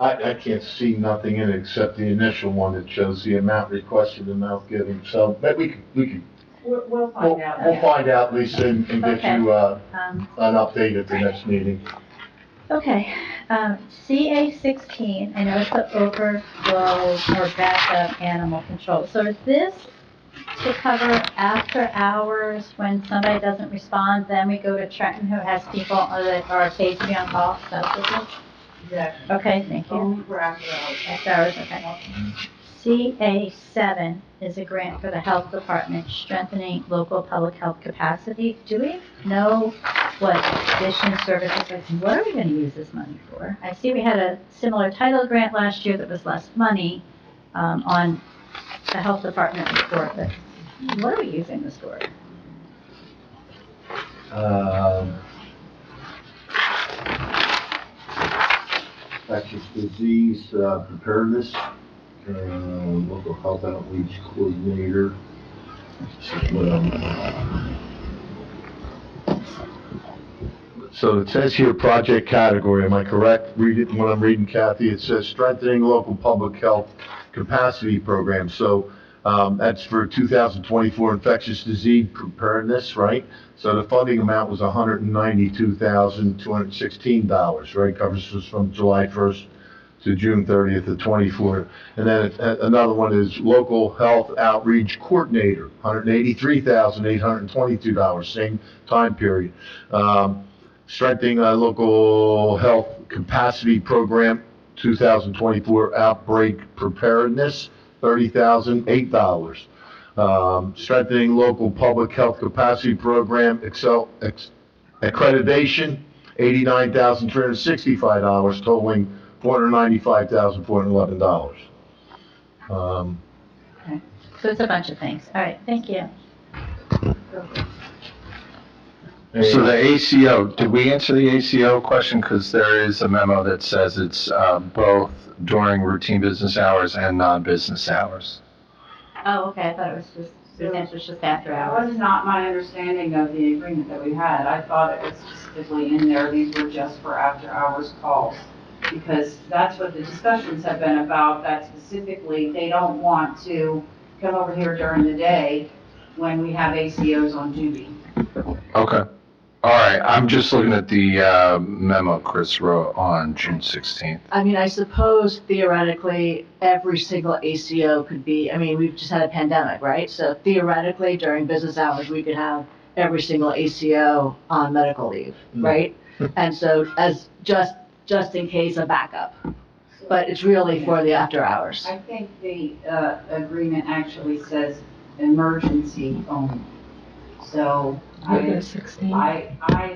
I can't see nothing in it except the initial one that shows the amount requested, the amount given, so, but we could, We'll find out. we'll find out, Lisa, and get Okay. you, an Um, update at the next meeting. Okay, CA16, I know it's the overflow or backup animal control. So is this to cover after hours when somebody doesn't respond, then we go to Trenton who has people that are paid to be on call? Is that what this is? Exactly. Okay, thank you. Only for after hours. After hours, okay. CA7 is a grant for the health department strengthening local public health capacity. Do we know what additional services, like, what are we going to use this money for? I see we had a similar title grant last year that was less money on the health department report, but what are we using this for? Infectious disease preparedness, local health outreach coordinator. So it says here project category, am I correct? Read it when I'm reading, Kathy. It says strengthening local public health capacity program. So that's for 2024 infectious disease preparedness, right? So the funding amount was $192,216, right? Covers us from July 1st to June 30th of 24. And then another one is local health outreach coordinator, $183,822, same time period. Strengthening local health capacity program, 2024 outbreak preparedness, $30,008. Strengthening local public health capacity program, accreditation, $89,365, totaling $495,411. Okay. So it's a bunch of things. All right, thank you. So the ACO, did we answer the ACO question? Because there is a memo that says it's both during routine business hours and non-business hours. Oh, okay, I thought it was just, the answer was just after That hours. was not my understanding of the agreement that we had. I thought it was specifically in there, these were just for after-hours calls. Because that's what the discussions have been about, that specifically, they don't want to come over here during the day when we have ACOs on duty. Okay. All right, I'm just looking at the memo Chris wrote on June 16th. I mean, I suppose theoretically, every single ACO could be, I mean, we've just had a pandemic, right? So theoretically, during business hours, we could have every single ACO on medical leave, right? And so as just in case a backup, but it's really for the after hours. I think the agreement actually says emergency only. So I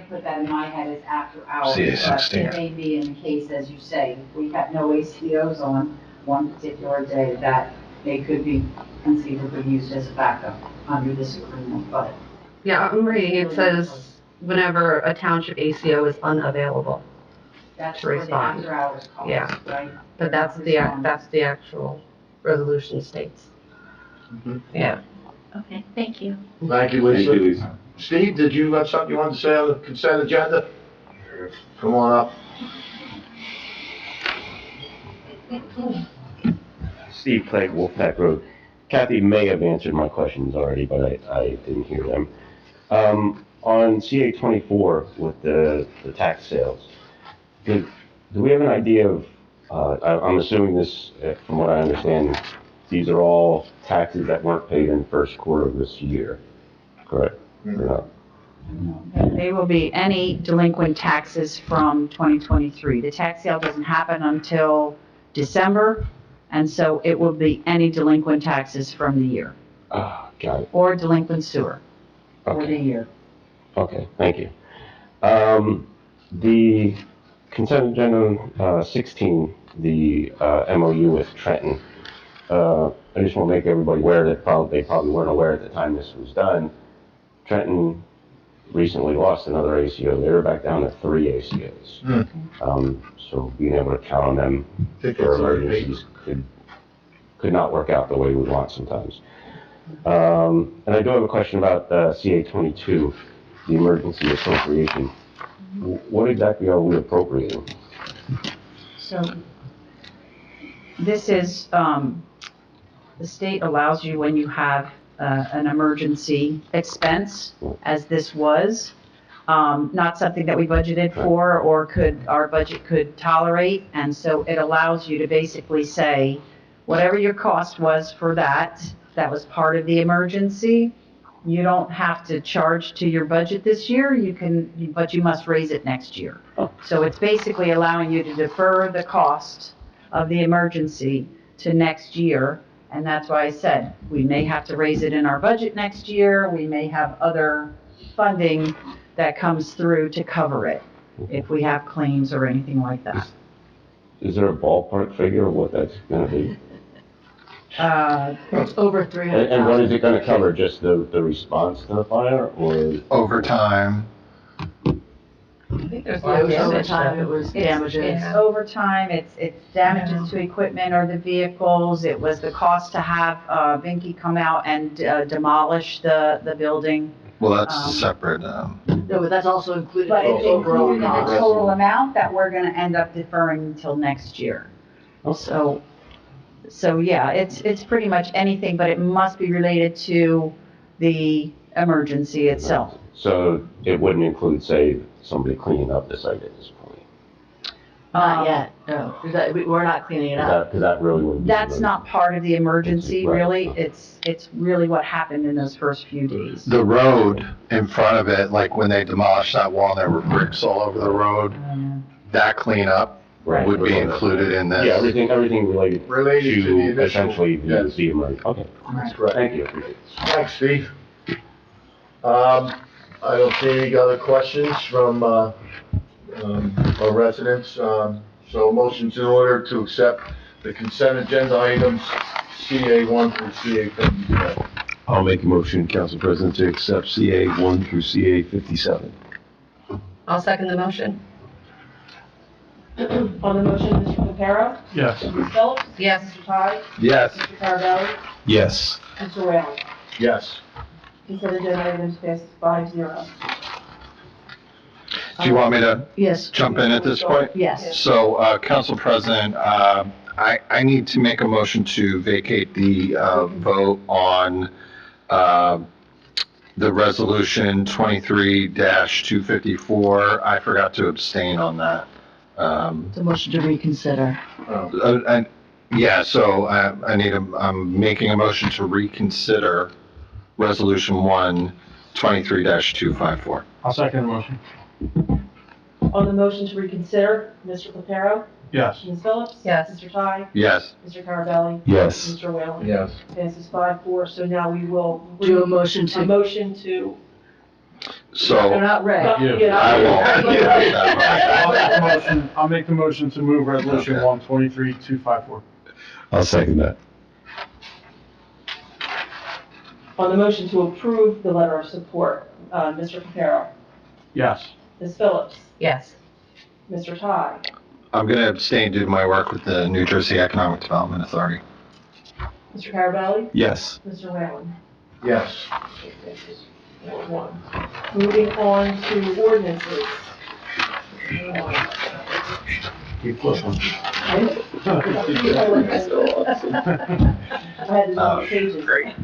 put that in my head as after hours, but CA16. it may be in the case, as you say, if we have no ACOs on one particular day, that they could be conceivably used as a backup under this agreement, but. Yeah, I'm reading, it says whenever a township ACO is unavailable. That's to for the respond. after hours calls, Yeah. right? But that's the actual resolution states. Yeah. Okay, thank you. Thank you, Lisa. Steve, did you have something you wanted to say on the consent agenda? Come on up. Steve Clegg, Wolfpack Road. Kathy may have answered my questions already, but I didn't hear them. On CA 24 with the tax sales, do we have an idea of, I'm assuming this, from what I understand, these are all taxes that weren't paid in the first quarter of this year, correct? Or not? They will be any delinquent taxes from 2023. The tax sale doesn't happen until December, and so it will be any delinquent taxes from the year. Got it. Or delinquent sewer for the year. Okay, thank you. The consent agenda 16, the MOU with Trenton, I just want to make everybody aware that they probably weren't aware at the time this was done. Trenton recently lost another ACO. They were back down to 3 ACOs. So being able to count on them for emergencies could not work out the way we want sometimes. And I do have a question about CA 22, the emergency appropriation. What exactly are we appropriating? So this is, the state allows you when you have an emergency expense, as this was, not something that we budgeted for or our budget could tolerate. And so it allows you to basically say, whatever your cost was for that was part of the emergency. You don't have to charge to your budget this year, but you must raise it next year. So it's basically allowing you to defer the cost of the emergency to next year And that's why I said, we may have to raise it in our budget next year, we may have other funding that comes through to cover it, if we have claims or anything like that. Is there a ballpark figure of what that's gonna be? It's over 300,000. And what is it gonna cover, just the response to the fire, or? Overtime. I think there's it was overtime, it was damages. It's overtime, it's damages to equipment or the vehicles, it was the cost to have, Vinkie come out and demolish the building. Well, that's separate. No, but that's also included But in it's the overall included in the cost. total amount that we're gonna end up deferring until next year. So yeah, it's pretty much anything, but it must be related to the emergency itself. So it wouldn't include, say, somebody cleaning up the site at this point? Not yet, no, 'cause we're not cleaning it up. Because that really wouldn't be. That's not part of the emergency, Right. really. It's really what happened in those first few days. The road in front of it, like when they demolished that wall, there were bricks all over the road. That cleanup Right. would be included in this. Yeah, everything related to the to initial- essentially yes. the emergency. Okay, That's correct. thank you, appreciate it. Thanks, Steve. I don't see any other questions from, our residents, so motion's in order to accept the consent agenda items CA 1 through CA 57. I'll make a motion, Council President, to accept CA 1 through CA 57. I'll second the motion. On the motion, Mr. Reparo? Yes. Ms. Phillips? Yes. Mr. Ty? Yes. Mr. Carabelli? Yes. Mr. Whalen? Yes. Consent agenda items passed 5-0. Do you want me to Yes. jump in at this point? Yes. So, Council President, I need to make a motion to vacate the vote on the resolution 23-254. I forgot to abstain on that. It's a motion to reconsider. And yeah, so I'm making a motion to reconsider Resolution 1, 23-254. I'll second the motion. On the motion to reconsider, Mr. Reparo? Yes. Ms. Phillips? Yes. Mr. Ty? Yes. Mr. Carabelli? Yes. Mr. Whalen? Yes. Passes 5-4, so now we will. Do a motion A to, motion to. they're So, not ready. Yeah. I won't. I'll make the motion to move resolution Okay. 123-254. I'll second that. On the motion to approve the letter of support, Mr. Reparo? Yes. Ms. Phillips? Yes. Mr. Ty? I'm going to abstain due to my work with the New Jersey Economic Development Authority. Mr. Carabelli? Yes. Mr. Whalen? Yes. Passes 4-1. Moving on to ordinances. Keep flipping. I had the number pages. Great.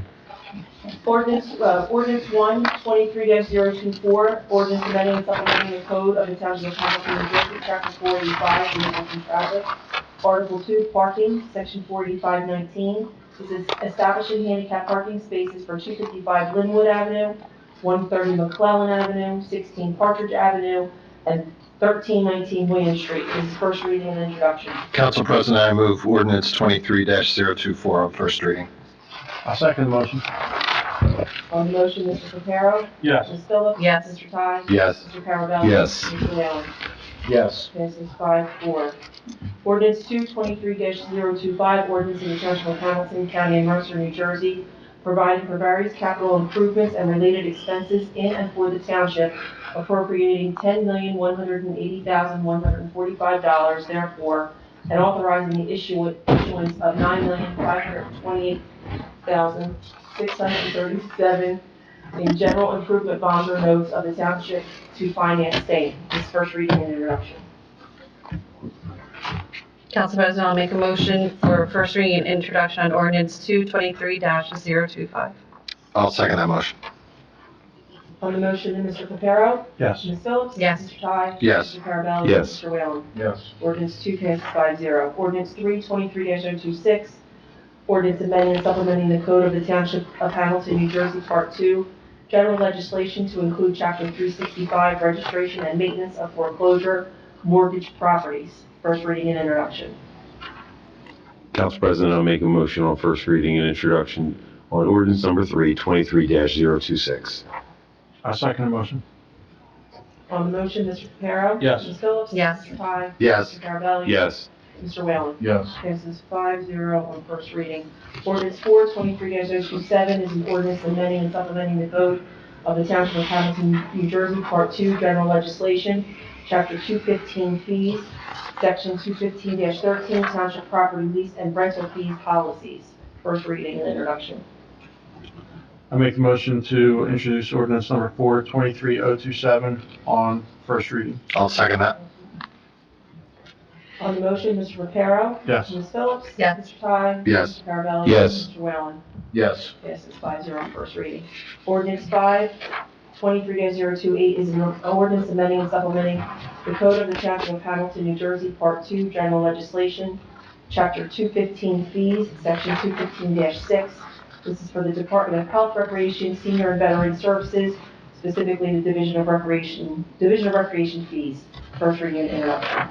Ordinance 1, 23-024, ordinance amending and supplementing the code of the Township of Hamilton, New Jersey, chapter 485, vehicles and traffic. Article 2, parking, section 485-19. This is establishing handicap parking spaces for 255 Linwood Avenue, 130 McClellan Avenue, 16 Partridge Avenue, and 1319 William Street. This is first reading and introduction. Council President, I move ordinance 23-024 on first reading. I'll second the motion. On the motion, Mr. Reparo? Yes. Ms. Phillips? Yes. Mr. Ty? Yes. Mr. Carabelli? Yes. Mr. Whalen? Yes. Passes 5-4. Ordinance 2, 23-025, ordinance in the Township of Hamilton, County of Mercer, New Jersey, providing for various capital improvements and related expenses in and for the township, appropriating $10,180,145 therefore, and authorizing the issuance of $9,528,637 in general improvement bonds or notes of the township to finance same. This is first reading and introduction. Council President, I'll make a motion for first reading and introduction on ordinance 223-025. I'll second that motion. On the motion, Mr. Reparo? Yes. Ms. Phillips? Yes. Mr. Ty? Yes. Mr. Carabelli? Yes. Mr. Whalen? Yes. Ordinance 2 passes 5-0. Ordinance 3, 23-026, ordinance amending and supplementing the code of the Township of Hamilton, New Jersey, Part 2, general legislation to include Chapter 365, registration and maintenance of foreclosure mortgage properties. First reading and introduction. Council President, I'll make a motion on first reading and introduction on ordinance number 3, 23-026. I second the motion. On the motion, Mr. Reparo? Yes. Ms. Phillips? Yes. Mr. Ty? Yes. Mr. Carabelli? Yes. Mr. Whalen? Yes. Passes 5-0 on first reading. Ordinance 4, 23-027 is an ordinance amending and supplementing the code of the Township of Hamilton, New Jersey, Part 2, General Legislation, Chapter 215 Fees, Section 215-13, Township Property Lease and Rental Fees Policies. First reading and introduction. I make the motion to introduce ordinance number 4, 23027 on first reading. I'll second that. On the motion, Mr. Reparo? Yes. Ms. Phillips? Yes. Mr. Ty? Yes. Mr. Carabelli? Yes. Mr. Whalen? Yes. Passes 5-0 on first reading. Ordinance 5, 23-028 is an ordinance amending and supplementing the code of the Township of Hamilton, New Jersey, Part 2, General Legislation, Chapter 215 Fees, Section 215-6. This is for the Department of Health, Recreation, Senior and Veteran Services, specifically the Division of Recreation Fees. First reading and introduction.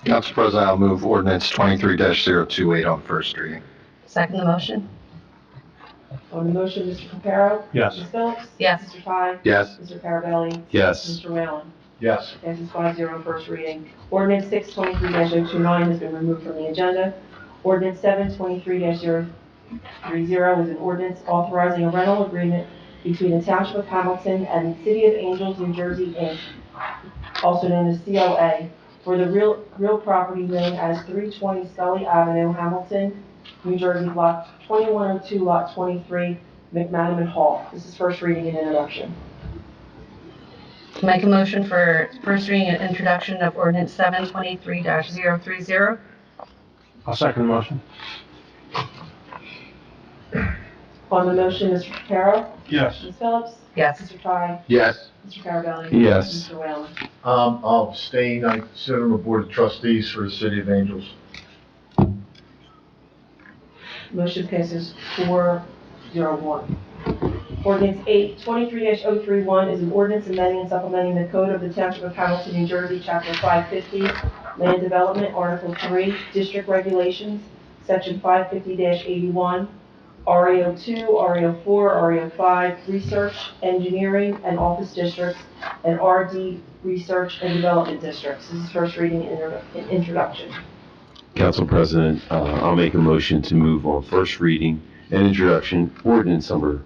Council President, I'll move ordinance 23-028 on first reading. Second the motion? On the motion, Mr. Reparo? Yes. Ms. Phillips? Yes. Mr. Ty? Yes. Mr. Carabelli? Yes. Mr. Whalen? Yes. Passes 5-0 on first reading. Ordinance 6, 23-029 has been removed from the agenda. Ordinance 7, 23-030 is an ordinance authorizing a rental agreement between the Township of Hamilton and the City of Angels, New Jersey, Inc., also known as COA, for the real property known as 320 Scully Avenue, Hamilton, New Jersey, Block 2102, Lot 23, McManaman Hall. This is first reading and introduction. Make a motion for first reading and introduction of ordinance 723-030. I'll second the motion. On the motion, Mr. Reparo? Yes. Ms. Phillips? Yes. Mr. Ty? Yes. Mr. Carabelli? Yes. Mr. Whalen? I'll abstain. I sit on the Board of Trustees for the City of Angels. Motion passes 4-0-1. Ordinance 8, 23-031 is an ordinance amending and supplementing the code of the Township of Hamilton, New Jersey, Chapter 550, Land Development, Article 3, District Regulations, Section 550-81, REO 2, REO 4, REO 5, Research, Engineering, and Office Districts, and RD Research and Development Districts. This is first reading and introduction. Council President, I'll make a motion to move on first reading and introduction, ordinance number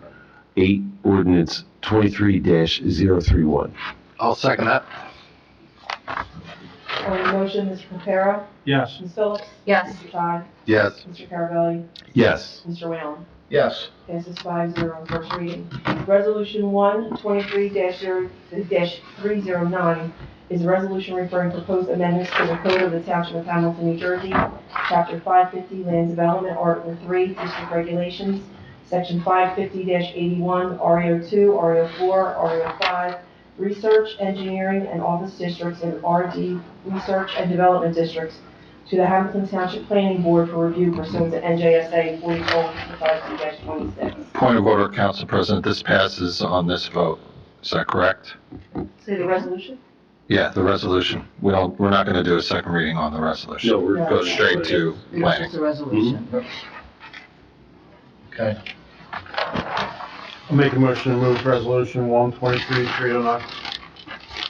8, ordinance 23-031. I'll second that. On the motion, Mr. Reparo? Yes. Ms. Phillips? Yes. Mr. Ty? Yes. Mr. Carabelli? Yes. Mr. Whalen? Yes. Passes 5-0 on first reading. Resolution 1, 23-309 is a resolution referring proposed amendments to the code of the Township of Hamilton, New Jersey, Chapter 550, Land Development, Article 3, District Regulations, Section 550-81, REO 2, REO 4, REO 5, Research, Engineering, and Office Districts, and RD Research and Development Districts to the Hamilton Township Planning Board for review pursuant to NJSA 4455-26. Point of order, Council President, this passes on this vote. Is that correct? Say the resolution? Yeah, the resolution. We're not going to do a second reading on the resolution. No, we're Go straight to It's planning. just a resolution. Okay. I'll make a motion to move resolution 1, 23-309.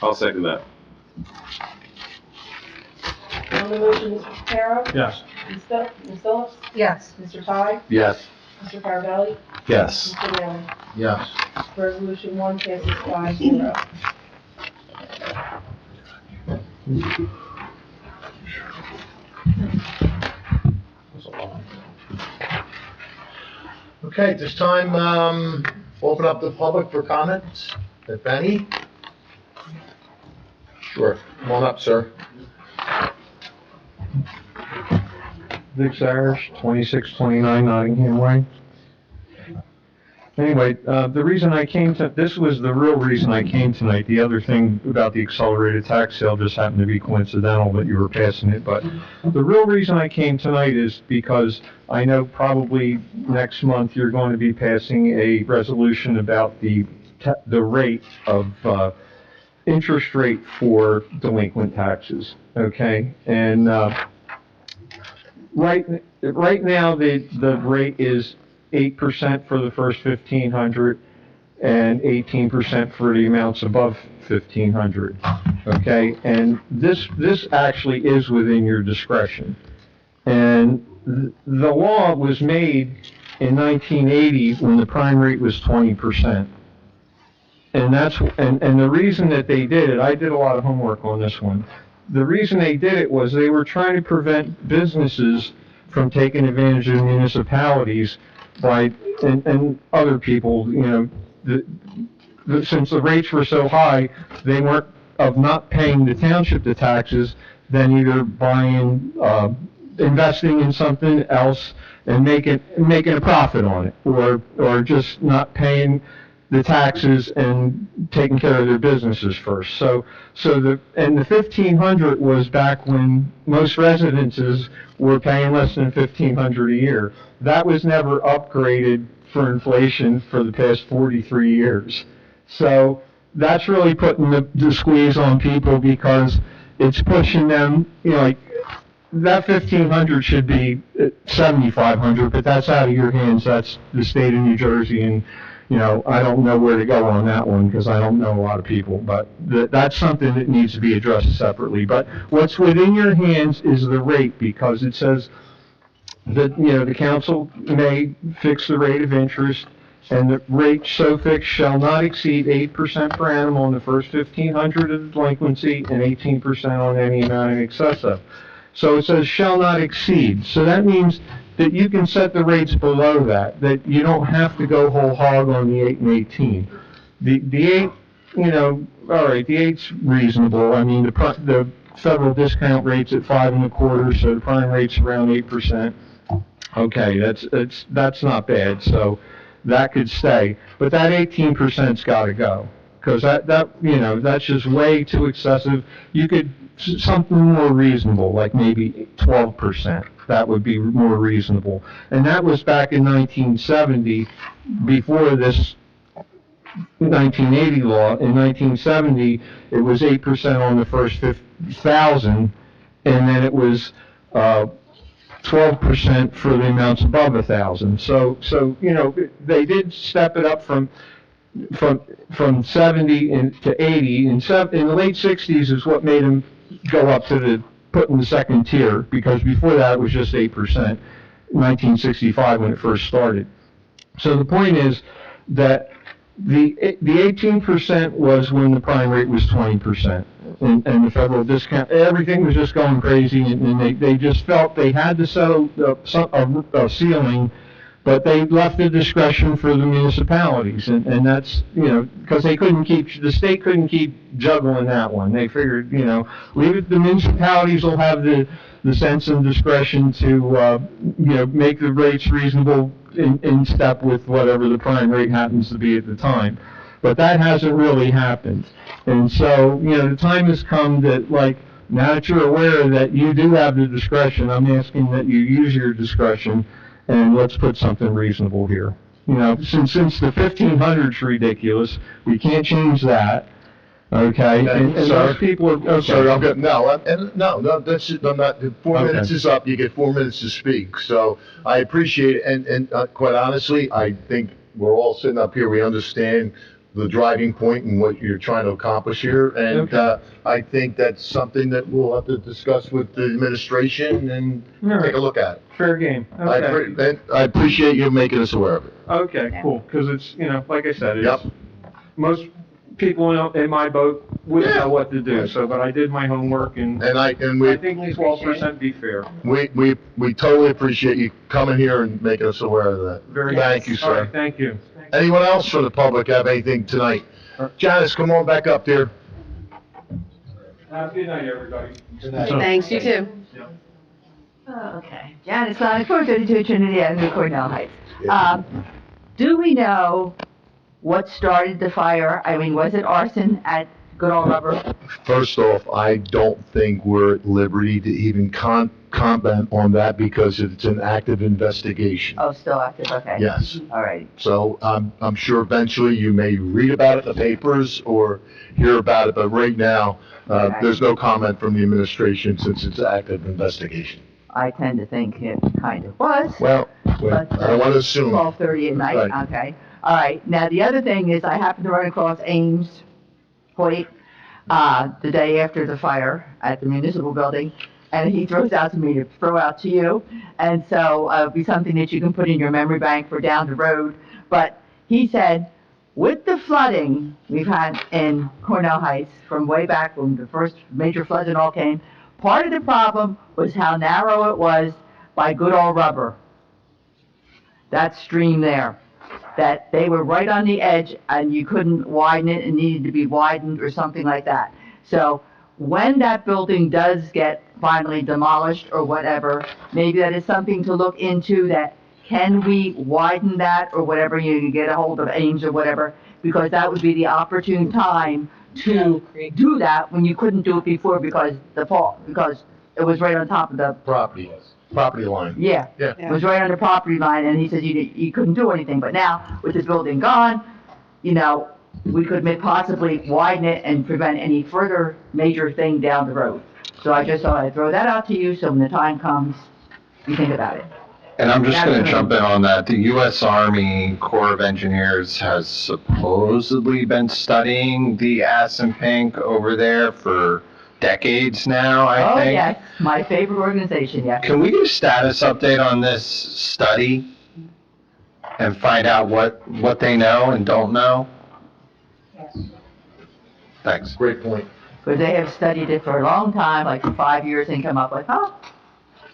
I'll second that. On the motion, Mr. Reparo? Yes. Ms. Phillips? Yes. Mr. Ty? Yes. Mr. Carabelli? Yes. Mr. Whalen? Yes. Resolution 1 passes 5-0. Okay, at this time, open up the public for comments, if any. Sure, come on up, sir. Vic Sayers, 2629 Nottingham Way. Anyway, the reason I came this was the real reason I came tonight. The other thing about the accelerated tax sale just happened to be coincidental that you were passing it. But the real reason I came tonight is because I know probably next month you're going to be passing a resolution about the rate of interest rate for delinquent taxes. Okay, and right now, the rate is 8% for the first 1,500 and 18% for the amounts above 1,500, okay? And this actually is within your discretion. And the law was made in 1980 when the prime rate was 20%. And the reason that they did it, I did a lot of homework on this one. The reason they did it was they were trying to prevent businesses from taking advantage of municipalities and other people, since the rates were so high, they weren't of not paying the township the taxes, then either investing in something else and making a profit on it, or just not paying the taxes and taking care of their businesses first. So the 1,500 was back when most residences were paying less than 1,500 a year. That was never upgraded for inflation for the past 43 years. So that's really putting the squeeze on people, because it's pushing them, like, that 1,500 should be 7,500, but that's out of your hands. That's the state of New Jersey, and I don't know where to go on that one, because I don't know a lot of people, but that's something that needs to be addressed separately. But what's within your hands is the rate, because it says that, the council may fix the rate of interest, and the rate so fixed shall not exceed 8% per annum on the first 1,500 of delinquency and 18% on any amount in excess of. So it says shall not exceed. So that means that you can set the rates below that you don't have to go whole hog on the 8 and 18. The 8, all right, the 8's reasonable. I mean, the federal discount rate's at 5 1/4, so the prime rate's around 8%. Okay, that's not bad. So that could stay, but that 18%'s got to go, because that's just way too excessive. You could something more reasonable, like maybe 12%. That would be more reasonable. And that was back in 1970, before this 1980 law. In 1970, it was 8% on the first 1,000, and then it was 12% for the amounts above 1,000. So they did step it up from 70 to 80. In the late 60s is what made them go up to put in the second tier, because before that it was just 8%, 1965 when it first started. So the point is that the 18% was when the prime rate was 20%, and the federal discount, everything was just going crazy, and they just felt they had to settle a ceiling, but they left the discretion for the municipalities, and that's, because the state couldn't keep juggling that one. They figured, leave it, the municipalities will have the sense and discretion to, make the rates reasonable in step with whatever the prime rate happens to be at the time. But that hasn't really happened. And so, the time has come that, now that you're aware that you do have the discretion, I'm asking that you use your discretion, and let's put something reasonable here. Since the 1,500's ridiculous, we can't change that. Okay, and those people are, okay. Sorry, I'm good. No, that's just, I'm not, 4 minutes is up, you get 4 minutes to speak, so I appreciate it, and quite honestly, I think we're all sitting up here, we understand the driving point and what you're trying to accomplish here, and I think that's something that we'll have to discuss with the administration and take a look at. Fair game. Okay. I appreciate you making us aware of it. Okay, cool, because it's, like I said, it's, most people in my boat wouldn't know what to do, but I did my homework, and I think 12% be fair. We totally appreciate you coming here and making us aware of that. Thank you, sir. All right, thank you. Anyone else from the public have anything tonight? Janice, come on back up there. Have a good night, everybody. Good night. Thanks, you too. Okay. Janice Sonic, 432 Trinity Avenue, Cornell Heights. Do we know what started the fire? I mean, was it arson at Good Old Rubber? First off, I don't think we're at liberty to even comment on that, because it's an active investigation. Oh, still active, okay. Yes. All right. So I'm sure eventually you may read about it in the papers or hear about it, but right now, there's no comment from the administration since it's an active investigation. I tend to think it kind of was. Well, I don't want to assume. 12:30 at night, Right. okay. All right, now the other thing is I happened to run across Ames Hoyt, the day after the fire at the municipal building, and he throws out to me to throw out to you. And so, it'll be something that you can put in your memory bank for down the road. But he said, with the flooding we've had in Cornell Heights from way back when the first major floods and all came, part of the problem was how narrow it was by good old rubber. That stream there, that they were right on the edge and you couldn't widen it, it needed to be widened or something like that. So when that building does get finally demolished or whatever, maybe that is something to look into, that can we widen that or whatever, you can get a hold of Ames or whatever, because that would be the opportune time to do that when you couldn't do it before because because it was right on top of the Property line. yeah, Yeah. it was right on the property line, and he said you couldn't do anything. But now, with the building gone, you know, we could possibly widen it and prevent any further major thing down the road. So I just thought I'd throw that out to you, so when the time comes, you think about it. And I'm just going to jump in on that. The U.S. Army Corps of Engineers has supposedly been studying the Assunpink over there for decades now, I think. Oh, yes, my favorite organization, yes. Can we get a status update on this study and find out what they know and don't know? Yes. Thanks. Great point. Because they have studied it for a long time, like for 5 years, and come up with,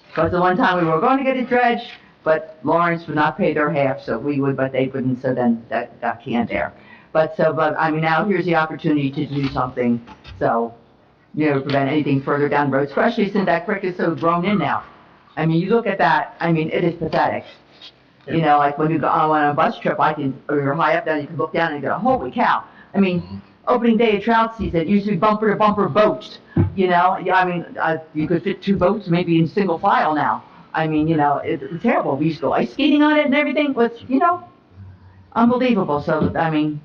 because the one time we were going to get it dredged, but Lawrence would not pay their half, so we would, but they wouldn't, so then that got canned there. But I mean, now here's the opportunity to do something, so, you know, prevent anything further down the road, especially since that creek is so grown in now. I mean, you look at that, I mean, it is pathetic. You know, like when you go on a bus trip, or you're high up there, you can look down and go, holy cow. I mean, opening day of trout season, it used to be bumper to bumper boats, you know? Yeah, I mean, you could fit 2 boats maybe in single file now. I mean, you know, it's terrible. We used to go ice skating on it and everything. It was, you know, unbelievable. So, I mean,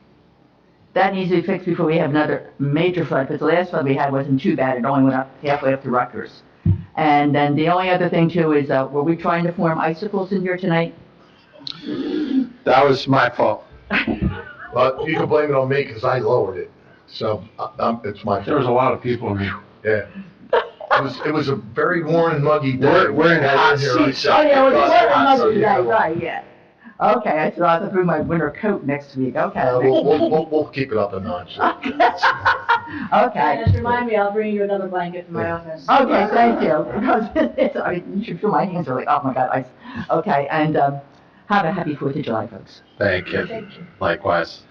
that needs to be fixed before we have another major flood, because the last flood we had wasn't too bad. It only went up halfway up to Rutgers. And then the only other thing too is, were we trying to form icicles in here tonight? That was my fault. But you can blame it on me because I lowered it. So it's my fault. There was a lot of people in here. Yeah. It was a very warm and muggy day. We're in hot seats. Oh, yeah, it was warm today, right, yeah. Okay, so I have to bring my winter coat next week, okay. We'll keep it up a notch. Okay. Just remind me, I'll bring you another blanket from my office. Okay, thank you, because you should feel my hands are like, oh my God, ice. Okay, and, have a happy 4th of July, folks. Thank you. Likewise.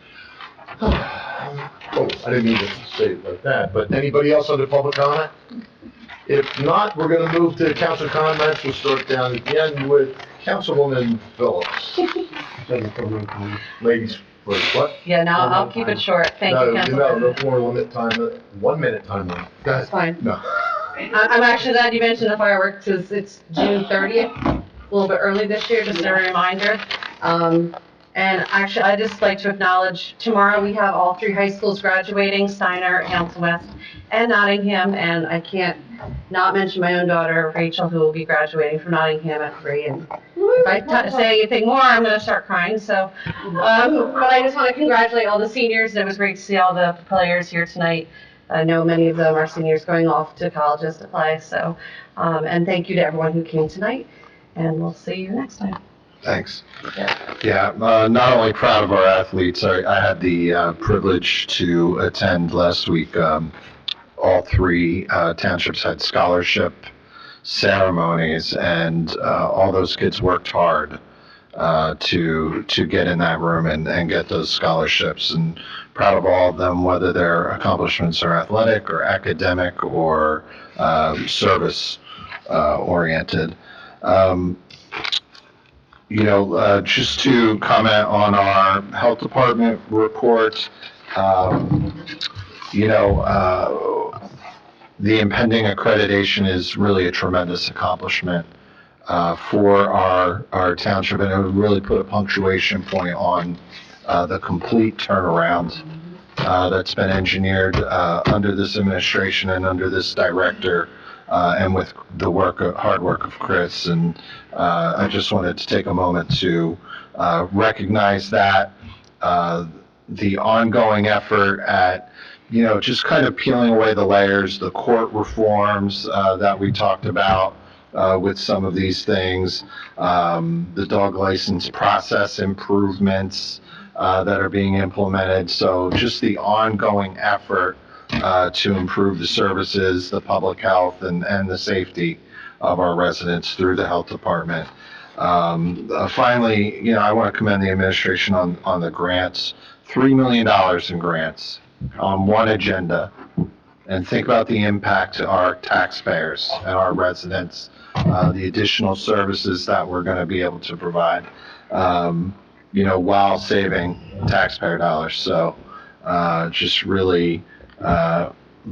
Oh, I didn't mean to say it like that, but anybody else under public comment? If not, we're gonna move to council comments. We'll start down at the end with Councilwoman Phillips. Ladies first, what? Yeah, no, I'll keep it short. Thank you, Council President. No more limit time, 1 minute time limit. That's fine. No. I'm actually glad you mentioned the fireworks, because it's June 30th, a little bit early this year, just a reminder. And actually, I'd just like to acknowledge, tomorrow we have all 3 high schools graduating, Steiner, Hamilton West, and Nottingham, and I can't not mention my own daughter, Rachel, who will be graduating from Nottingham at 3, and if I say anything more, I'm gonna start crying, so. But I just wanna congratulate all the seniors, and it was great to see all the players here tonight. I know many of them are seniors going off to colleges to play, so, and thank you to everyone who came tonight, and we'll see you next time. Thanks. Yeah, not only proud of our athletes, I had the privilege to attend last week. All 3 townships had scholarship ceremonies, and all those kids worked hard to get in that room and get those scholarships. And proud of all of them, whether their accomplishments are athletic or academic or service oriented. You know, just to comment on our health department report, you know, the impending accreditation is really a tremendous accomplishment for our township, and it would really put a punctuation point on the complete turnaround that's been engineered under this administration and under this director and with the hard work of Chris. And I just wanted to take a moment to recognize that, the ongoing effort at, just kind of peeling away the layers, the court reforms that we talked about with some of these things, the dog license process improvements that are being implemented. So just the ongoing effort to improve the services, the public health, and the safety of our residents through the health department. Finally, I want to commend the administration on the grants. $3 million in grants on one agenda, and think about the impact to our taxpayers and our residents, the additional services that we're going to be able to provide, while saving taxpayer dollars. So just really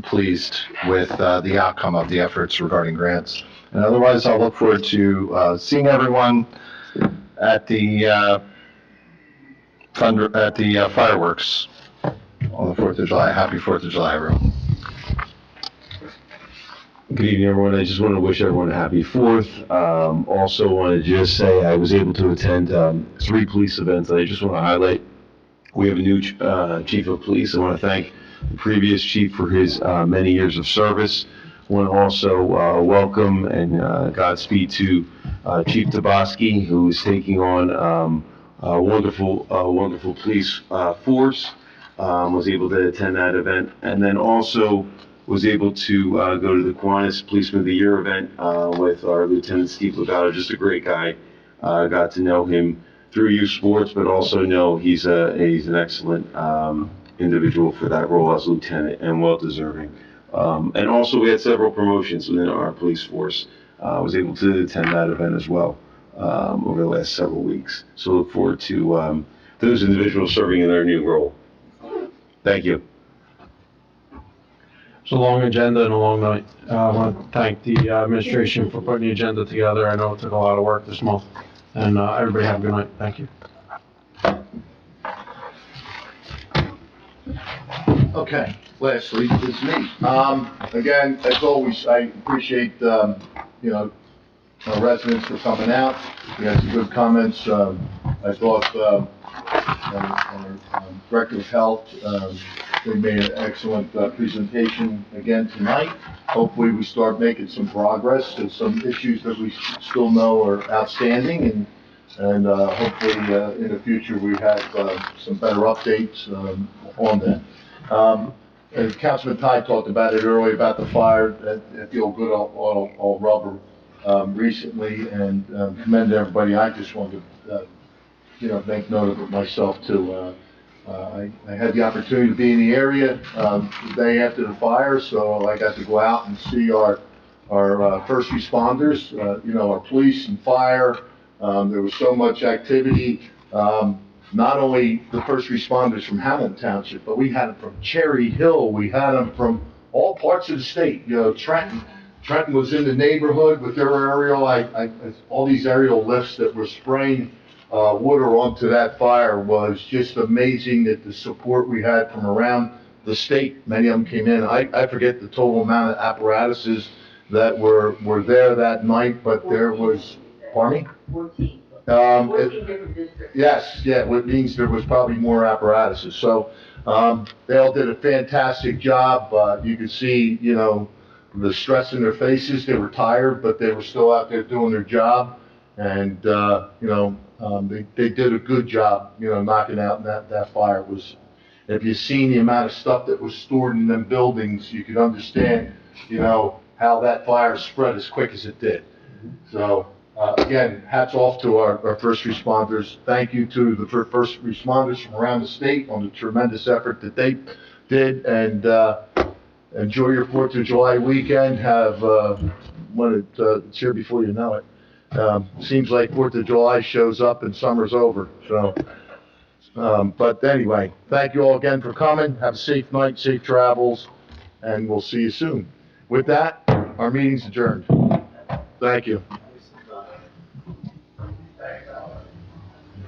pleased with the outcome of the efforts regarding grants. And otherwise, I'll look forward to seeing everyone at the fireworks on the 4th of July. Happy 4th of July, everyone. Good evening, everyone. I just want to wish everyone a happy 4th. Also want to just say I was able to attend 3 police events. I just want to highlight, we have a new chief of police. I want to thank the previous chief for his many years of service. I want to also welcome and Godspeed to Chief Tabosky, who is taking on a wonderful police force. Was able to attend that event, and then also was able to go to the Kiwanis Policeman of the Year event with our Lieutenant Steve Legato. Just a great guy. Got to know him through youth sports, but also know he's an excellent individual for that role as lieutenant, and well deserving. And also we had several promotions within our police force. Was able to attend that event as well over the last several weeks. So look forward to those individuals serving in their new role. Thank you. It's a long agenda and a long night. I want to thank the administration for putting the agenda together. I know it took a lot of work this month. And everybody have a good night. Thank you. Okay, lastly, it's me. Again, as always, I appreciate, our residents for coming out. We had some good comments. I thought, our Director of Health, they made an excellent presentation again tonight. Hopefully we start making some progress. There's some issues that we still know are outstanding, and hopefully in the future we have some better updates on that. As Councilman Ty talked about it earlier about the fire at the old good old rubber recently, and commend everybody. I just wanted to make note of it myself too. I had the opportunity to be in the area the day after the fire, so I got to go out and see our first responders, our police and fire. There was so much activity. Not only the first responders from Hamilton Township, but we had them from Cherry Hill. We had them from all parts of the state. Trenton. Trenton was in the neighborhood with their aerial, all these aerial lifts that were spraying water onto that fire was just amazing. That the support we had from around the state, many of them came in. I forget the total amount of apparatuses that were there that night, but there was, pardon me? 14 different districts. Yes, yeah, which means there was probably more apparatuses. So they all did a fantastic job. You could see, the stress in their faces. They were tired, but they were still out there doing their job. And, they did a good job, knocking out that fire. If you've seen the amount of stuff that was stored in them buildings, you could understand, how that fire spread as quick as it did. So, again, hats off to our first responders. Thank you to the first responders from around the state on the tremendous effort that they did. And enjoy your 4th of July weekend. Have, it's here before you know it. Seems like 4th of July shows up and summer's over. So, but anyway, thank you all again for coming. Have a safe night, safe travels, and we'll see you soon. With that, our meeting's adjourned. Thank you.